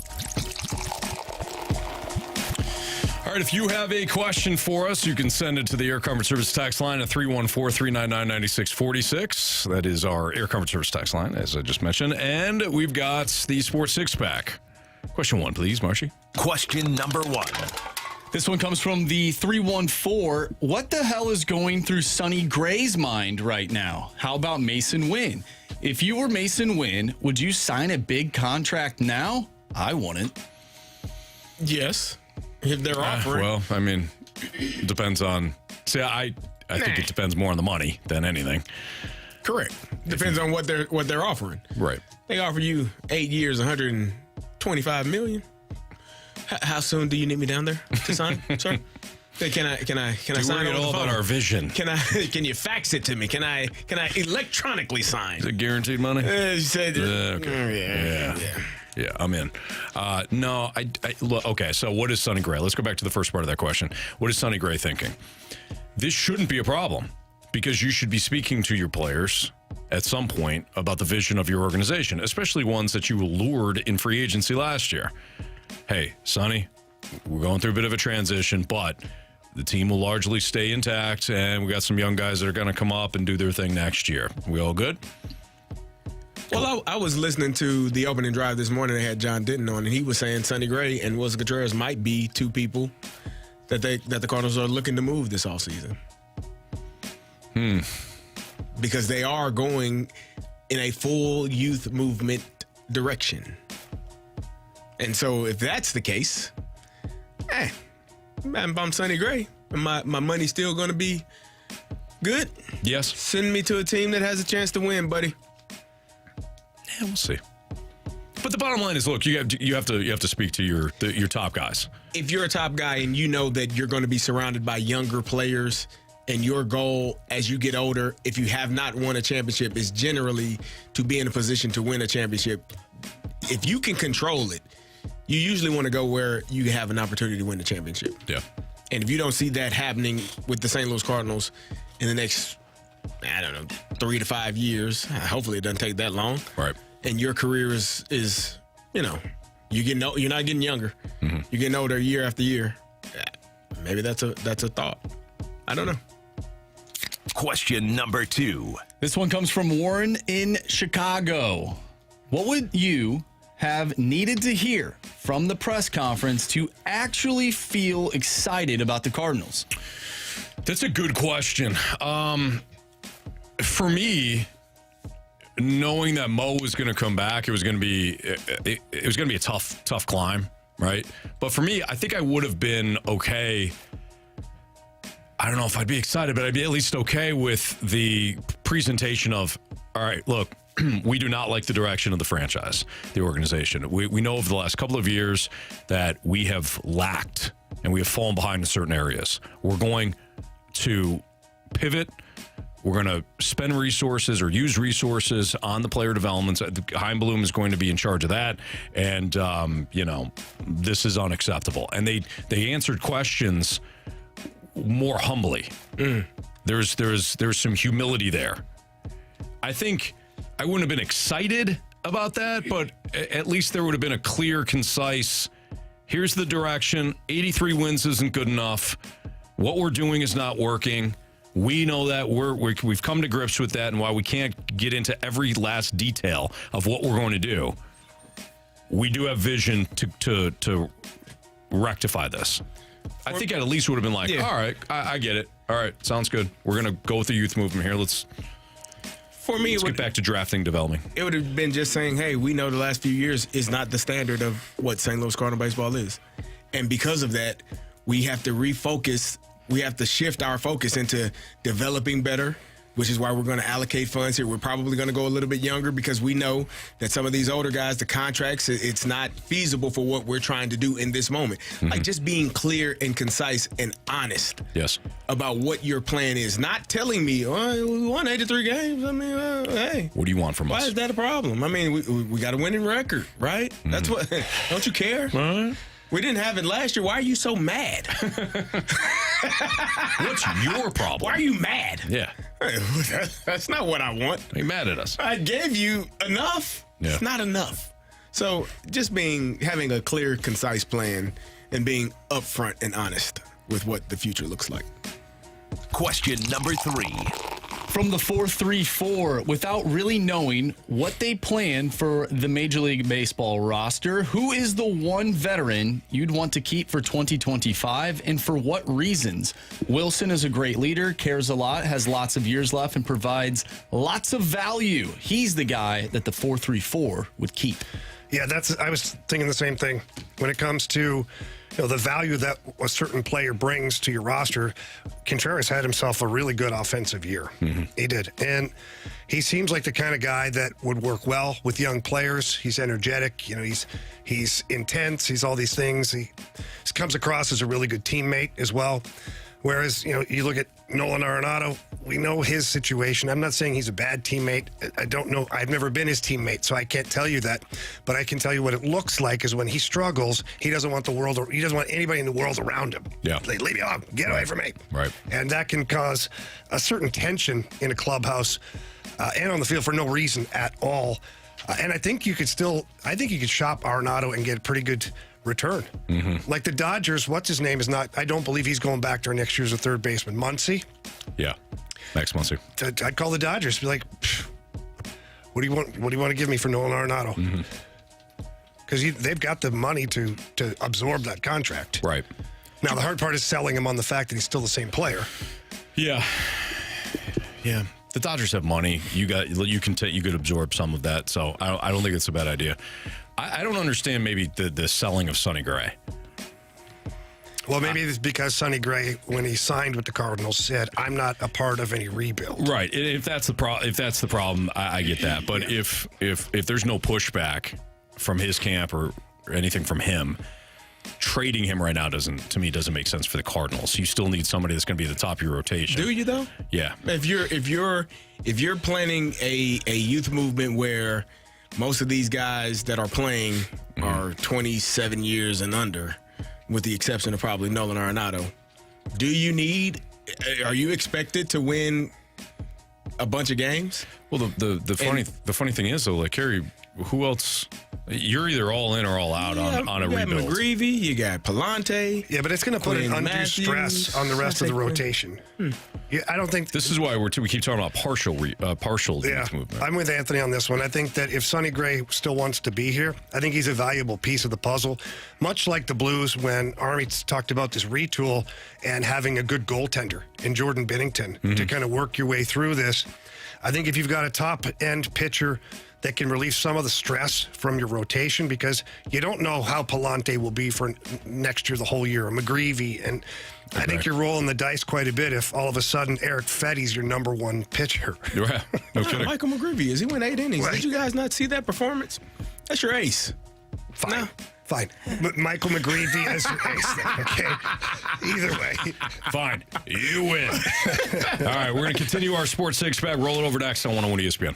A: All right, if you have a question for us, you can send it to the Air Comfort Service text line at 314-399-9646. That is our Air Comfort Service text line, as I just mentioned. And we've got the Sports Six-Pack. Question 1, please, Marshy.
T: Question number 1.
U: This one comes from the 314. What the hell is going through Sonny Gray's mind right now? How about Mason Wynn? If you were Mason Wynn, would you sign a big contract now? I wouldn't.
C: Yes. If they're offering.
A: Well, I mean, it depends on. See, I think it depends more on the money than anything.
C: Correct. Depends on what they're offering.
A: Right.
C: They offer you 8 years, $125 million. How soon do you need me down there to sign, sir? Hey, can I sign
A: it all about our vision?
C: Can you fax it to me? Can I electronically sign?
A: Is it guaranteed money?
C: Okay.
A: Yeah, I'm in. No, look, okay, so what is Sonny Gray? Let's go back to the first part of that question. What is Sonny Gray thinking? This shouldn't be a problem because you should be speaking to your players at some point about the vision of your organization, especially ones that you lured in free agency last year. Hey, Sonny, we're going through a bit of a transition, but the team will largely stay intact, and we got some young guys that are going to come up and do their thing next year. We all good?
C: Well, I was listening to the opening drive this morning. They had John Denton on, and he was saying Sonny Gray and Wilson Contreras might be two people that the Cardinals are looking to move this offseason. Because they are going in a full youth movement direction. And so if that's the case, I'm Sonny Gray. My money's still going to be good.
A: Yes.
C: Send me to a team that has a chance to win, buddy.
A: Yeah, we'll see. But the bottom line is, look, you have to speak to your top guys.
C: If you're a top guy and you know that you're going to be surrounded by younger players, and your goal as you get older, if you have not won a championship, is generally to be in a position to win a championship. If you can control it, you usually want to go where you have an opportunity to win the championship.
A: Yeah.
C: And if you don't see that happening with the St. Louis Cardinals in the next, 3 to 5 years, hopefully it doesn't take that long.
A: Right.
C: And your career is you're not getting younger. Mm-hmm. You're getting older year after year. Maybe that's a thought. I don't know.
T: Question number 2.
U: This one comes from Warren in Chicago. What would you have needed to hear from the press conference to actually feel excited about the Cardinals?
A: That's a good question. For me, knowing that Mo was going to come back, it was going to be a tough climb, right? But for me, I think I would have been okay. I don't know if I'd be excited, but I'd be at least okay with the presentation of, all right, look, we do not like the direction of the franchise, the organization. We know over the last couple of years that we have lacked and we have fallen behind in certain areas. We're going to pivot. We're going to spend resources or use resources on the player developments. Heimblum is going to be in charge of that. And, this is unacceptable. And they answered questions more humbly. There's some humility there. I think I wouldn't have been excited about that, but at least there would have been a clear, concise, here's the direction. 83 wins isn't good enough. What we're doing is not working. We know that we've come to grips with that, and while we can't get into every last detail of what we're going to do, we do have vision to rectify this. I think I at least would have been like, all right, I get it. All right, sounds good. We're going to go with the youth movement here. Let's get back to drafting, developing.
C: It would have been just saying, hey, we know the last few years is not the standard of what St. Louis Cardinal baseball is. And because of that, we have to refocus. We have to shift our focus into developing better, which is why we're going to allocate funds here. We're probably going to go a little bit younger because we know that some of these older guys, the contracts, it's not feasible for what we're trying to do in this moment. Like just being clear and concise and honest about what your plan is. Not telling me, oh, we won 83 games. I mean, hey.
A: What do you want from us?
C: Why is that a problem? I mean, we got a winning record, right? That's what, don't you care? We didn't have it last year. Why are you so mad?
A: What's your problem?
C: Why are you mad?
A: Yeah.
C: That's not what I want.
A: Are you mad at us?
C: I gave you enough.
A: Yeah.
C: It's not enough. So just having a clear, concise plan and being upfront and honest with what the future looks like.
T: Question number 3.
U: From the 4-3-4, without really knowing what they plan for the Major League Baseball roster, who is the one veteran you'd want to keep for 2025 and for what reasons? Wilson is a great leader, cares a lot, has lots of years left, and provides lots of value. He's the guy that the 4-3-4 would keep.
B: Yeah, I was thinking the same thing. When it comes to the value that a certain player brings to your roster, Contreras had himself a really good offensive year. He did. And he seems like the kind of guy that would work well with young players. He's energetic. He's intense. He's all these things. He comes across as a really good teammate as well. Whereas, you look at Nolan Arenado, we know his situation. I'm not saying he's a bad teammate. I don't know. I've never been his teammate, so I can't tell you that. But I can tell you what it looks like is when he struggles, he doesn't want anybody in the world around him.
A: Yeah.
B: Leave me alone. Get away from me.
A: Right.
B: And that can cause a certain tension in a clubhouse and on the field for no reason at all. And I think you could shop Arenado and get a pretty good return. Like the Dodgers, what's his name is not, I don't believe he's going back there next year as a third baseman. Muncy?
A: Yeah, Max Muncy.
B: I'd call the Dodgers, be like, what do you want to give me for Nolan Arenado? Because they've got the money to absorb that contract.
A: Right.
B: Now, the hard part is selling him on the fact that he's still the same player.
A: Yeah. The Dodgers have money. You could absorb some of that. So I don't think it's a bad idea. I don't understand maybe the selling of Sonny Gray.
B: Well, maybe it's because Sonny Gray, when he signed with the Cardinals, said, "I'm not a part of any rebuild."
A: Right. If that's the problem, I get that. But if there's no pushback from his camp or anything from him, trading him right now doesn't make sense for the Cardinals. You still need somebody that's going to be at the top of your rotation.
C: Do you though?
A: Yeah.
C: If you're planning a youth movement where most of these guys that are playing are 27 years and under, with the exception of probably Nolan Arenado, are you expected to win a bunch of games?
A: Well, the funny thing is though, like Carey, who else? You're either all in or all out on a rebuild.
C: You got McGreevy, you got Palante.
B: Yeah, but it's going to put an undue stress on the rest of the rotation. Yeah, I don't think
A: this is why we keep talking about partial youth movement.
B: I'm with Anthony on this one. I think that if Sonny Gray still wants to be here, I think he's a valuable piece of the puzzle. Much like the Blues when Army talked about this retool and having a good goaltender in Jordan Binnington to kind of work your way through this. I think if you've got a top-end pitcher that can relieve some of the stress from your rotation, because you don't know how Palante will be for next year, the whole year, or McGreevy. And I think you're rolling the dice quite a bit if all of a sudden Eric Fetty's your number one pitcher.
A: Yeah, no kidding.
C: Michael McGreevy, he went 8 innings. Did you guys not see that performance? That's your ace.
B: Fine. Fine. But Michael McGreevy as your ace then, okay? Either way.
A: Fine. You win. All right, we're going to continue our Sports Six-Pack. Roll it over next on 101 ESPN.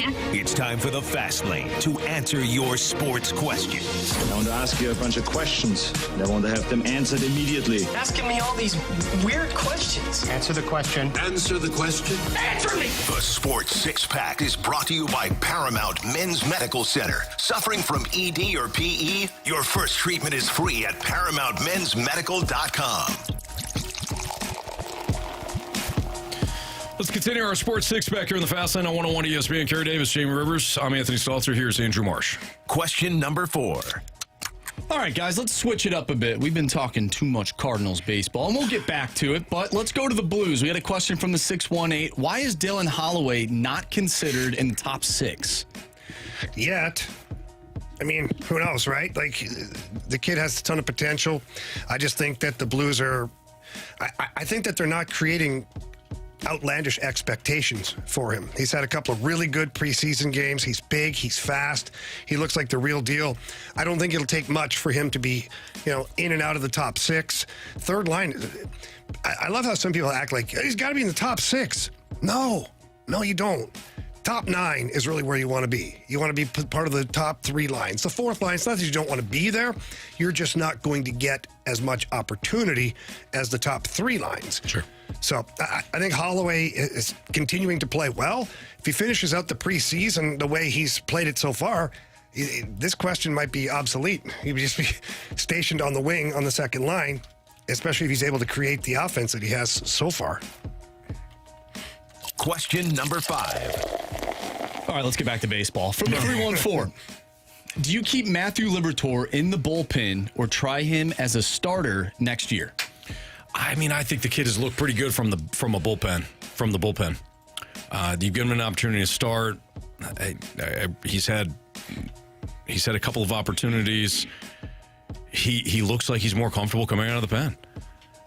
T: question. It's time for the Fast Lane to answer your sports questions.
R: I want to ask you a bunch of questions. I want to have them answered immediately.
S: Asking me all these weird questions.
B: Answer the question.
T: Answer the question.
S: Answer me!
T: The Sports Six Pack is brought to you by Paramount Men's Medical Center. Suffering from ED or PE? Your first treatment is free at ParamountMen'sMedical.com.
A: Let's continue our Sports Six-Pack here in the Fast Lane on 101 ESPN. Carey Davis, Jamie Rivers. I'm Anthony Stalter. Here's Andrew Marsh.
T: Question number 4.
U: All right, guys, let's switch it up a bit. We've been talking too much Cardinals baseball, and we'll get back to it, but let's go to the Blues. We had a question from the 618. Why is Dylan Holloway not considered in the top 6?
B: Yet. I mean, who knows, right? Like, the kid has a ton of potential. I just think that the Blues are... I think that they're not creating outlandish expectations for him. He's had a couple of really good preseason games. He's big, he's fast, he looks like the real deal. I don't think it'll take much for him to be, in and out of the top 6. Third line, I love how some people act like he's got to be in the top 6. No, you don't. Top 9 is really where you want to be. You want to be part of the top 3 lines. The fourth line, it's not that you don't want to be there. You're just not going to get as much opportunity as the top 3 lines.
A: Sure.
B: So I think Holloway is continuing to play well. If he finishes out the preseason the way he's played it so far, this question might be obsolete. He would just be stationed on the wing on the second line, especially if he's able to create the offense that he has so far.
T: Question number 5.
U: All right, let's get back to baseball. From the 314, do you keep Matthew Liberatore in the bullpen or try him as a starter next year?
A: I mean, I think the kid has looked pretty good from the bullpen. You give him an opportunity to start. He's had a couple of opportunities. He looks like he's more comfortable coming out of the pen.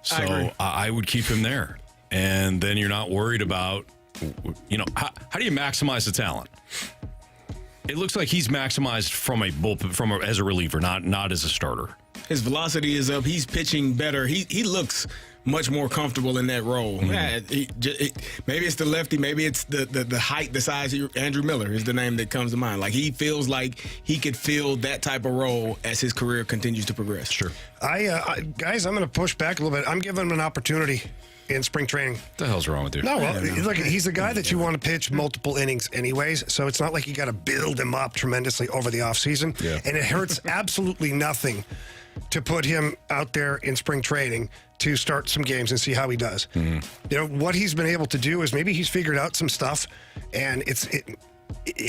A: So I would keep him there, and then you're not worried about how do you maximize the talent? It looks like he's maximized from a bullpen, as a reliever, not as a starter.
C: His velocity is up. He's pitching better. He looks much more comfortable in that role.
A: Mm-hmm.
C: Maybe it's the lefty. Maybe it's the height, the size. Andrew Miller is the name that comes to mind. Like, he feels like he could fill that type of role as his career continues to progress.
A: Sure.
B: Guys, I'm going to push back a little bit. I'm giving him an opportunity in spring training.
A: What the hell's wrong with you?
B: No, look, he's a guy that you want to pitch multiple innings anyways, so it's not like you got to build him up tremendously over the offseason.
A: Yeah.
B: And it hurts absolutely nothing to put him out there in spring training to start some games and see how he does.
A: Mm-hmm.
B: What he's been able to do is maybe he's figured out some stuff, and it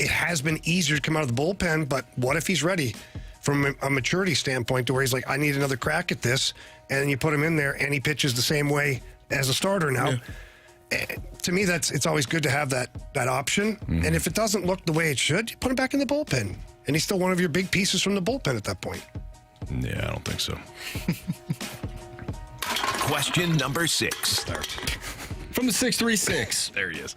B: has been easier to come out of the bullpen, but what if he's ready from a maturity standpoint to where he's like, I need another crack at this, and then you put him in there and he pitches the same way as a starter now. Yeah. To me, it's always good to have that option. Mm-hmm. And if it doesn't look the way it should, you put him back in the bullpen. And he's still one of your big pieces from the bullpen at that point.
A: Yeah, I don't think so.
T: Question number 6.
U: From the 636.
A: There he is.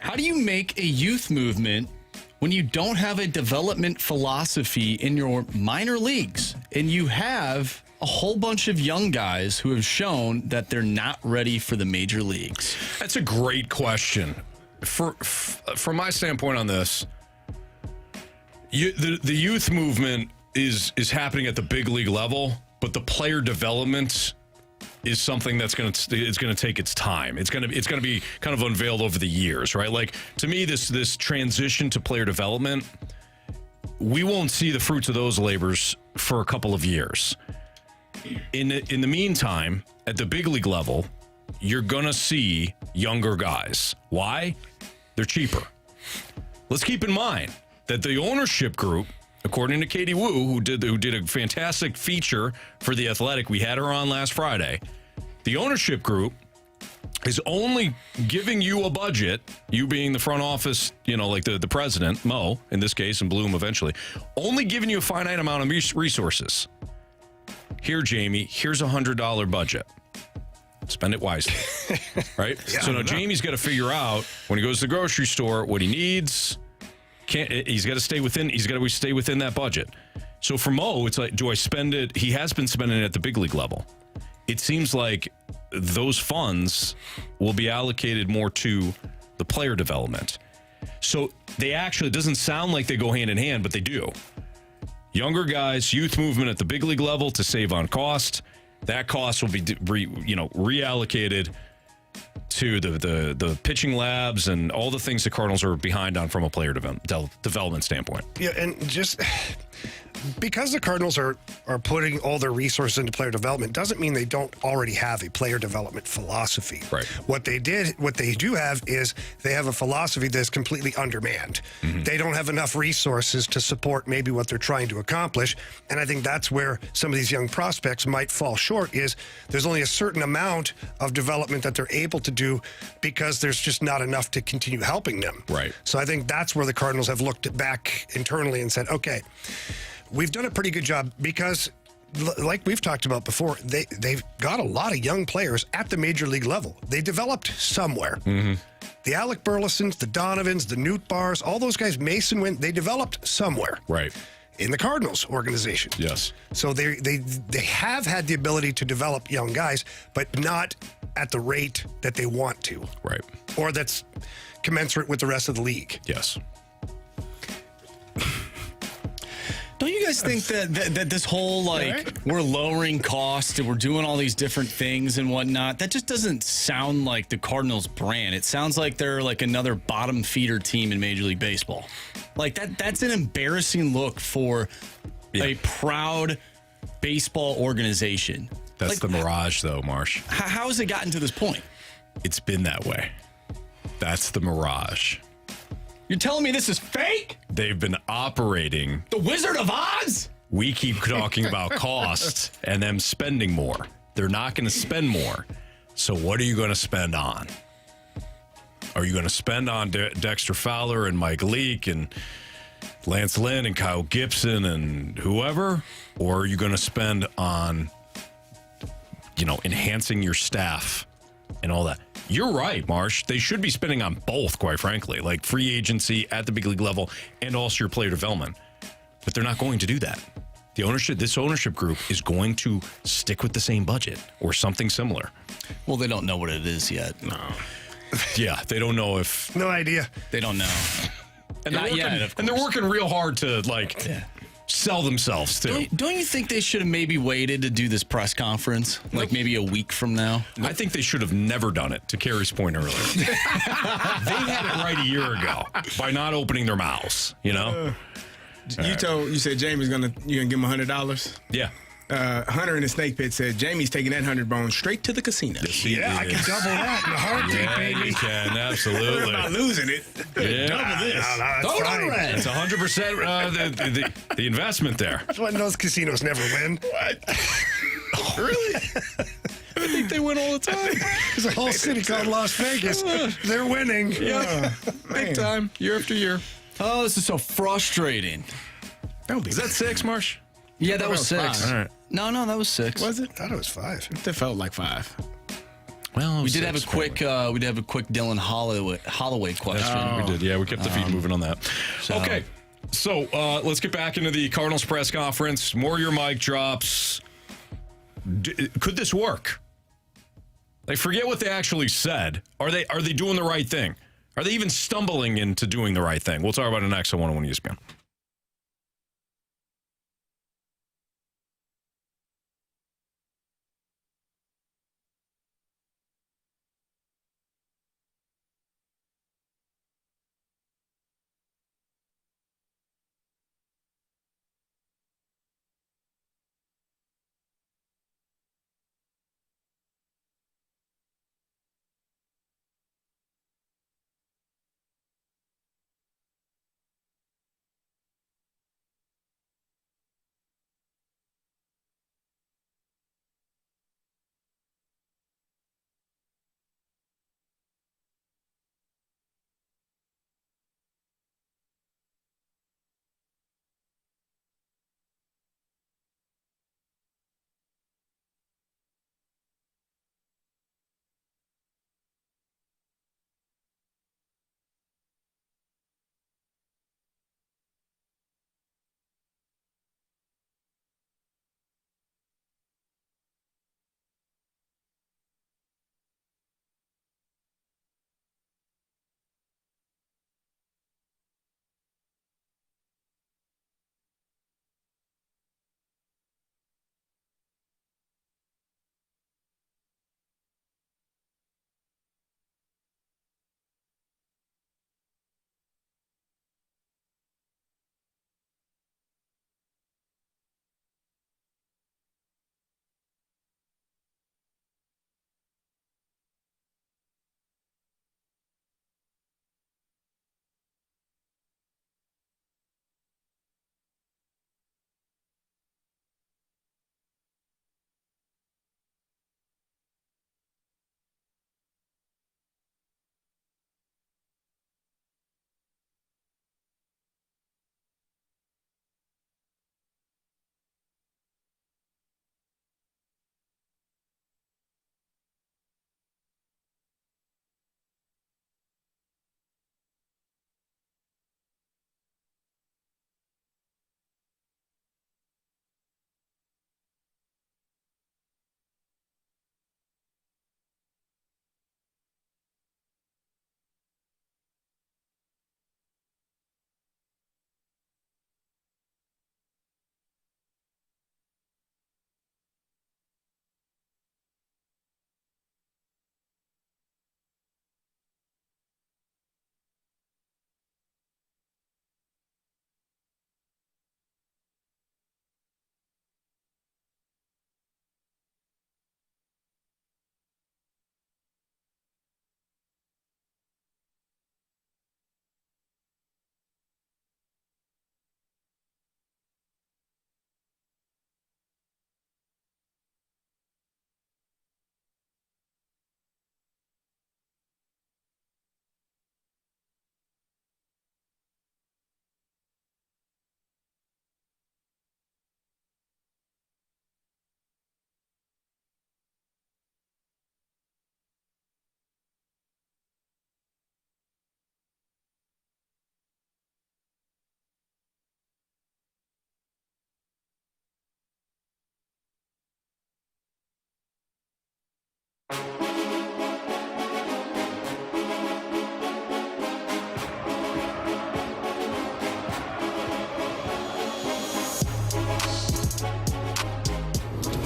U: How do you make a youth movement when you don't have a development philosophy in your minor leagues and you have a whole bunch of young guys who have shown that they're not ready for the major leagues?
A: That's a great question. From my standpoint on this, the youth movement is happening at the big league level, but the player development is something that's going to take its time. It's going to be kind of unveiled over the years, right? Like, to me, this transition to player development, we won't see the fruits of those labors for a couple of years. In the meantime, at the big league level, you're going to see younger guys. Why? They're cheaper. Let's keep in mind that the ownership group, according to Katie Wu, who did a fantastic feature for The Athletic, we had her on last Friday, the ownership group is only giving you a budget, you being the front office, like the president, Mo, in this case, and Bloom eventually, only giving you a finite amount of resources. Here, Jamie, here's $100 budget. Spend it wisely, right?
B: Yeah,
A: so now Jamie's got to figure out when he goes to the grocery store what he needs. He's got to stay within that budget. So for Mo, it's like, do I spend it? He has been spending it at the big league level. It seems like those funds will be allocated more to the player development. So they actually, it doesn't sound like they go hand in hand, but they do. Younger guys, youth movement at the big league level to save on cost. That cost will be reallocated to the pitching labs and all the things the Cardinals are behind on from a player development standpoint.
B: Yeah, and just because the Cardinals are putting all their resources into player development doesn't mean they don't already have a player development philosophy.
A: Right.
B: What they do have is they have a philosophy that's completely undermanned.
A: Mm-hmm.
B: They don't have enough resources to support maybe what they're trying to accomplish. And I think that's where some of these young prospects might fall short is there's only a certain amount of development that they're able to do because there's just not enough to continue helping them.
A: Right.
B: So I think that's where the Cardinals have looked back internally and said, okay, we've done a pretty good job because, like we've talked about before, they've got a lot of young players at the major league level. They developed somewhere.
A: Mm-hmm.
B: The Alec Burlesons, the Donovans, the Newt Bars, all those guys, Mason Wynn, they developed somewhere.
A: Right.
B: In the Cardinals organization.
A: Yes.
B: So they have had the ability to develop young guys, but not at the rate that they want to.
A: Right.
B: Or that's commensurate with the rest of the league.
A: Yes.
U: Don't you guys think that this whole, we're lowering costs and we're doing all these different things and whatnot, that just doesn't sound like the Cardinals brand. It sounds like they're like another bottom feeder team in Major League Baseball. Like that's an embarrassing look for a proud baseball organization.
A: That's the mirage, though, Marsh.
U: How has it gotten to this point?
A: It's been that way. That's the mirage.
U: You're telling me this is fake?
A: They've been operating.
U: The Wizard of Oz?
A: We keep talking about costs and them spending more. They're not going to spend more. So what are you going to spend on? Are you going to spend on Dexter Fowler and Mike Leake and Lance Lynn and Kyle Gibson and whoever? Or are you going to spend on, enhancing your staff and all that? You're right, Marsh. They should be spending on both, quite frankly, like free agency at the big league level and also your player development. But they're not going to do that. This ownership group is going to stick with the same budget or something similar.
U: Well, they don't know what it is yet.
A: No. Yeah, they don't know if...
B: No idea.
U: They don't know.
A: And they're working real hard to, sell themselves, too.
U: Don't you think they should have maybe waited to do this press conference, maybe a week from now?
A: I think they should have never done it, to Carey's point earlier. They had it right a year ago by not opening their mouths,
C: You said Jamie's you're gonna give him $100?
A: Yeah.
C: Hunter in the Snake Pit said Jamie's taking that 100 bones straight to the casino.
B: Yeah, I can double that in a heartbeat, baby.
A: You can, absolutely.
C: I'm not losing it.
A: Yeah.
C: Double this.
A: It's 100% the investment there.
B: That's why those casinos never win.
C: What? Really?
U: I think they win all the time.
B: There's a whole city called Las Vegas. They're winning.
U: Yeah, big time, year after year. Oh, this is so frustrating.
A: Is that 6, Marsh?
U: Yeah, that was 6.
A: All right.
U: No, that was 6.
C: Was it?
B: I thought it was 5.
C: It felt like 5.
A: Well,
U: we did have a quick Dylan Holloway question.
A: Oh. We did. Yeah, we kept the feed moving on that. Okay, so let's get back into the Cardinals press conference. More your mic drops. Could this work? Forget what they actually said. Are they doing the right thing? Are they even stumbling into doing the right thing? We'll talk about it next on 101 ESPN.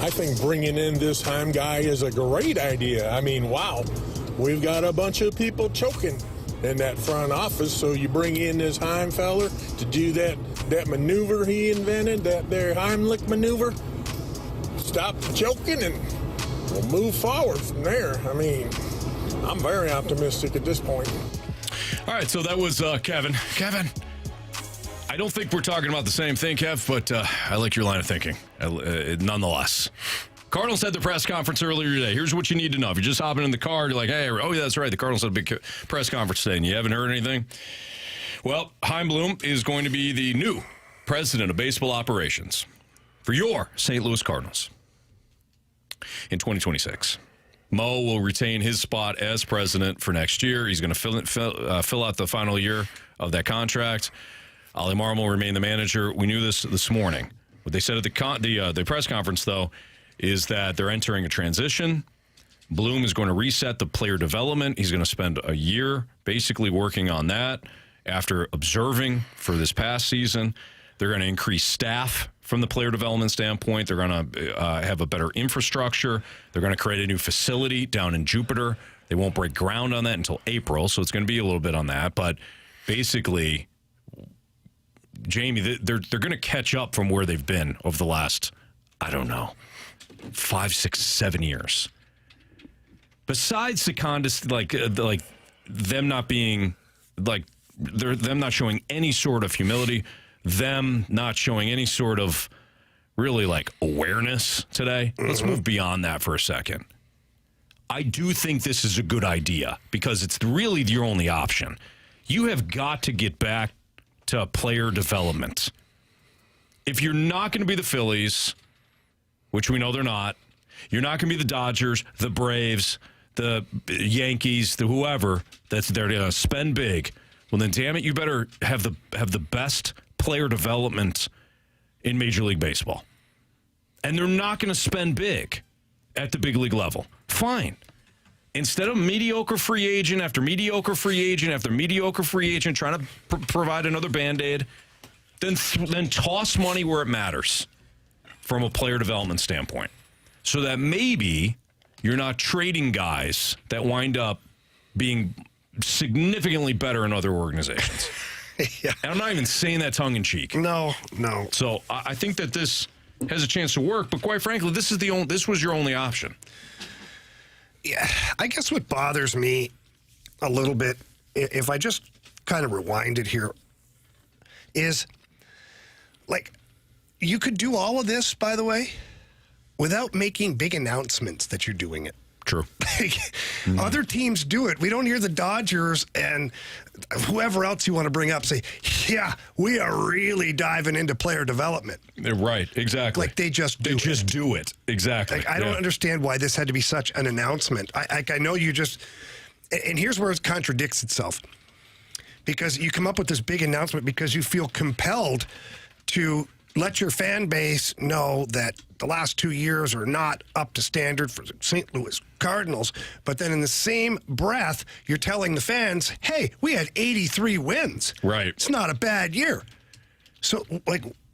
P: I think bringing in this Heim guy is a great idea. I mean, wow, we've got a bunch of people choking in that front office, so you bring in this Heim feller to do that maneuver he invented, that there Heimlich maneuver. Stop choking and we'll move forward from there. I mean, I'm very optimistic at this point.
A: All right, so that was Kevin. Kevin, I don't think we're talking about the same thing, Kev, but I like your line of thinking nonetheless. Cardinals had the press conference earlier today. Here's what you need to know. If you're just hopping in the car, you're like, hey, oh, yeah, that's right. The Cardinals had a big press conference today, and you haven't heard anything. Well, Chaim Bloom is going to be the new president of baseball operations for your St. Louis Cardinals in 2026. Mo will retain his spot as president for next year. He's going to fill out the final year of that contract. Ollie Marmol will remain the manager. We knew this morning. What they said at the press conference, though, is that they're entering a transition. Bloom is going to reset the player development. He's going to spend a year basically working on that after observing for this past season. They're going to increase staff from the player development standpoint. They're going to have a better infrastructure. They're going to create a new facility down in Jupiter. They won't break ground on that until April, so it's going to be a little bit on that. But basically, Jamie, they're going to catch up from where they've been over the last, 5, 6, 7 years. Besides Secondus, like them not being them not showing any sort of humility, them not showing any sort of really awareness today. Let's move beyond that for a second. I do think this is a good idea because it's really your only option. You have got to get back to player development. If you're not going to be the Phillies, which we know they're not, you're not going to be the Dodgers, the Braves, the Yankees, the whoever that's there to spend big. Well, then, damn it, you better have the best player development in Major League Baseball. And they're not going to spend big at the big league level. Fine. Instead of mediocre free agent after mediocre free agent after mediocre free agent trying to provide another Band-Aid, then toss money where it matters from a player development standpoint. So that maybe you're not trading guys that wind up being significantly better in other organizations.
B: Yeah.
A: And I'm not even saying that tongue-in-cheek.
B: No.
A: So I think that this has a chance to work, but quite frankly, this was your only option.
B: Yeah, I guess what bothers me a little bit, if I just kind of rewind it here, is you could do all of this, by the way, without making big announcements that you're doing it.
A: True.
B: Other teams do it. We don't hear the Dodgers and whoever else you want to bring up say, yeah, we are really diving into player development.
A: Right, exactly.
B: They just do
A: it. Exactly.
B: I don't understand why this had to be such an announcement. I know you just, and here's where it contradicts itself. Because you come up with this big announcement because you feel compelled to let your fan base know that the last 2 years are not up to standard for the St. Louis Cardinals. But then in the same breath, you're telling the fans, hey, we had 83 wins.
A: Right.
B: It's not a bad year. So,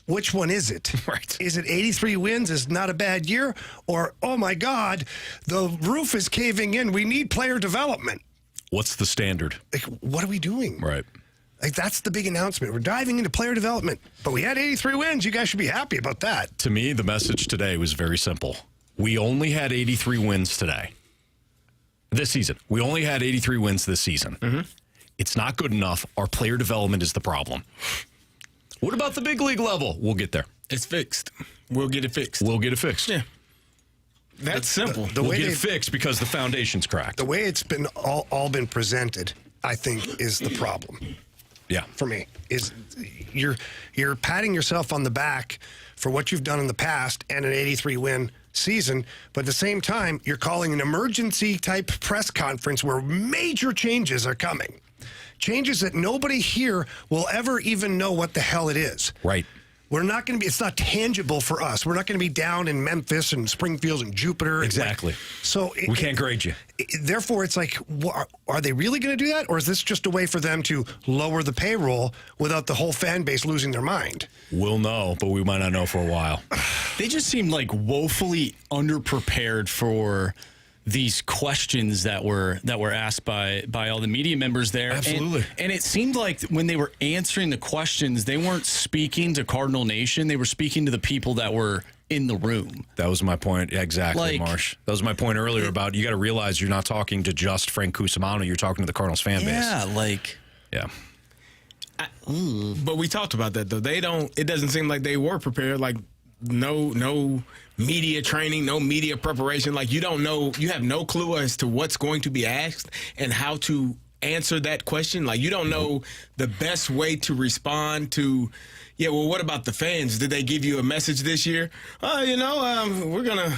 B: which one is it?
A: Right.
B: Is it 83 wins is not a bad year? Or, oh, my God, the roof is caving in. We need player development.
A: What's the standard?
B: What are we doing?
A: Right.
B: That's the big announcement. We're diving into player development. But we had 83 wins. You guys should be happy about that.
A: To me, the message today was very simple. We only had 83 wins today. This season. We only had 83 wins this season. Mm-hmm. It's not good enough. Our player development is the problem. What about the big league level? We'll get there.
C: It's fixed. We'll get it fixed.
A: Yeah.
C: That's simple.
A: We'll get it fixed because the foundation's cracked.
B: The way it's been all been presented, I think, is the problem.
A: Yeah.
B: For me, is you're patting yourself on the back for what you've done in the past and an 83-win season, but at the same time, you're calling an emergency type press conference where major changes are coming. Changes that nobody here will ever even know what the hell it is.
A: Right.
B: we're not going to be, it's not tangible for us. We're not going to be down in Memphis and Springfield and Jupiter.
A: Exactly.
B: So
A: we can't grade you.
B: Therefore, it's like, are they really going to do that? Or is this just a way for them to lower the payroll without the whole fan base losing their mind?
A: We'll know, but we might not know for a while.
U: They just seem like woefully underprepared for these questions that were asked by all the media members there.
A: Absolutely.
U: And it seemed like when they were answering the questions, they weren't speaking to Cardinal Nation. They were speaking to the people that were in the room.
A: That was my point. Exactly, Marsh. That was my point earlier about you got to realize you're not talking to just Frank Cusimano. You're talking to the Cardinals fan base.
U: Yeah.
C: But we talked about that, though. It doesn't seem like they were prepared. Like, no media training, no media preparation. Like, you don't know, you have no clue as to what's going to be asked and how to answer that question. Like, you don't know the best way to respond to, what about the fans? Did they give you a message this year? We're going to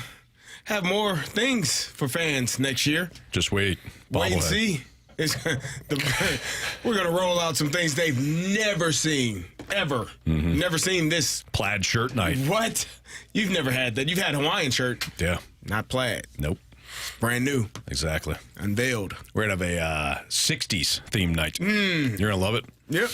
C: have more things for fans next year.
A: Just wait.
C: Wait and see. We're going to roll out some things they've never seen, ever.
A: Mm-hmm.
C: Never seen this.
A: Plaid shirt night.
C: What? You've never had that. You've had Hawaiian shirt.
A: Yeah.
C: Not plaid.
A: Nope.
C: Brand new.
A: Exactly.
C: Unveiled.
A: We're going to have a 60s theme night. You're going to love it.
C: Yep.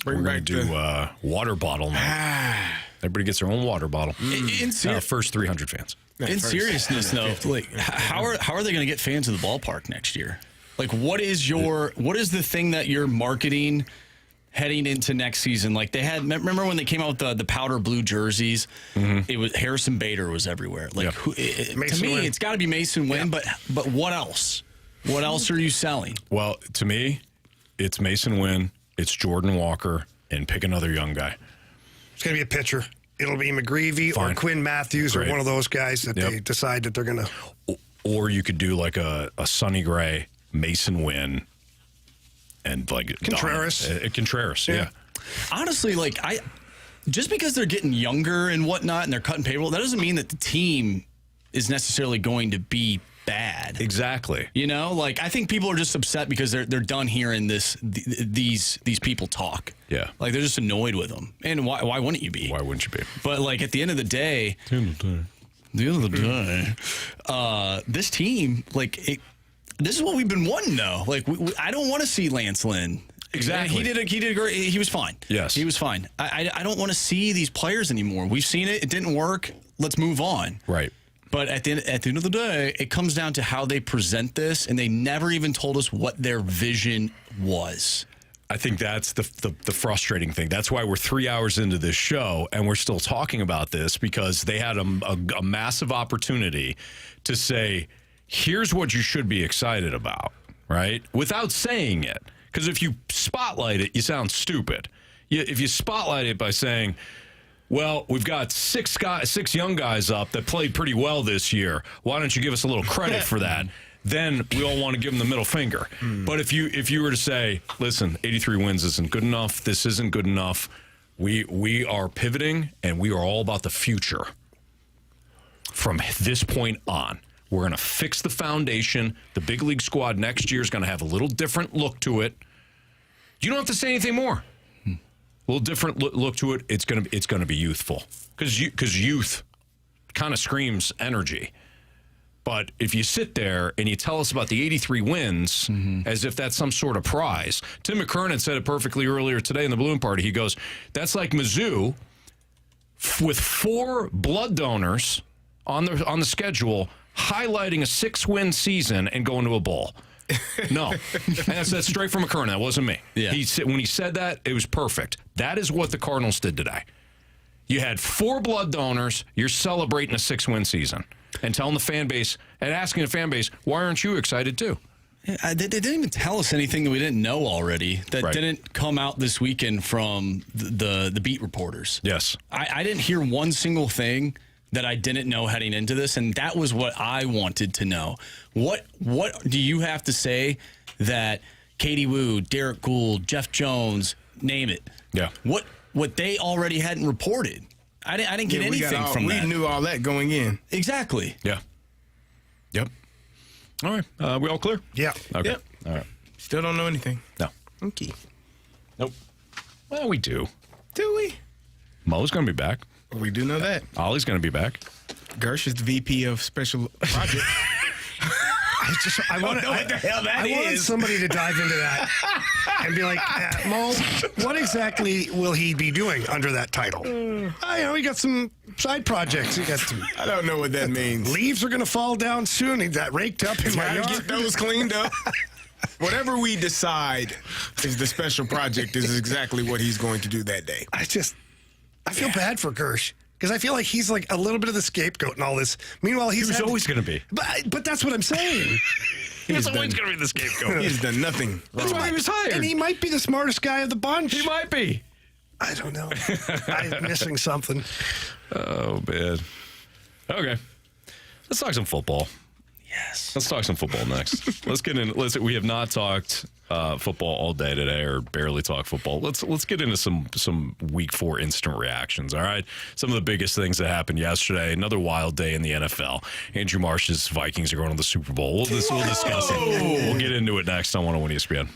A: We're going to do water bottle night. Everybody gets their own water bottle. First 300 fans.
U: In seriousness, though, like how are they going to get fans to the ballpark next year? Like, what is the thing that you're marketing heading into next season? Like, they had, remember when they came out with the powder blue jerseys? Mm-hmm. It was Harrison Bader was everywhere. Like, to me, it's got to be Mason Wynn. Yeah. But what else? What else are you selling?
A: Well, to me, it's Mason Wynn, it's Jordan Walker, and pick another young guy.
B: It's going to be a pitcher. It'll be McGreevy or Quinn Matthews or one of those guys that they decide that they're going to.
A: Or you could do like a Sonny Gray, Mason Wynn, and like
B: Contreras.
A: Contreras, yeah.
U: Honestly, like just because they're getting younger and whatnot and they're cutting payroll, that doesn't mean that the team is necessarily going to be bad.
A: Exactly.
U: Like I think people are just upset because they're done hearing these people talk.
A: Yeah.
U: Like they're just annoyed with them. And why wouldn't you be?
A: Why wouldn't you be?
U: But like at the end of the day, this team, like this is what we've been wanting though. Like I don't want to see Lance Lynn.
A: Exactly.
U: He did great. He was fine.
A: Yes.
U: He was fine. I don't want to see these players anymore. We've seen it. It didn't work. Let's move on.
A: Right.
U: But at the end of the day, it comes down to how they present this, and they never even told us what their vision was.
A: I think that's the frustrating thing. That's why we're 3 hours into this show, and we're still talking about this because they had a massive opportunity to say, here's what you should be excited about, right? Without saying it. Because if you spotlight it, you sound stupid. If you spotlight it by saying, well, we've got six young guys up that played pretty well this year. Why don't you give us a little credit for that? Then we all want to give them the middle finger. But if you were to say, listen, 83 wins isn't good enough. This isn't good enough. We are pivoting, and we are all about the future. From this point on, we're going to fix the foundation. The big league squad next year is going to have a little different look to it. You don't have to say anything more. A little different look to it. It's gonna be youthful because youth kind of screams energy. But if you sit there and you tell us about the 83 wins as if that's some sort of prize, Tim McKernan said it perfectly earlier today in the balloon party. He goes, "That's like Mizzou with 4 blood donors on the schedule, highlighting a 6-win season and going to a bowl." No, and that's straight from McKernan. That wasn't me.
U: Yeah.
A: When he said that, it was perfect. That is what the Cardinals did today. You had 4 blood donors. You're celebrating a 6-win season and telling the fan base and asking the fan base, why aren't you excited too?
U: Yeah, they didn't even tell us anything that we didn't know already that didn't come out this weekend from the beat reporters.
A: Yes.
U: I didn't hear one single thing that I didn't know heading into this, and that was what I wanted to know. What do you have to say that Katie Woo, Derek Gould, Jeff Jones, name it?
A: Yeah.
U: What they already hadn't reported? I didn't get anything from that.
C: We knew all that going in.
U: Exactly.
A: Yeah. Yep. All right. We all clear?
B: Yeah.
A: Okay.
C: Yep.
A: All right.
C: Still don't know anything.
A: No.
C: Okay.
A: Nope. Well, we do.
C: Do we?
A: Mo's going to be back.
C: We do know that.
A: Ollie's going to be back.
C: Gersh is the VP of Special Projects.
B: I want
C: what the hell that
B: I wanted
C: is.
B: somebody to dive into that and be like, Mo, what exactly will he be doing under that title? We got some side projects.
C: I don't know what that means.
B: Leaves are going to fall down soon. He got raked up in my
C: Gotta
B: yard.
C: get those cleaned up. Whatever we decide is the special project is exactly what he's going to do that day.
B: I feel bad for Gersh. Because I feel like he's like a little bit of the scapegoat and all this. Meanwhile,
A: He was always going to be.
B: But that's what I'm saying.
A: He's always going to be the scapegoat.
C: He's done nothing
A: That's
C: wrong.
A: why he was hired.
B: And he might be the smartest guy of the bunch.
A: He might be.
B: I don't know. I'm missing something.
A: Oh, man. Okay. Let's talk some football. Yes. Let's talk some football next. Let's get in. We have not talked football all day today, or barely talk football. Let's get into some Week 4 instant reactions. All right. Some of the biggest things that happened yesterday. Another wild day in the NFL. Andrew Marsh's Vikings are going to the Super Bowl. We'll discuss it. We'll get into it next on 101 ESPN.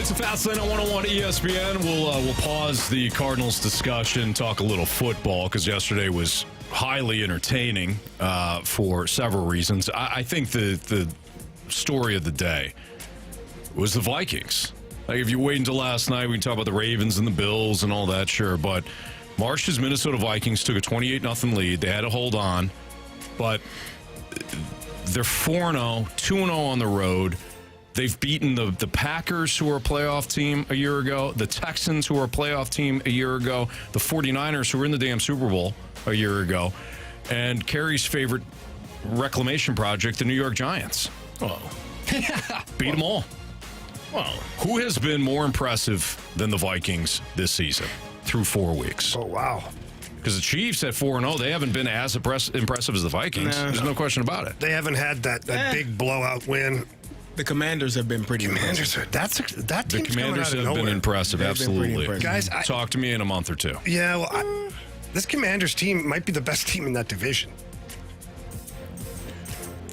A: It's a Fast Lane on 101 ESPN. We'll pause the Cardinals discussion, talk a little football, because yesterday was highly entertaining for several reasons. I think the story of the day was the Vikings. Like, if you wait until last night, we can talk about the Ravens and the Bills and all that, sure. But Marsh's Minnesota Vikings took a 28-0 lead. They had to hold on. But they're 4-0, 2-0 on the road. They've beaten the Packers, who were a playoff team a year ago, the Texans, who were a playoff team a year ago, the 49ers, who were in the damn Super Bowl a year ago, and Carey's favorite reclamation project, the New York Giants.
C: Oh.
A: Beat them all.
C: Well,
A: who has been more impressive than the Vikings this season through 4 weeks?
B: Oh, wow.
A: Because the Chiefs at 4-0, they haven't been as impressive as the Vikings. There's no question about it.
B: They haven't had that big blowout win.
C: The Commanders have been pretty impressive.
B: That
A: the
B: team's
A: Commanders
B: coming out
A: have
B: of
A: been
B: nowhere.
A: impressive,
C: They've been pretty
A: absolutely.
C: impressive.
B: Guys,
A: talk to me in a month or two.
B: Yeah, well, this Commanders team might be the best team in that division.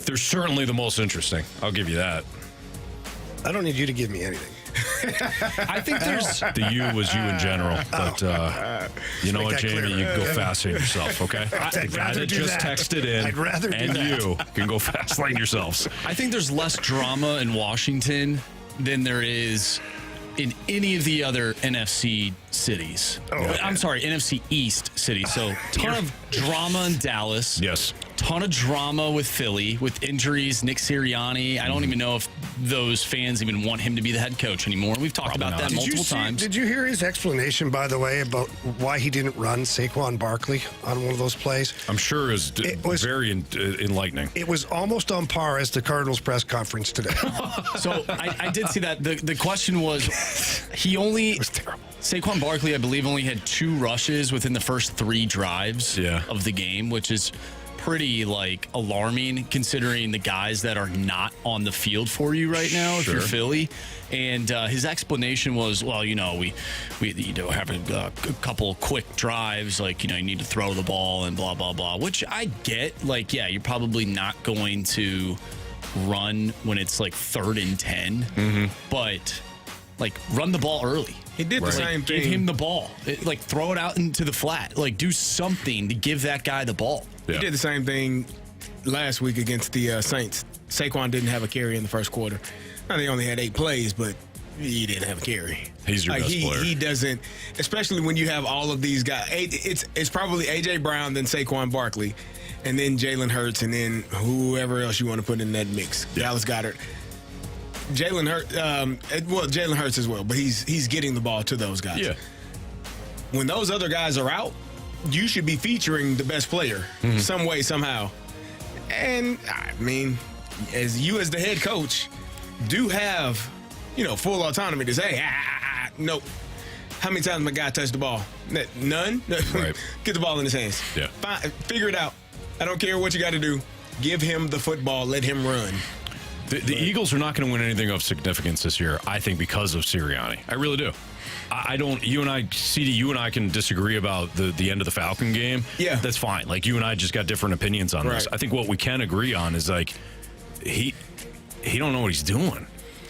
A: They're certainly the most interesting. I'll give you that.
B: I don't need you to give me anything.
A: I think there's the you was you in general, but you know what, Jamie, you can go fast lane yourself, okay? The guy that just texted in,
B: I'd rather do
A: and
B: that.
A: you can go fast lane yourselves.
U: I think there's less drama in Washington than there is in any of the other NFC cities. I'm sorry, NFC East cities. So ton of drama in Dallas.
A: Yes.
U: Ton of drama with Philly, with injuries, Nick Sirianni. I don't even know if those fans even want him to be the head coach anymore. We've talked about that multiple times.
B: Did you hear his explanation, by the way, about why he didn't run Saquon Barkley on one of those plays?
A: I'm sure it was very enlightening.
B: It was almost on par as the Cardinals press conference today.
U: So I did see that. The question was, he only...
B: It was terrible.
U: Saquon Barkley, I believe, only had 2 rushes within the first 3 drives of the game, which is pretty alarming considering the guys that are not on the field for you right now if you're Philly. And his explanation was, well, we have a couple quick drives, you need to throw the ball and blah blah blah, which I get. You're probably not going to run when it's 3rd and 10, but run the ball early.
C: He did the same thing.
U: Give him the ball. Throw it out into the flat. Do something to give that guy the ball.
C: He did the same thing last week against the Saints. Saquon didn't have a carry in the first quarter. Now, they only had 8 plays, but he didn't have a carry.
A: He's your best player.
C: He doesn't, especially when you have all of these guys. It's probably A.J. Brown, then Saquon Barkley, and then Jalen Hurts, and then whoever else you want to put in that mix. Dallas Goedert. Jalen Hurts as well, but he's getting the ball to those guys.
A: Yeah.
C: When those other guys are out, you should be featuring the best player some way, somehow. And I mean, as the head coach, do have full autonomy to say, nope. How many times my guy touched the ball? None.
A: Right.
C: Get the ball in his hands.
A: Yeah.
C: Fine, figure it out. I don't care what you got to do. Give him the football. Let him run.
A: The Eagles are not going to win anything of significance this year, I think, because of Sirianni. I really do. I don't. You and I can disagree about the end of the Falcon game.
C: Yeah,
A: that's fine. You and I just got different opinions on this. I think what we can agree on is he don't know what he's doing.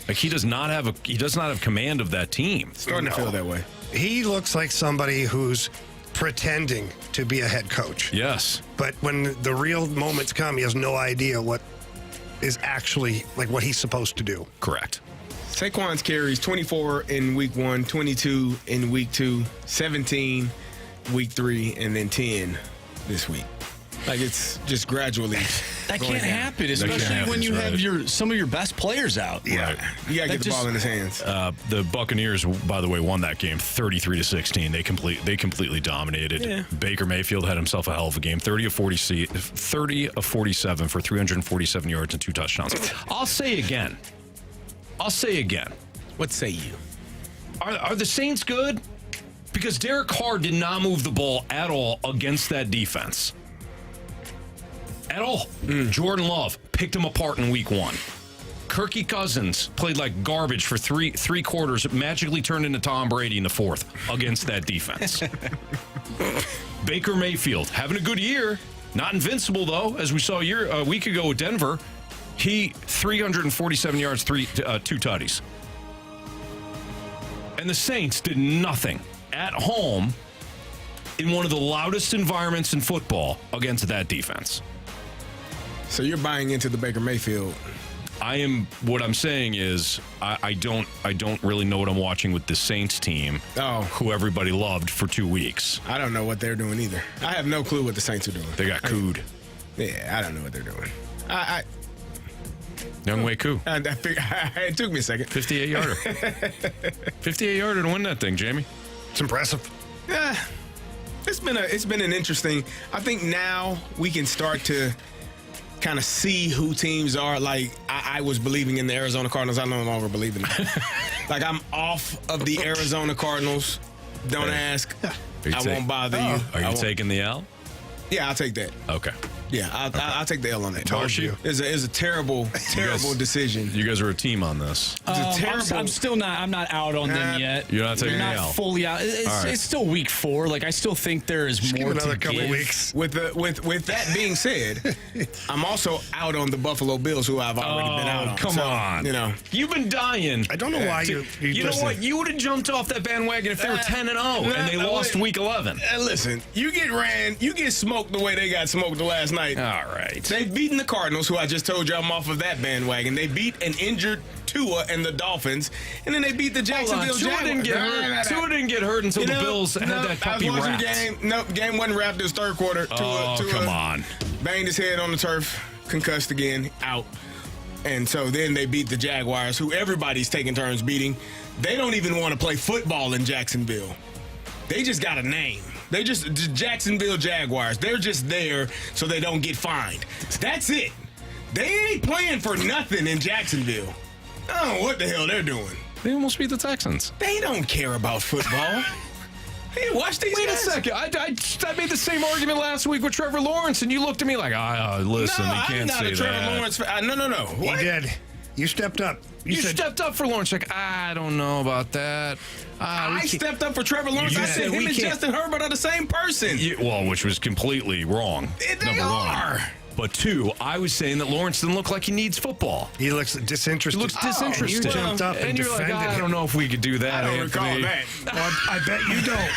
A: He does not have command of that team.
C: Starting to feel that way.
B: He looks like somebody who's pretending to be a head coach.
A: Yes,
B: but when the real moments come, he has no idea what is actually what he's supposed to do.
A: Correct.
C: Saquon's carries 24 in week 1, 22 in week 2, 17 week 3, and then 10 this week. It's just gradually.
U: That can't happen, especially when you have some of your best players out.
C: Yeah,
A: right.
C: You got to get the ball in his hands.
A: The Buccaneers, by the way, won that game 33-16. They completely dominated.
C: Yeah.
A: Baker Mayfield had himself a hell of a game. 30 of 47 for 347 yards and 2 touchdowns. I'll say again.
C: What say you?
A: Are the Saints good? Because Derek Carr did not move the ball at all against that defense. At all. Jordan Love picked him apart in week 1. Kirky Cousins played like garbage for three quarters, magically turned into Tom Brady in the 4th against that defense. Baker Mayfield having a good year. Not invincible, though, as we saw a week ago with Denver. He 347 yards, 2 tutties. And the Saints did nothing at home in one of the loudest environments in football against that defense.
C: So you're buying into the Baker Mayfield.
A: I am. What I'm saying is, I don't really know what I'm watching with the Saints team, who everybody loved for 2 weeks.
C: I don't know what they're doing either. I have no clue what the Saints are doing.
A: They got cooed.
C: Yeah, I don't know what they're doing.
A: Young Wei Koo.
C: It took me a second.
A: 58-yarder. 58-yarder to win that thing, Jamie.
B: It's impressive.
C: Yeah, it's been an interesting. I think now we can start to kind of see who teams are. Like I was believing in the Arizona Cardinals. I no longer believe in them. Like I'm off of the Arizona Cardinals. Don't ask. I won't bother you.
A: Are you taking the L?
C: Yeah, I'll take that.
A: Okay.
C: Yeah, I'll take the L on that.
A: Told you.
C: It's a terrible decision.
A: You guys are a team on this.
U: I'm still not. I'm not out on them yet.
A: You're not taking
U: the L.
A: Not
U: fully out. It's still week 4. Like I still think there is more.
B: Give another
U: to
B: couple
U: give.
B: weeks.
C: With that being said, I'm also out on the Buffalo Bills, who I've already been out on.
A: Come on.
C: You know,
A: you've been dying.
B: I don't know why you.
A: You know what? You would have jumped off that bandwagon if they were 10-0 and they lost week 11.
C: Listen, you get smoked the way they got smoked the last night.
A: All right.
C: They've beaten the Cardinals, who I just told you I'm off of that bandwagon. They beat an injured Tua and the Dolphins, and then they beat the Jacksonville Jaguars.
A: Tua didn't get hurt until the Bills had that puppy wrapped.
C: Game wasn't wrapped. It was third quarter. Tua
A: come on.
C: Banged his head on the turf, concussed again, out. And so then they beat the Jaguars, who everybody's taking turns beating. They don't even want to play football in Jacksonville. They just got a name. They just Jacksonville Jaguars. They're just there so they don't get fined. That's it. They ain't playing for nothing in Jacksonville. I don't know what the hell they're doing.
A: They almost beat the Texans.
C: They don't care about football. Hey, watch these
A: Wait
C: guys.
A: a second. I made the same argument last week with Trevor Lawrence, and you looked at me like, listen, you can't say that.
C: I'm not a Trevor Lawrence fan. No.
B: What? He did. You stepped up.
A: You stepped up for Lawrence. Like, I don't know about that.
C: I stepped up for Trevor Lawrence. I said him and Justin Herbert are the same person.
A: Which was completely wrong.
C: They are.
A: 1. But 2, I was saying that Lawrence doesn't look like he needs football.
B: He looks disinterested.
A: He looks disinterested.
B: You jumped up and
A: you're
B: defended
A: like, I
B: him.
A: don't know if we could do that,
C: I don't
A: Anthony.
C: recall that.
B: Well, I bet you don't.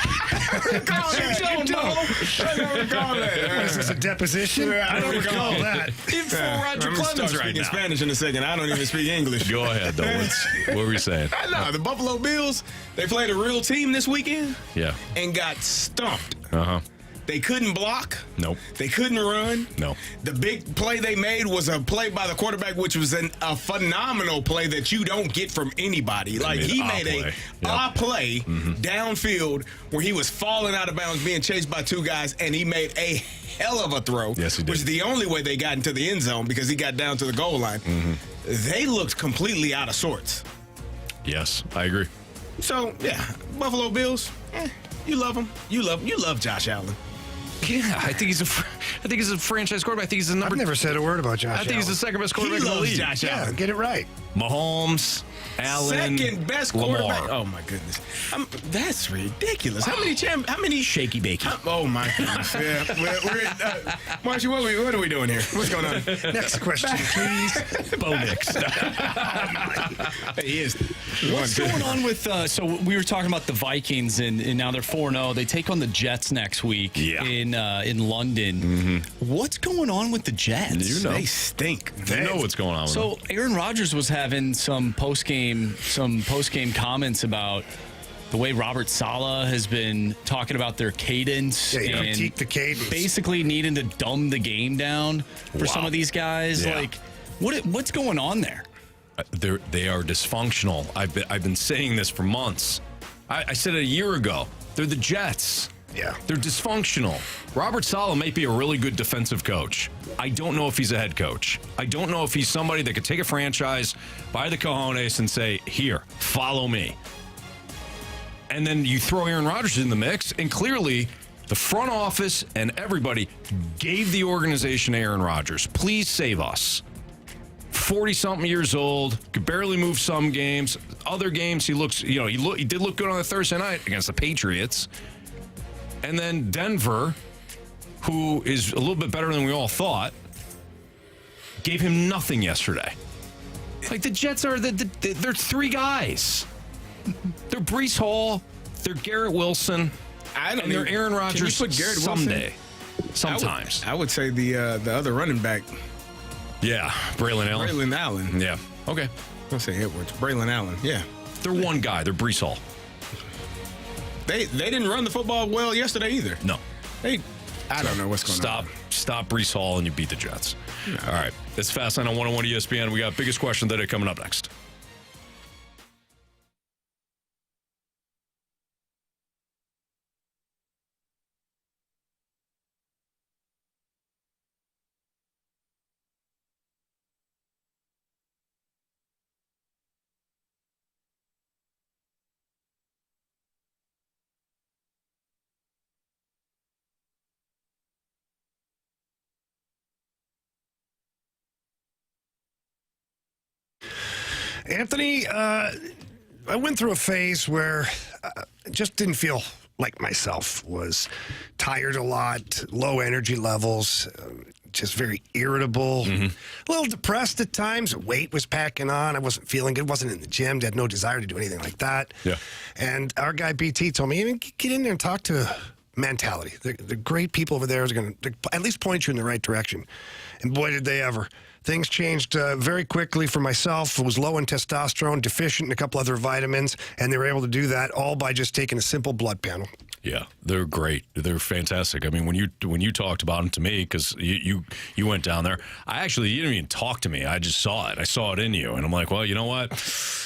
C: I don't recall that.
B: What is this, a deposition?
C: I don't recall that.
A: Even for Roger Clemens right
C: speaking
A: now.
C: Spanish in a second. I don't even speak English.
A: Go ahead, though. What were you saying?
C: No, the Buffalo Bills, they played a real team this weekend.
A: Yeah.
C: And got stumped.
A: Uh-huh.
C: They couldn't block.
A: Nope.
C: They couldn't run.
A: No.
C: The big play they made was a play by the quarterback, which was a phenomenal play that you don't get from anybody. Like, he made a play downfield where he was falling out of bounds, being chased by 2 guys, and he made a hell of a throw.
A: Yes, he did.
C: Which is the only way they got into the end zone because he got down to the goal line. They looked completely out of sorts.
A: Yes, I agree.
C: So, yeah, Buffalo Bills, you love them. You love Josh Allen.
A: Yeah, I think he's a franchise quarterback. I think he's the number.
B: I've never said a word about Josh Allen.
A: I think he's the second best quarterback in the league.
C: Josh Allen.
B: Get it right.
A: Mahomes, Allen,
C: second best
A: Lamar.
C: quarterback. Oh my goodness, that's ridiculous. How many
A: shaky bacon?
C: Oh my goodness. Yeah, Marcy, what are we doing here? What's going on?
B: Next question, please.
A: Bo Nix.
C: He is.
U: What's going on with? So we were talking about the Vikings, and now they're 4-0. They take on the Jets next week in London. What's going on with the Jets?
C: They stink.
A: You know what's going on with them.
U: So Aaron Rodgers was having some post game comments about the way Robert Saleh has been talking about their cadence
B: and
U: critique
B: the cadence,
U: basically needing to dumb the game down for some of these guys.
A: Yeah.
U: Like, what's going on there?
A: They are dysfunctional. I've been saying this for months. I said it a year ago. They're the Jets.
B: Yeah.
A: They're dysfunctional. Robert Saleh might be a really good defensive coach. I don't know if he's a head coach. I don't know if he's somebody that could take a franchise by the cojones and say, here, follow me. And then you throw Aaron Rodgers in the mix, and clearly the front office and everybody gave the organization Aaron Rodgers. Please save us. 40-something years old, could barely move some games. Other games, he did look good on the Thursday night against the Patriots. And then Denver, who is a little bit better than we all thought, gave him nothing yesterday. Like, the Jets are they're 3 guys. They're Breece Hall. They're Garrett Wilson. And they're Aaron Rodgers
C: Can you put Garrett
A: someday.
C: Wilson?
A: Sometimes.
C: I would say the other running back.
A: Yeah, Braylon Allen.
C: Braylon Allen.
A: Yeah. Okay.
C: I'll say Edwards. Braylon Allen. Yeah.
A: They're one guy. They're Breece Hall.
C: They didn't run the football well yesterday either.
A: No.
C: I don't know what's going on.
A: Stop Breece Hall and you beat the Jets. No. All right. It's Fast Line on 101 ESPN. We got biggest question of the day coming up next.
B: Anthony, I went through a phase where I just didn't feel like myself. Was tired a lot, low energy levels, just very irritable, a little depressed at times. Weight was packing on. I wasn't feeling good. Wasn't in the gym. Had no desire to do anything like that.
A: Yeah.
B: And our guy BT told me, get in there and talk to Mentality. The great people over there are going to at least point you in the right direction. And boy, did they ever. Things changed very quickly for myself. I was low in testosterone, deficient in a couple other vitamins, and they were able to do that all by just taking a simple blood panel.
A: Yeah, they're great. They're fantastic. I mean, when you talked about them to me, because you went down there, you didn't even talk to me. I just saw it. I saw it in you, and I'm like, well, you know what?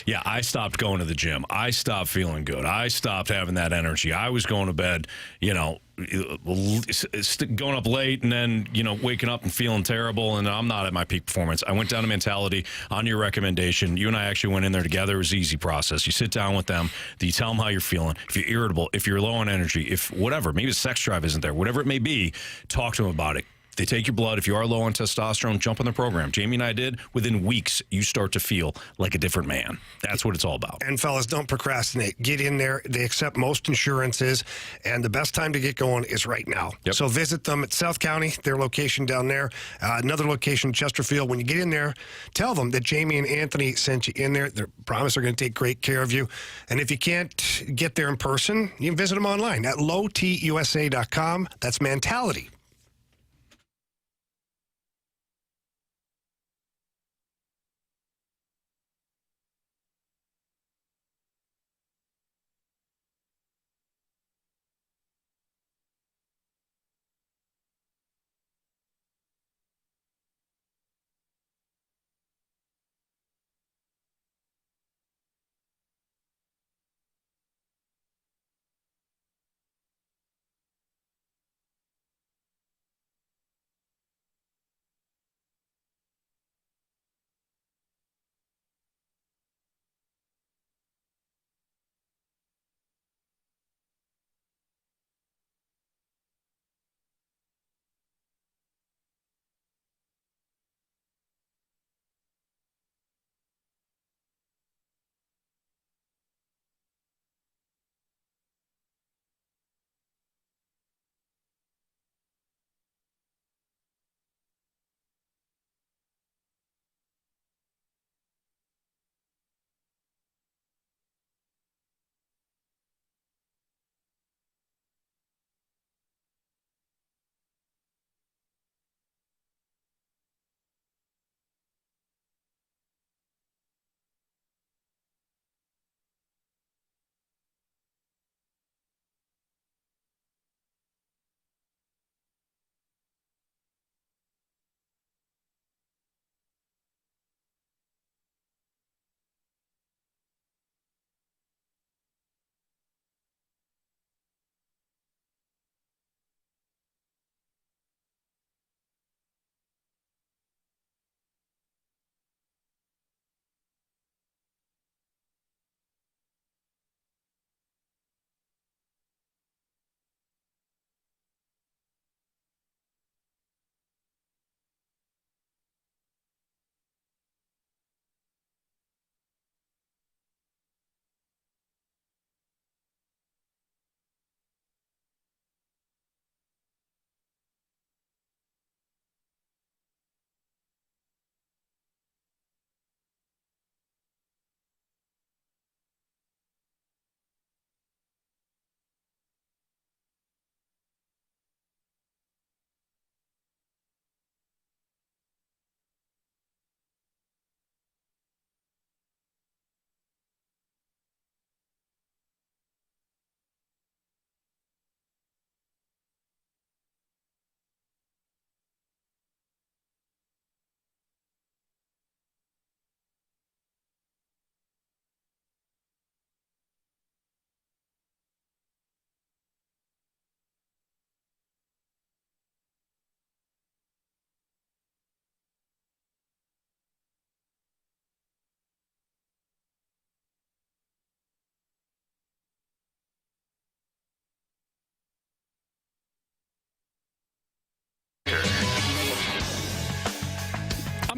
A: Yeah, I stopped going to the gym. I stopped feeling good. I stopped having that energy. I was going to bed, going up late and then, waking up and feeling terrible, and I'm not at my peak performance. I went down to Mentality on your recommendation. You and I actually went in there together. It was an easy process. You sit down with them. You tell them how you're feeling. If you're irritable, if you're low on energy, if whatever, maybe the sex drive isn't there, whatever it may be, talk to them about it. They take your blood. If you are low on testosterone, jump on the program. Jamie and I did. Within weeks, you start to feel like a different man. That's what it's all about.
B: And fellas, don't procrastinate. Get in there. They accept most insurances, and the best time to get going is right now.
A: Yep.
B: So visit them at South County, their location down there. Another location, Chesterfield. When you get in there, tell them that Jamie and Anthony sent you in there. They promise they're going to take great care of you. And if you can't get there in person, you can visit them online at lowtusa.com. That's Mentality.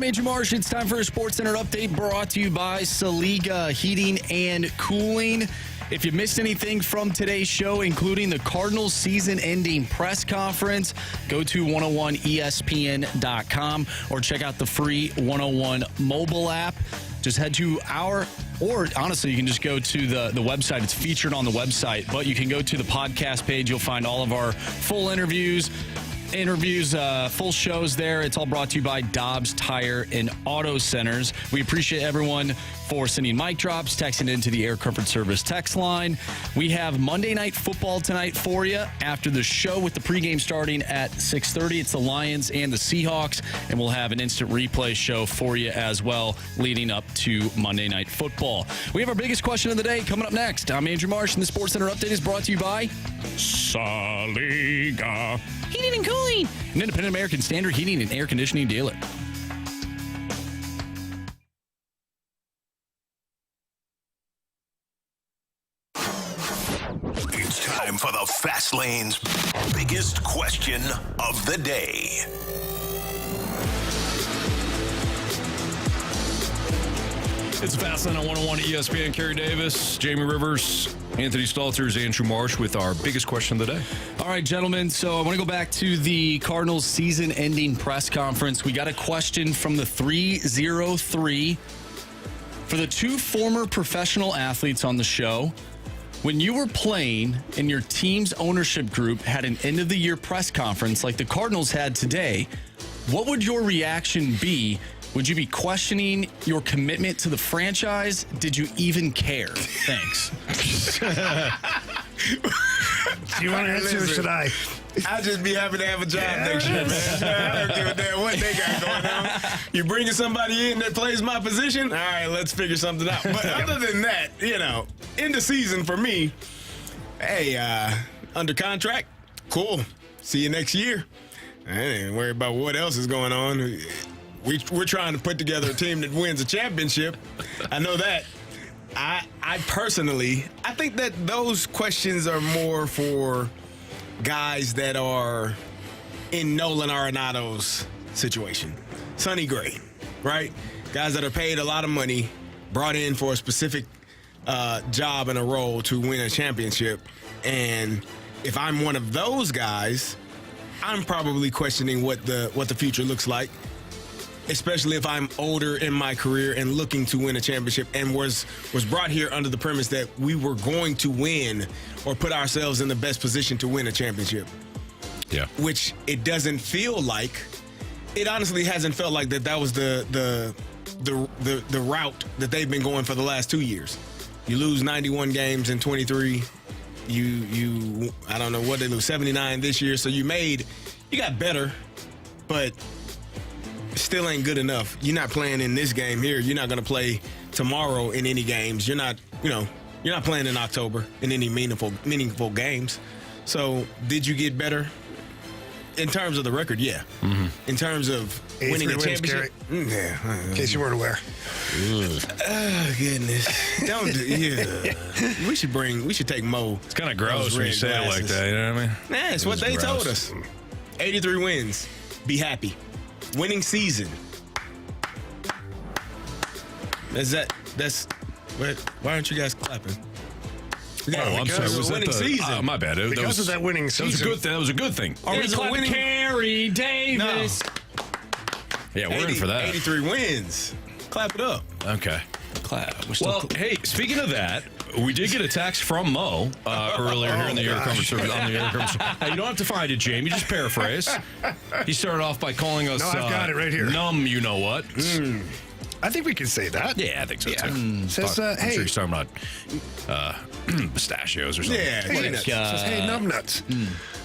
U: I'm Andrew Marsh. It's time for a Sports Center update brought to you by Saliga Heating and Cooling. If you missed anything from today's show, including the Cardinals season-ending press conference, go to 101ESPN.com or check out the free 101 mobile app. Just head to or honestly, you can just go to the website. It's featured on the website, but you can go to the podcast page. You'll find all of our full interviews, full shows there. It's all brought to you by Dobbs Tire and Auto Centers. We appreciate everyone for sending mic drops, texting into the Air Comfort Service text line. We have Monday Night Football tonight for you after the show with the pregame starting at 6:30. It's the Lions and the Seahawks, and we'll have an instant replay show for you as well leading up to Monday Night Football. We have our biggest question of the day coming up next. I'm Andrew Marsh, and the Sports Center update is brought to you by Saliga Heating and Cooling, an independent American Standard heating and air conditioning dealer.
T: It's time for the Fast Lane's biggest question of the day.
A: It's Fast Lane on 101 ESPN. Carey Davis, Jamie Rivers, Anthony Stalter, Andrew Marsh with our biggest question of the day.
U: All right, gentlemen. So I want to go back to the Cardinals season-ending press conference. We got a question from the 303. For the two former professional athletes on the show, when you were playing and your team's ownership group had an end-of-the-year press conference like the Cardinals had today, what would your reaction be? Would you be questioning your commitment to the franchise? Did you even care? Thanks.
B: Do you want to answer or should I?
C: I'd just be happy to have a job next year, man. I don't give a damn what they got going on. You bringing somebody in that plays my position? All right, let's figure something out. But other than that, end of season for me, hey, under contract, cool. See you next year. I ain't worried about what else is going on. We're trying to put together a team that wins a championship. I know that. I personally, I think that those questions are more for guys that are in Nolan Arenado's situation. Sonny Gray, right? Guys that are paid a lot of money, brought in for a specific job and a role to win a championship. And if I'm one of those guys, I'm probably questioning what the future looks like, especially if I'm older in my career and looking to win a championship and was brought here under the premise that we were going to win or put ourselves in the best position to win a championship.
A: Yeah.
C: Which it doesn't feel like. It honestly hasn't felt like that was the route that they've been going for the last 2 years. You lose 91 games in 23. You I don't know what they lose, 79 this year. So you got better, but still ain't good enough. You're not playing in this game here. You're not going to play tomorrow in any games. You're not playing in October in any meaningful games. So did you get better? In terms of the record, yeah. Mm-hmm. In terms of winning a championship,
B: yeah. In case you weren't aware.
C: Oh goodness! We should take Mo.
A: It's kind of gross when you say it like that. You know what I mean?
C: Nah, it's what they told us. 83 wins. Be happy. Winning season. That's. Why aren't you guys clapping?
A: Yeah, I'm sorry. Was
C: winning
A: that
C: season?
A: My bad.
B: Because of that winning season.
A: That was a good thing.
U: Are we clapping Carey Davis?
C: No.
A: Yeah, we're in for that.
C: 83 wins. Clap it up.
A: Okay. Clap. Hey, speaking of that, we did get a text from Mo earlier here in the Air Comfort Service. On the Air Comfort Service. Hey, you don't have to find it, Jamie. Just paraphrase. He started off by calling us.
B: No, I've got it right here.
A: Numb, you know what?
B: I think we can say that.
A: Yeah, I think so too.
B: Says,
A: I'm
B: hey.
A: sure he's talking about pistachios or something.
C: Yeah,
B: Says, hey, numbnuts.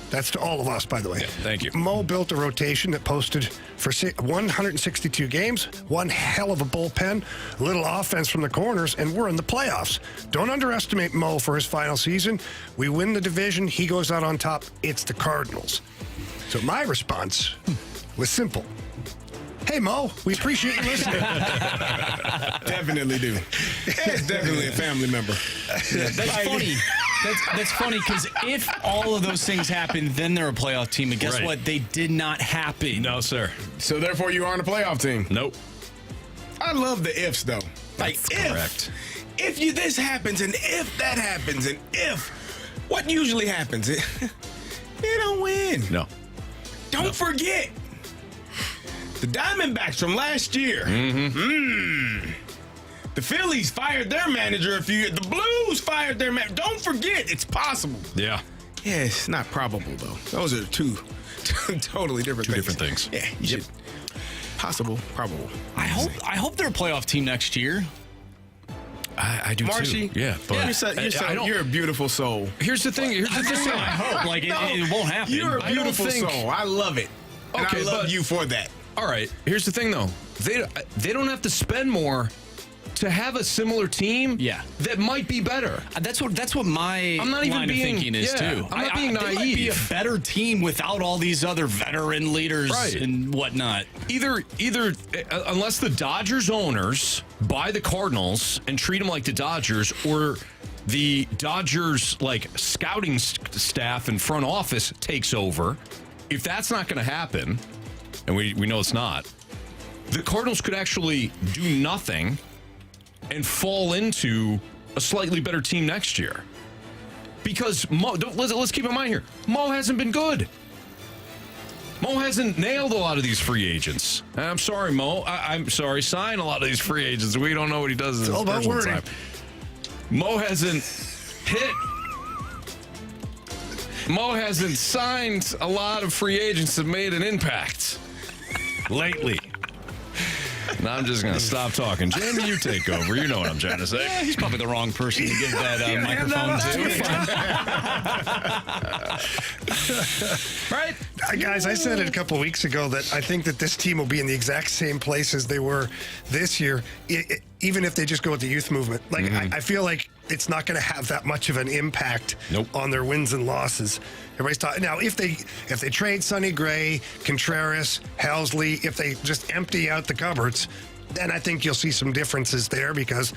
B: That's to all of us, by the way.
A: Yeah, thank you.
B: Mo built a rotation that posted for 162 games, one hell of a bullpen, a little offense from the corners, and we're in the playoffs. Don't underestimate Mo for his final season. We win the division. He goes out on top. It's the Cardinals. So my response was simple. Hey, Mo, we appreciate you listening.
C: Definitely do. It's definitely a family member.
U: That's funny. That's funny because if all of those things happen, then they're a playoff team. And guess
A: Right.
U: what? They did not happen.
A: No, sir.
C: So therefore, you aren't a playoff team.
A: Nope.
C: I love the ifs though. Like
A: correct.
C: If this happens, and if that happens, and if what usually happens, they don't win.
A: No.
C: Don't forget the Diamondbacks from last year. The Phillies fired their manager a few years. The Blues fired their manager. Don't forget, it's possible.
A: Yeah.
C: Yeah, it's not probable though. Those are two totally different things.
A: Different things.
C: Yeah, you should. Possible, probable.
U: I hope they're a playoff team next year.
A: I do
C: Marshy,
A: too. Yeah, but
C: you're a beautiful soul.
A: Here's the thing.
U: I hope it won't happen.
C: You're a beautiful soul. I love it. And
A: Okay,
C: I love
A: but-
C: you for that.
A: All right. Here's the thing, though. They don't have to spend more to have a similar team.
U: Yeah.
A: That might be better.
U: That's what my
A: I'm not even
U: line of
A: being-
U: thinking is
A: yeah,
U: too.
A: I'm not being
U: They might be a
A: naive.
U: better team without all these other veteran leaders and whatnot.
A: Either unless the Dodgers owners buy the Cardinals and treat them like the Dodgers, or the Dodgers scouting staff and front office takes over. If that's not going to happen, and we know it's not, the Cardinals could actually do nothing and fall into a slightly better team next year. Because let's keep in mind here, Mo hasn't been good. Mo hasn't nailed a lot of these free agents. I'm sorry, Mo. I'm sorry, sign a lot of these free agents. We don't know what he does in his
B: all about
A: personal
B: wording.
A: time. Mo hasn't hit. Mo hasn't signed a lot of free agents that made an impact lately. Now I'm just going to stop talking. Jamie, you take over. You know what I'm trying to say.
U: He's probably the wrong person to give that microphone to.
B: Right? Guys, I said it a couple of weeks ago that I think that this team will be in the exact same place as they were this year, even if they just go with the youth movement. I feel like it's not going to have that much of an impact on their wins and losses. Everybody's talking now. If they trade Sonny Gray, Contreras, Helsley, if they just empty out the cupboards, then I think you'll see some differences there because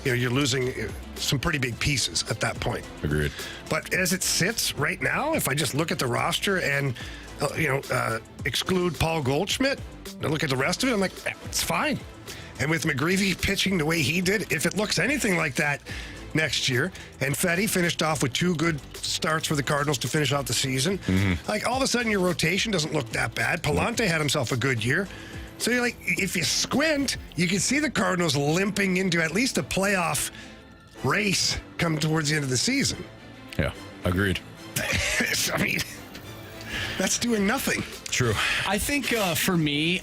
B: you're losing some pretty big pieces at that point.
A: Agreed.
B: But as it sits right now, if I just look at the roster and exclude Paul Goldschmidt and look at the rest of it, I'm like, it's fine. And with McGreevy pitching the way he did, if it looks anything like that next year, and Fetty finished off with 2 good starts for the Cardinals to finish out the season, all of a sudden your rotation doesn't look that bad. Palante had himself a good year. So you're like, if you squint, you can see the Cardinals limping into at least a playoff race come towards the end of the season.
A: Yeah, agreed.
B: I mean, that's doing nothing.
A: True.
U: I think for me,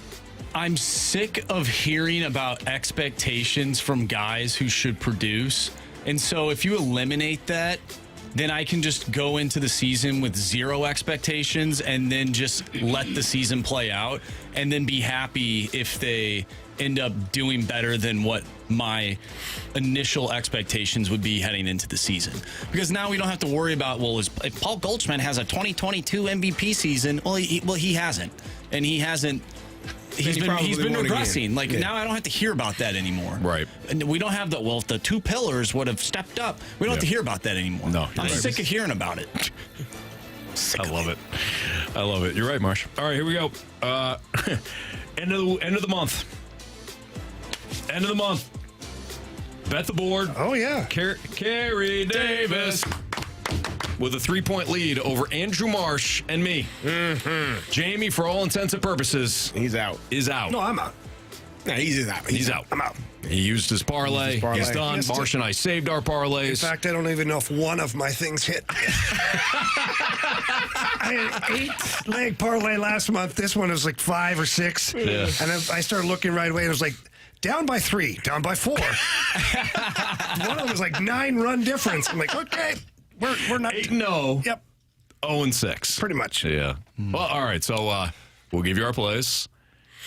U: I'm sick of hearing about expectations from guys who should produce. And so if you eliminate that, then I can just go into the season with 0 expectations and then just let the season play out and then be happy if they end up doing better than what my initial expectations would be heading into the season. Because now we don't have to worry about, if Paul Goldschmidt has a 2022 MVP season, he hasn't. And he hasn't. He's been regressing. Now I don't have to hear about that anymore.
A: Right.
U: And we don't have if the 2 pillars would have stepped up, we don't have to hear about that anymore.
A: No,
U: I'm sick of hearing about it.
A: I love it. I love it. You're right, Marsh. All right, here we go. End of the month. End of the month. Bet the board.
B: Oh, yeah.
A: Carey Davis with a 3-point lead over Andrew Marsh and me. Jamie, for all intents and purposes,
C: he's out.
A: Is out.
B: No, I'm out.
C: No, he's out.
A: He's out.
B: I'm out.
A: He used his parlay. He's done.
B: Missed
A: Marsh
B: it.
A: and I saved our parlays.
B: In fact, I don't even know if one of my things hit. I had 8-leg parlay last month. This one was like 5 or 6.
A: Yeah.
B: And I started looking right away and it was like, down by 3, down by 4. One of them was like 9-run difference. I'm like, okay, we're not
A: 8-0.
B: Yep.
A: 0-6.
B: Pretty much.
A: Yeah. Well, all right. So we'll give you our plays,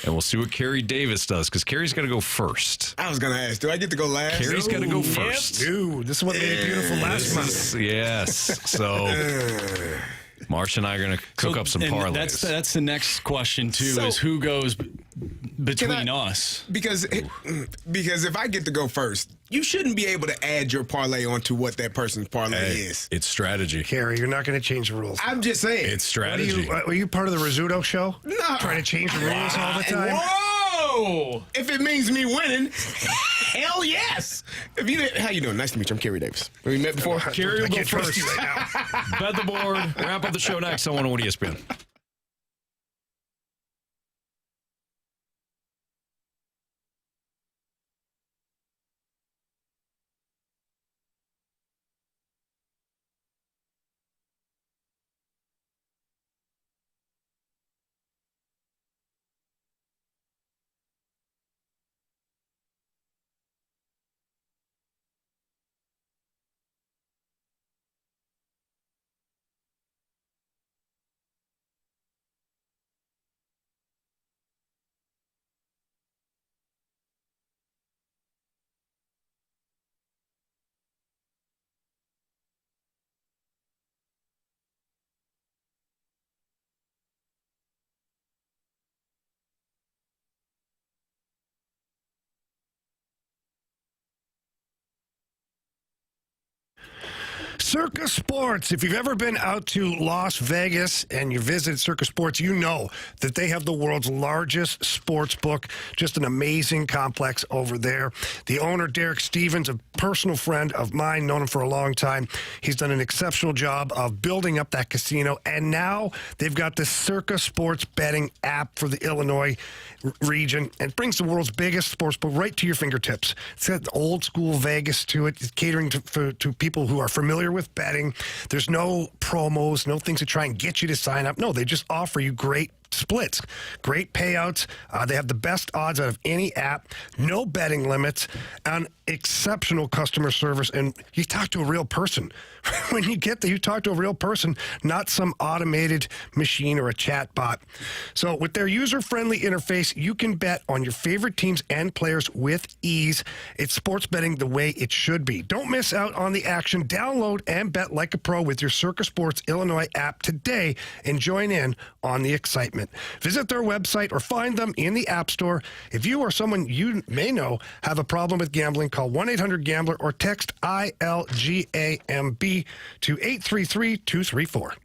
A: and we'll see what Carey Davis does, because Carey's got to go first.
C: I was going to ask, do I get to go last?
A: Carey's got to go first.
B: Dude, this is what made it beautiful last month.
A: Yes. So Marsh and I are going to cook up some parlays.
U: That's the next question, too, is who goes between us.
C: Because if I get to go first, you shouldn't be able to add your parlay onto what that person's parlay is.
A: It's strategy.
B: Carey, you're not going to change the rules.
C: I'm just saying.
A: It's strategy.
B: Were you part of the Rizzuto show?
C: No.
B: Trying to change the rules all the time?
C: Whoa! If it means me winning, hell yes. If you didn't, how you doing? Nice to meet you. I'm Carey Davis. Have we met before?
A: Carey will
B: I
A: go
B: can't trust
A: first.
B: you right now.
A: Bet the board. Wrap up the show next on 101 ESPN.
B: Circus Sports. If you've ever been out to Las Vegas and you visited Circus Sports, you know that they have the world's largest sports book. Just an amazing complex over there. The owner, Derek Stevens, a personal friend of mine, known him for a long time. He's done an exceptional job of building up that casino. And now they've got this Circus Sports betting app for the Illinois region, and it brings the world's biggest sports book right to your fingertips. It's got old school Vegas to it. It's catering to people who are familiar with betting. There's no promos, no things to try and get you to sign up. No, they just offer you great splits, great payouts. They have the best odds out of any app, no betting limits, and exceptional customer service. And you talk to a real person. When you get there, you talk to a real person, not some automated machine or a chat bot. So with their user-friendly interface, you can bet on your favorite teams and players with ease. It's sports betting the way it should be. Don't miss out on the action. Download and bet like a pro with your Circus Sports Illinois app today and join in on the excitement. Visit their website or find them in the App Store. If you or someone you may know have a problem with gambling, call 1-800-GAMBLER or text ILGAMB to 833-234.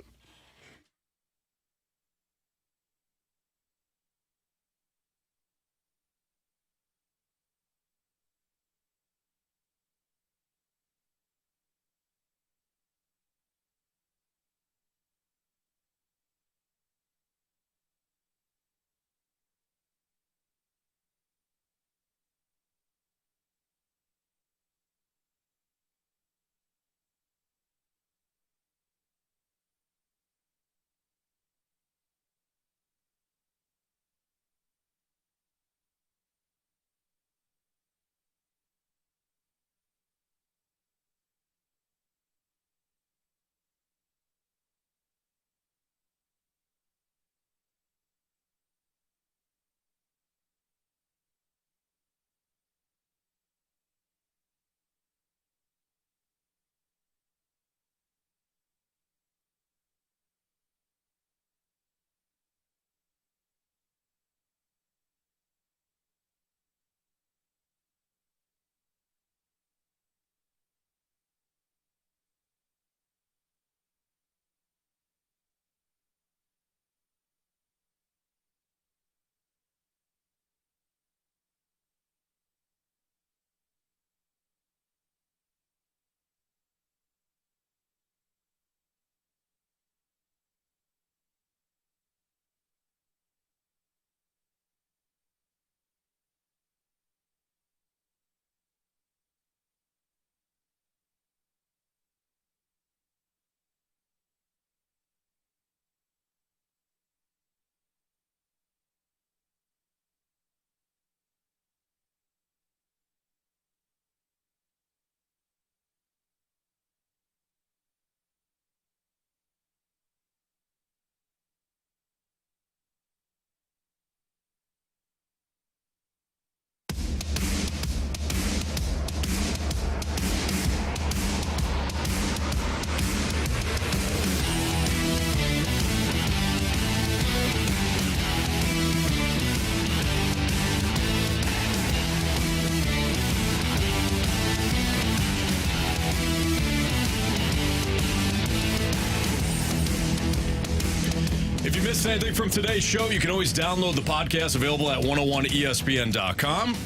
A: missed anything from today's show, you can always download the podcast available at 101ESPN.com.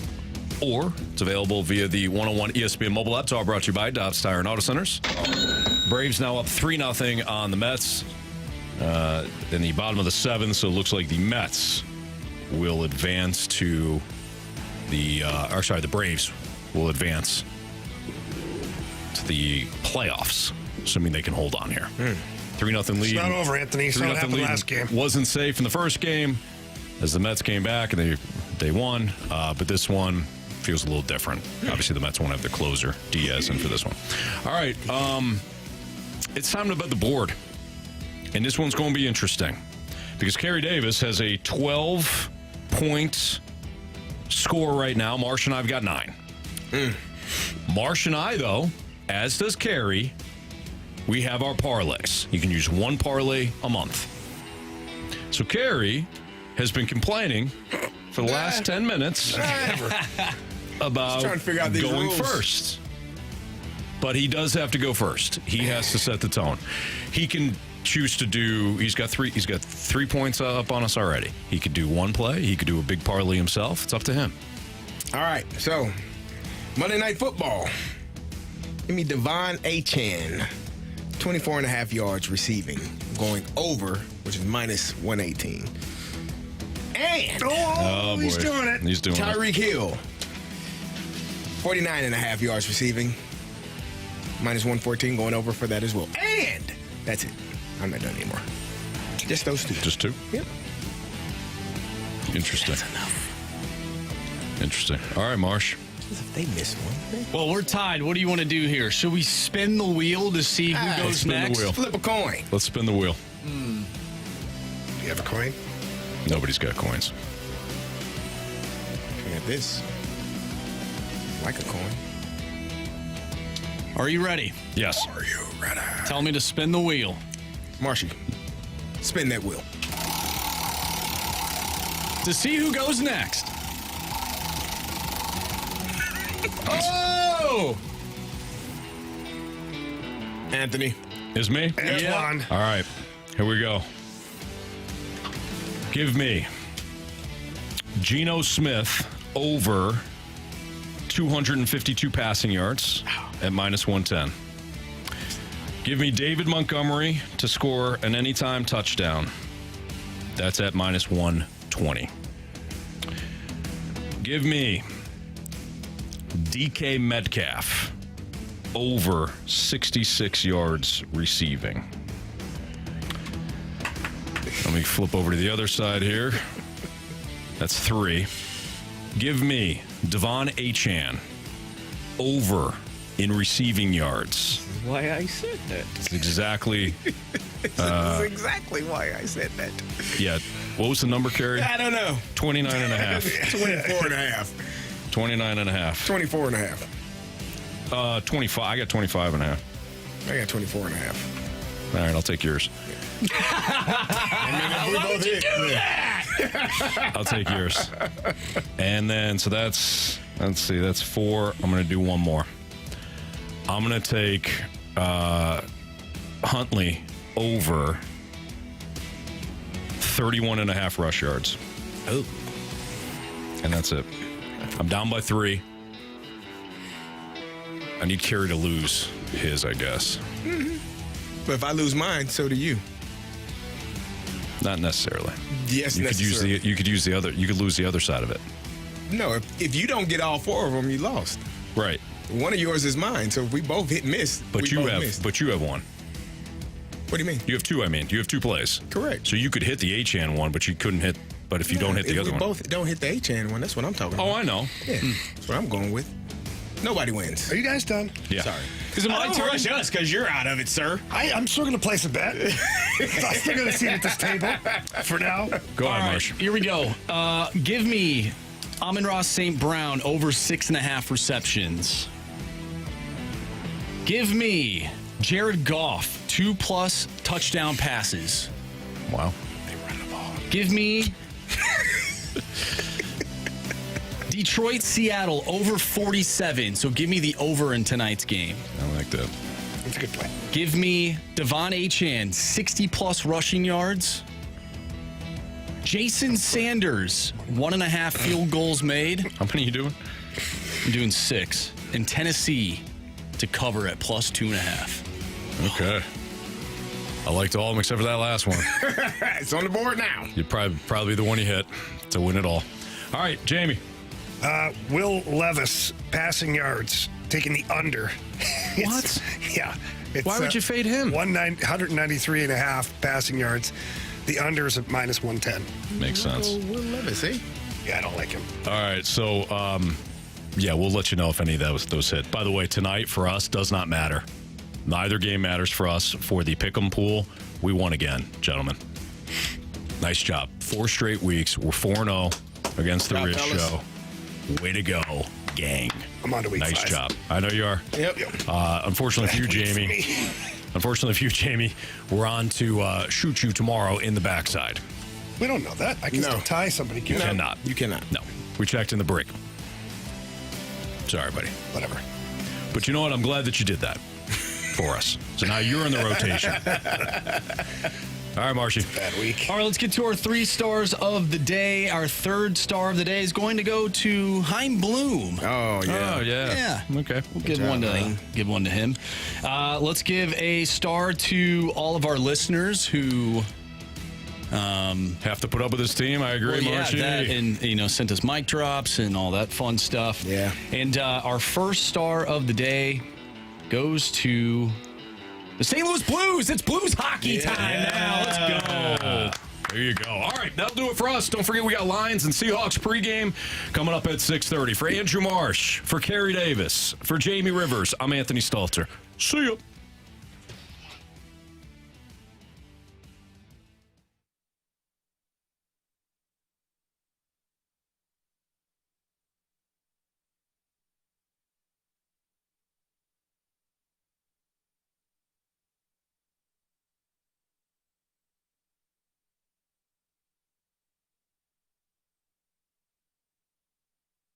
A: Or it's available via the 101 ESPN mobile app. It's all brought to you by Dobbs Tire and Auto Centers. Braves now up 3-0 on the Mets in the bottom of the seventh. So it looks like the Mets will advance to the Braves will advance to the playoffs, assuming they can hold on here. 3-0 lead.
B: It's not over, Anthony. It's not happened last game.
A: Wasn't safe in the first game as the Mets came back and they won. But this one feels a little different. Obviously, the Mets won't have their closer, Diaz, in for this one. All right. It's time to bet the board. And this one's going to be interesting because Carey Davis has a 12-point score right now. Marsh and I have got 9. Marsh and I, though, as does Carey, we have our parlays. You can use one parlay a month. So Carey has been complaining for the last 10 minutes about
C: trying to figure out these
A: going
C: rules
A: first. But he does have to go first. He has to set the tone. He can choose to do. He's got 3 points up on us already. He could do one play. He could do a big parlay himself. It's up to him.
C: All right, so Monday Night Football. Give me Devon Achane, 24.5 yards receiving, going over, which is minus 118. And
B: he's doing it.
A: He's doing
C: Tyreek Hill, 49.5 yards receiving, minus 114, going over for that as well. And that's it. I'm not done anymore. Just those two.
A: Just 2?
C: Yep.
A: Interesting.
C: That's enough.
A: Interesting. All right, Marsh.
C: If they miss one.
U: Well, we're tied. What do you want to do here? Should we spin the wheel to see who goes
A: spin
U: next?
A: the wheel.
C: Flip a coin.
A: Let's spin the wheel.
B: Do you have a coin?
A: Nobody's got coins.
C: I got this. Like a coin.
U: Are you ready?
A: Yes.
C: Are you ready?
U: Tell me to spin the wheel.
C: Marshy, spin that wheel.
U: To see who goes next. Oh!
C: Anthony.
A: Is me?
B: Antoine.
A: All right. Here we go. Give me Geno Smith over 252 passing yards at minus 110. Give me David Montgomery to score an anytime touchdown. That's at minus 120. Give me DK Metcalf over 66 yards receiving. Let me flip over to the other side here. That's 3. Give me Devon Achane over in receiving yards.
C: Why I said that.
A: That's exactly.
C: This is exactly why I said that.
A: Yeah. What was the number, Carey?
C: I don't know.
A: 29 and a half.
C: 24 and a half.
A: 29 and a half.
C: 24 and a half.
A: 25. I got 25 and a half.
C: I got 24 and a half.
A: All right, I'll take yours.
C: Why would you do that?
A: I'll take yours. And then, so let's see, that's 4. I'm going to do one more. I'm going to take Huntley over 31 and a half rush yards.
C: Oh.
A: And that's it. I'm down by 3. I need Carey to lose his, I guess.
C: Mm-hmm. But if I lose mine, so do you.
A: Not necessarily.
C: Yes,
A: you
C: necessarily.
A: You could lose the other side of it.
C: No, if you don't get all 4 of them, you lost.
A: Right.
C: One of yours is mine, so if we both hit miss,
A: But you have one.
C: What do you mean?
A: You have 2, I mean. You have 2 plays.
C: Correct.
A: So you could hit the Achane one, but you couldn't hit. But if you don't hit the other one.
C: If we both don't hit the Achane one, that's what I'm talking about.
A: Oh, I know.
C: Yeah, that's what I'm going with. Nobody wins.
B: Are you guys done?
A: Yeah.
C: Sorry.
U: Is it my turn?
C: Rush us because you're out of it, sir.
B: I'm still going to place a bet. I'm still going to sit at this table for now.
A: Go ahead, Marsh.
U: Here we go. Give me Amon-Ra St. Brown over 6.5 receptions. Give me Jared Goff 2+ touchdown passes.
A: Wow.
C: They run the ball.
U: Give me Detroit, Seattle over 47. So give me the over in tonight's game.
A: I like that.
C: That's a good play.
U: Give me Devon Achane 60+ rushing yards. Jason Sanders, 1.5 field goals made.
A: How many are you doing?
U: I'm doing 6. And Tennessee to cover at plus 2.5.
A: Okay. I liked all of them except for that last one.
C: It's on the board now.
A: You'd probably the one you hit to win it all. All right, Jamie.
B: Will Levis, passing yards, taking the under.
C: What?
B: Yeah.
C: Why would you fade him?
B: 193.5 passing yards. The under is at minus 110.
A: Makes sense.
C: Will Levis, eh?
B: Yeah, I don't like him.
A: All right, so we'll let you know if any of those hit. By the way, tonight for us does not matter. Neither game matters for us. For the pick'em pool, we won again, gentlemen. Nice job. 4 straight weeks. We're 4-0 against the Riz Show. Way to go, gang.
B: I'm on to week 5.
A: Nice job. I know you are.
C: Yep.
A: Unfortunately for you, Jamie, we're on to shoot you tomorrow in the backside.
B: We don't know that. I can still tie somebody.
A: You cannot.
C: You cannot.
A: No. We checked in the break. Sorry, buddy.
B: Whatever.
A: But you know what? I'm glad that you did that for us. So now you're in the rotation. All right, Marshy.
B: Bad week.
U: All right, let's get to our 3 stars of the day. Our 3rd star of the day is going to go to Hein Bloom.
C: Oh, yeah.
A: Oh, yeah.
U: Okay. We'll give one to him. Let's give a star to all of our listeners who
A: have to put up with this team. I agree, Marshy.
U: That and sent us mic drops and all that fun stuff.
C: Yeah.
U: And our 1st star of the day goes to the St. Louis Blues. It's Blues hockey time now. Let's go.
A: There you go. All right, that'll do it for us. Don't forget we got Lions and Seahawks pregame coming up at 6:30. For Andrew Marsh, for Carey Davis, for Jamie Rivers, I'm Anthony Stalter. See ya.